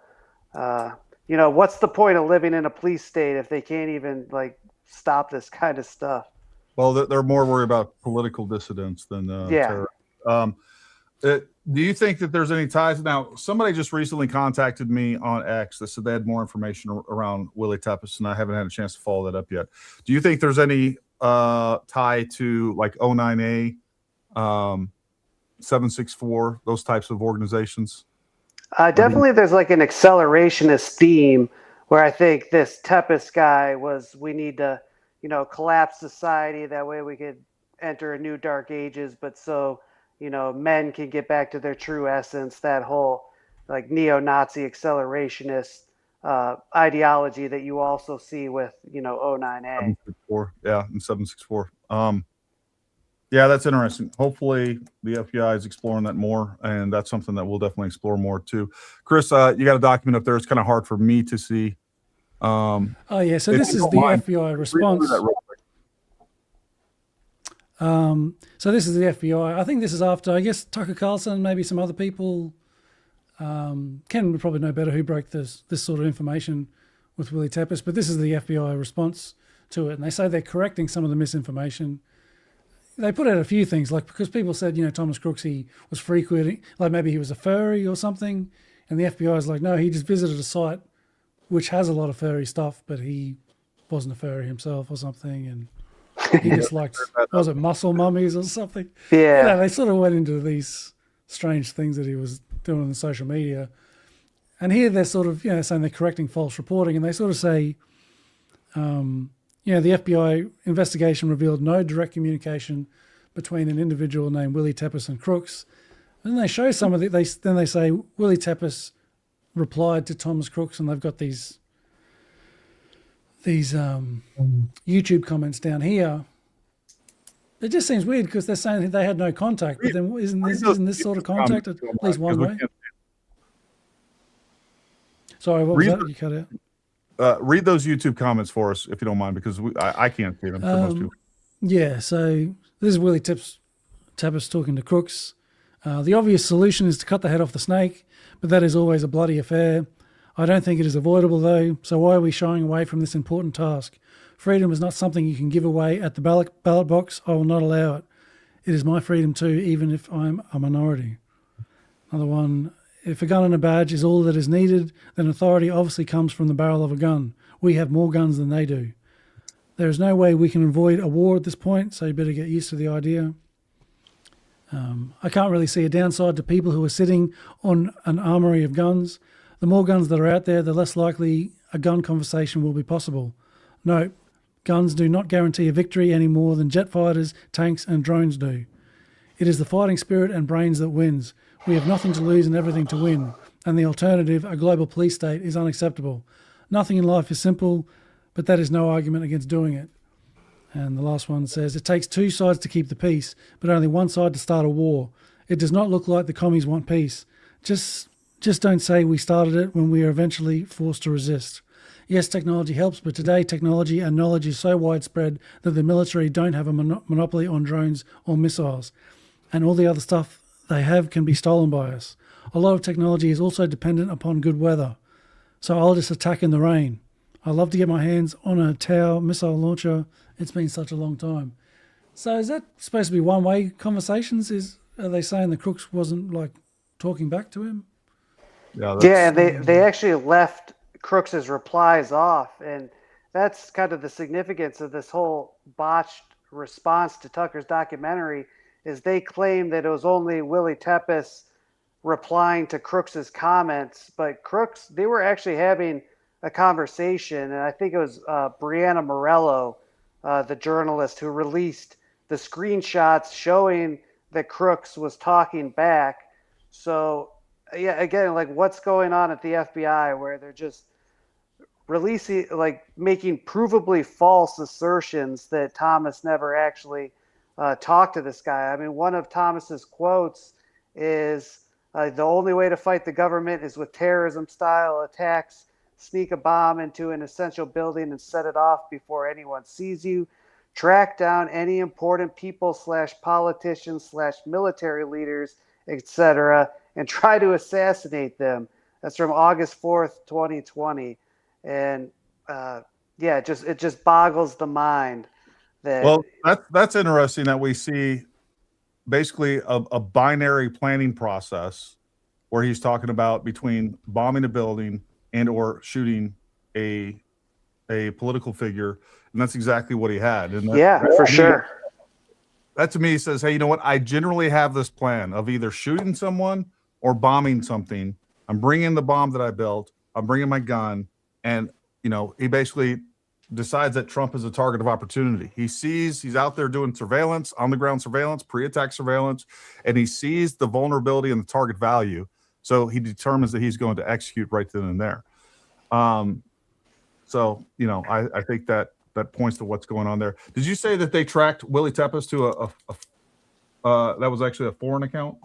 S4: what's the point of living in a police state if they can't even stop this kind of stuff?
S2: Well, they're more worried about political dissidents than terror. Do you think that there's any ties? Now, somebody just recently contacted me on X that said they had more information around Willie Tepes, and I haven't had a chance to follow that up yet. Do you think there's any tie to 09A 764, those types of organizations?
S4: Definitely there's like an accelerationist theme where I think this Tepes guy was, we need to, collapse society. That way we could enter a new dark ages. But so, men can get back to their true essence, that whole like neo-Nazi accelerationist ideology that you also see with, 09A.
S2: 764, yeah, and 764. Yeah, that's interesting. Hopefully the FBI is exploring that more, and that's something that we'll definitely explore more too. Chris, you got a document up there. It's kind of hard for me to see.
S3: So this is the FBI response. So this is the FBI. I think this is after, I guess, Tucker Carlson, maybe some other people. Ken would probably know better who broke this sort of information with Willie Tepes, but this is the FBI response to it. And they say they're correcting some of the misinformation. They put out a few things, like because people said, Thomas Crooks, he was frequenting, like maybe he was a furry or something. And the FBI is like, no, he just visited a site which has a lot of furry stuff, but he wasn't a furry himself or something. And he just liked, was it muscle mummies or something?
S4: Yeah.
S3: They sort of went into these strange things that he was doing on social media. And here they're sort of, saying they're correcting false reporting. And they sort of say, the FBI investigation revealed no direct communication between an individual named Willie Tepes and Crooks. And then they show some of it. Then they say Willie Tepes replied to Thomas Crooks, and they've got these YouTube comments down here. It just seems weird because they're saying they had no contact, but then isn't this sort of contact at least one way? Sorry, what was that? You cut out.
S2: Read those YouTube comments for us, if you don't mind, because I can't see them for most people.
S3: Yeah, so this is Willie Tepes talking to Crooks. The obvious solution is to cut the head off the snake, but that is always a bloody affair. I don't think it is avoidable, though, so why are we shying away from this important task? Freedom is not something you can give away at the ballot box. I will not allow it. It is my freedom too, even if I'm a minority. Another one. If a gun and a badge is all that is needed, then authority obviously comes from the barrel of a gun. We have more guns than they do. There is no way we can avoid a war at this point, so you better get used to the idea. I can't really see a downside to people who are sitting on an armory of guns. The more guns that are out there, the less likely a gun conversation will be possible. No, guns do not guarantee a victory any more than jet fighters, tanks, and drones do. It is the fighting spirit and brains that wins. We have nothing to lose and everything to win, and the alternative, a global police state, is unacceptable. Nothing in life is simple, but that is no argument against doing it. And the last one says, it takes two sides to keep the peace, but only one side to start a war. It does not look like the commies want peace. Just don't say we started it when we are eventually forced to resist. Yes, technology helps, but today technology and knowledge is so widespread that the military don't have a monopoly on drones or missiles. And all the other stuff they have can be stolen by us. A lot of technology is also dependent upon good weather. So I'll just attack in the rain. I love to get my hands on a Tau missile launcher. It's been such a long time. So is that supposed to be one-way conversations? Are they saying the Crooks wasn't like talking back to him?
S4: Yeah, they actually left Crooks's replies off, and that's kind of the significance of this whole botched response to Tucker's documentary. Is they claim that it was only Willie Tepes replying to Crooks's comments, but Crooks, they were actually having a conversation, and I think it was Brianna Morello, the journalist, who released the screenshots showing that Crooks was talking back. So, yeah, again, like what's going on at the FBI where they're just releasing, like making provably false assertions that Thomas never actually talked to this guy. I mean, one of Thomas's quotes is, the only way to fight the government is with terrorism-style attacks. Sneak a bomb into an essential building and set it off before anyone sees you. Track down any important people / politicians / military leaders, etc., and try to assassinate them. That's from August 4th, 2020. And it just boggles the mind.
S2: Well, that's interesting that we see basically a binary planning process where he's talking about between bombing a building and or shooting a political figure, and that's exactly what he had. And
S4: for sure.
S2: that to me says, hey, you know what? I generally have this plan of either shooting someone or bombing something. I'm bringing the bomb that I built. I'm bringing my gun. And, he basically decides that Trump is a target of opportunity. He's out there doing surveillance, on the ground surveillance, pre-attack surveillance, and he sees the vulnerability and the target value. So he determines that he's going to execute right then and there. So, I think that points to what's going on there. Did you say that they tracked Willie Tepes to that was actually a foreign account?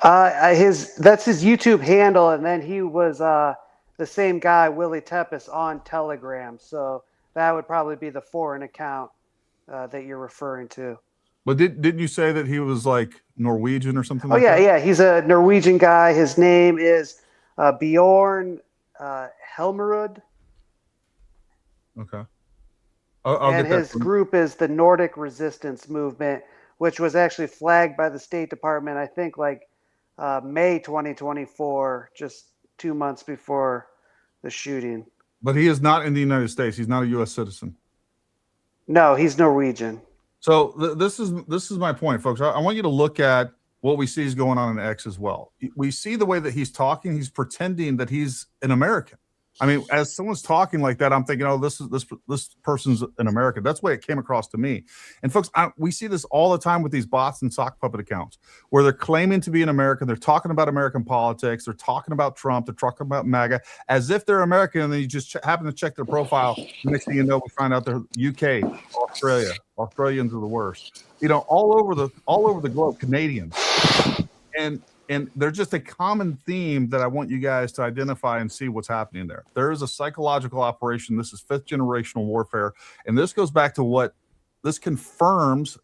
S4: That's his YouTube handle, and then he was the same guy, Willie Tepes, on Telegram. So that would probably be the foreign account that you're referring to.
S2: But didn't you say that he was like Norwegian or something?
S4: Yeah. He's a Norwegian guy. His name is Bjorn Helmerud.
S2: Okay.
S4: And his group is the Nordic Resistance Movement, which was actually flagged by the State Department, I think, May 2024, just 2 months before the shooting.
S2: But he is not in the United States. He's not a U.S. citizen.
S4: No, he's Norwegian.
S2: So this is my point, folks. I want you to look at what we see is going on in X as well. We see the way that he's talking. He's pretending that he's an American. I mean, as someone's talking like that, I'm thinking, oh, this person's an American. That's the way it came across to me. And folks, we see this all the time with these bots and sock puppet accounts where they're claiming to be an American. They're talking about American politics. They're talking about Trump. They're talking about MAGA as if they're American. And then you just happen to check their profile. Next thing you know, we find out they're UK, Australia. Australians are the worst. All over the globe, Canadians. And there's just a common theme that I want you guys to identify and see what's happening there. There is a psychological operation. This is fifth generational warfare. And this goes back to this confirms,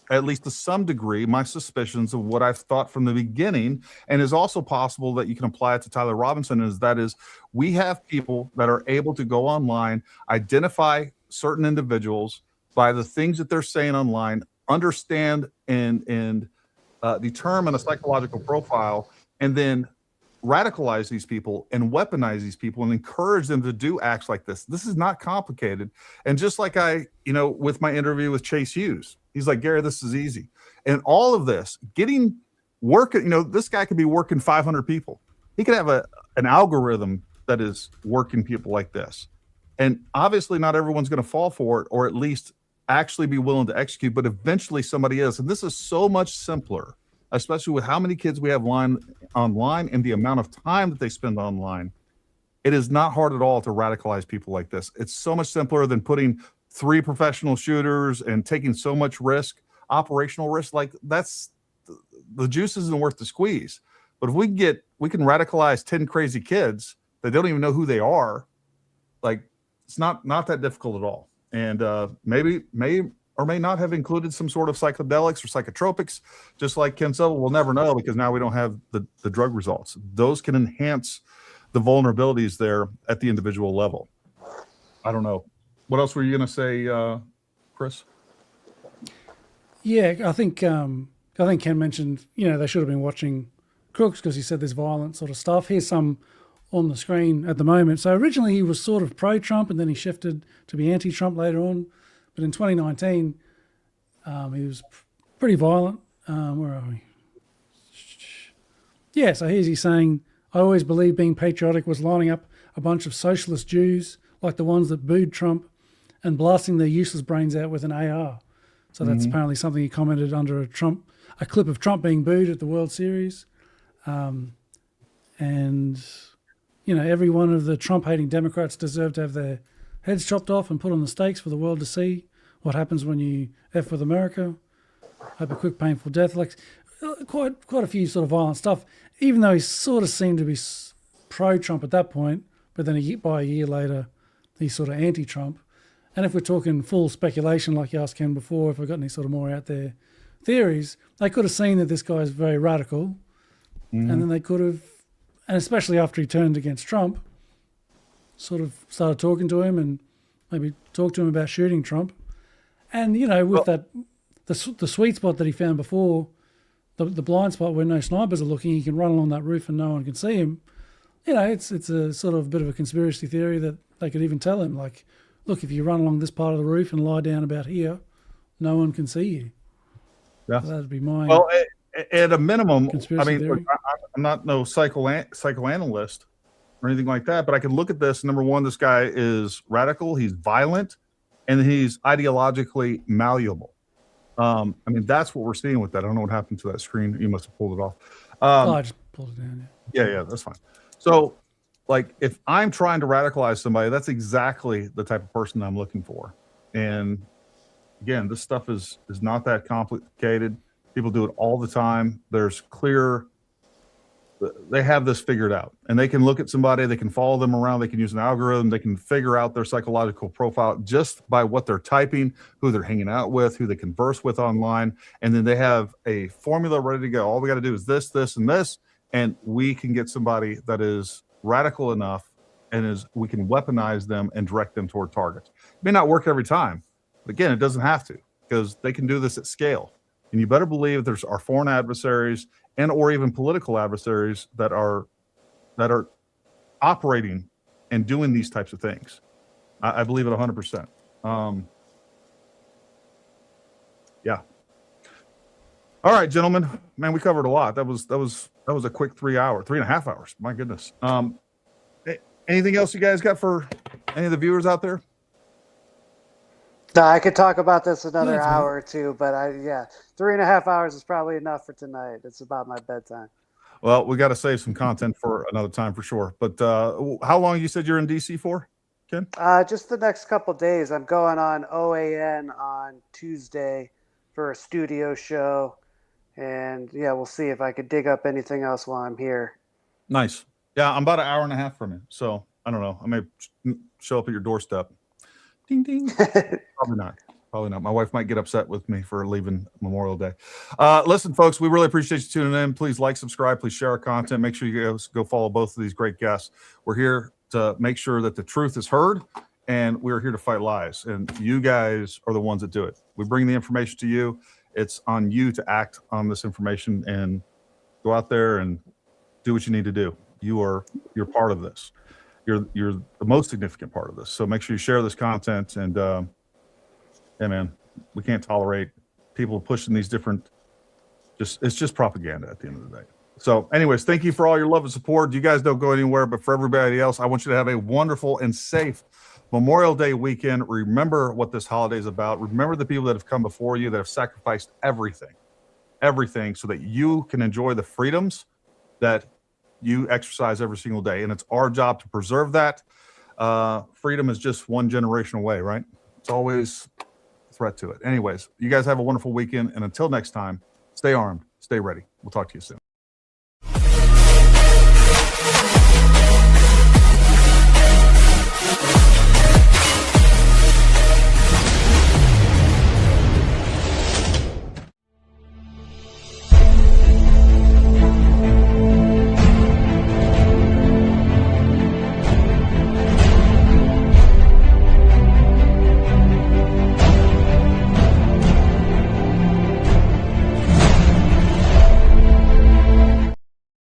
S2: at least to some degree, my suspicions of what I've thought from the beginning. And is also possible that you can apply it to Tyler Robinson, that is we have people that are able to go online, identify certain individuals by the things that they're saying online, understand and determine a psychological profile, and then radicalize these people and weaponize these people and encourage them to do acts like this. This is not complicated. And just like with my interview with Chase Hughes, he's like, Gary, this is easy. And all of this, getting working, this guy could be working 500 people. He could have an algorithm that is working people like this. And obviously not everyone's going to fall for it, or at least actually be willing to execute, but eventually somebody is. And this is so much simpler, especially with how many kids we have online and the amount of time that they spend online. It is not hard at all to radicalize people like this. It's so much simpler than putting 3 professional shooters and taking so much risk, operational risk. Like the juice isn't worth the squeeze. But if we can radicalize 10 crazy kids that don't even know who they are, it's not that difficult at all. And may or may not have included some sort of psychedelics or psychotropics, just like Ken said. We'll never know because now we don't have the drug results. Those can enhance the vulnerabilities there at the individual level. I don't know. What else were you going to say, Chris?
S3: Yeah, I think Ken mentioned, they should have been watching Crooks because he said there's violent sort of stuff. Here's some on the screen at the moment. So originally he was sort of pro-Trump and then he shifted to be anti-Trump later on. But in 2019, he was pretty violent. Where are we? Yeah, so he's saying, I always believed being patriotic was lining up a bunch of socialist Jews like the ones that booed Trump and blasting their useless brains out with an AR. So that's apparently something he commented under a clip of Trump being booed at the World Series. And every one of the Trump-hating Democrats deserve to have their heads chopped off and put on the stakes for the world to see what happens when you F with America. Hope a quick, painful death. Quite a few sort of violent stuff, even though he sort of seemed to be pro-Trump at that point, but then by a year later, he's sort of anti-Trump. And if we're talking full speculation, like you asked Ken before, if we've got any sort of more out there theories, they could have seen that this guy is very radical, and then they could have, and especially after he turned against Trump, sort of started talking to him and maybe talked to him about shooting Trump. And, with the sweet spot that he found before, the blind spot where no snipers are looking, he can run along that roof and no one can see him. It's a sort of bit of a conspiracy theory that they could even tell him, look, if you run along this part of the roof and lie down about here, no one can see you.
S2: Yeah.
S3: So that'd be my
S2: Well, at a minimum,
S3: conspiracy
S2: I mean,
S3: theory.
S2: look, I'm not no psychoanalyst or anything like that, but I can look at this. Number one, this guy is radical, he's violent, and he's ideologically malleable. I mean, that's what we're seeing with that. I don't know what happened to that screen. You must have pulled it off.
S3: I just pulled it down.
S2: Yeah, that's fine. So, like, if I'm trying to radicalize somebody, that's exactly the type of person I'm looking for. And again, this stuff is not that complicated. People do it all the time. There's clear, they have this figured out, and they can look at somebody, they can follow them around, they can use an algorithm, they can figure out their psychological profile just by what they're typing, who they're hanging out with, who they converse with online, and then they have a formula ready to go. All we got to do is this, this, and this, and we can get somebody that is radical enough, and we can weaponize them and direct them toward targets. It may not work every time, but again, it doesn't have to, because they can do this at scale. And you better believe there's our foreign adversaries and or even political adversaries that are operating and doing these types of things. I believe it 100%. Yeah. All right, gentlemen. Man, we covered a lot. That was a quick 3.5 hours. My goodness. Anything else you guys got for any of the viewers out there?
S4: No, I could talk about this another hour or two, but 3.5 hours is probably enough for tonight. It's about my bedtime.
S2: Well, we got to save some content for another time for sure. But how long you said you're in DC for, Ken?
S4: Just the next couple days. I'm going on OAN on Tuesday for a studio show, and we'll see if I could dig up anything else while I'm here.
S2: Nice. Yeah, I'm about 1.5 hours from you, so I don't know. I may show up at your doorstep. Ding, ding. Probably not. My wife might get upset with me for leaving Memorial Day. Listen, folks, we really appreciate you tuning in. Please like, subscribe, please share our content. Make sure you guys go follow both of these great guests. We're here to make sure that the truth is heard, and we're here to fight lies. And you guys are the ones that do it. We bring the information to you. It's on you to act on this information and go out there and do what you need to do. You're part of this. You're the most significant part of this. So make sure you share this content. And yeah, man, we can't tolerate people pushing these different. It's just propaganda at the end of the day. So, anyways, thank you for all your love and support. You guys don't go anywhere, but for everybody else, I want you to have a wonderful and safe Memorial Day weekend. Remember what this holiday is about. Remember the people that have come before you, that have sacrificed everything, so that you can enjoy the freedoms that you exercise every single day. And it's our job to preserve that. Freedom is just one generation away, right? It's always a threat to it. Anyways, you guys have a wonderful weekend. And until next time, stay armed, stay ready. We'll talk to you soon.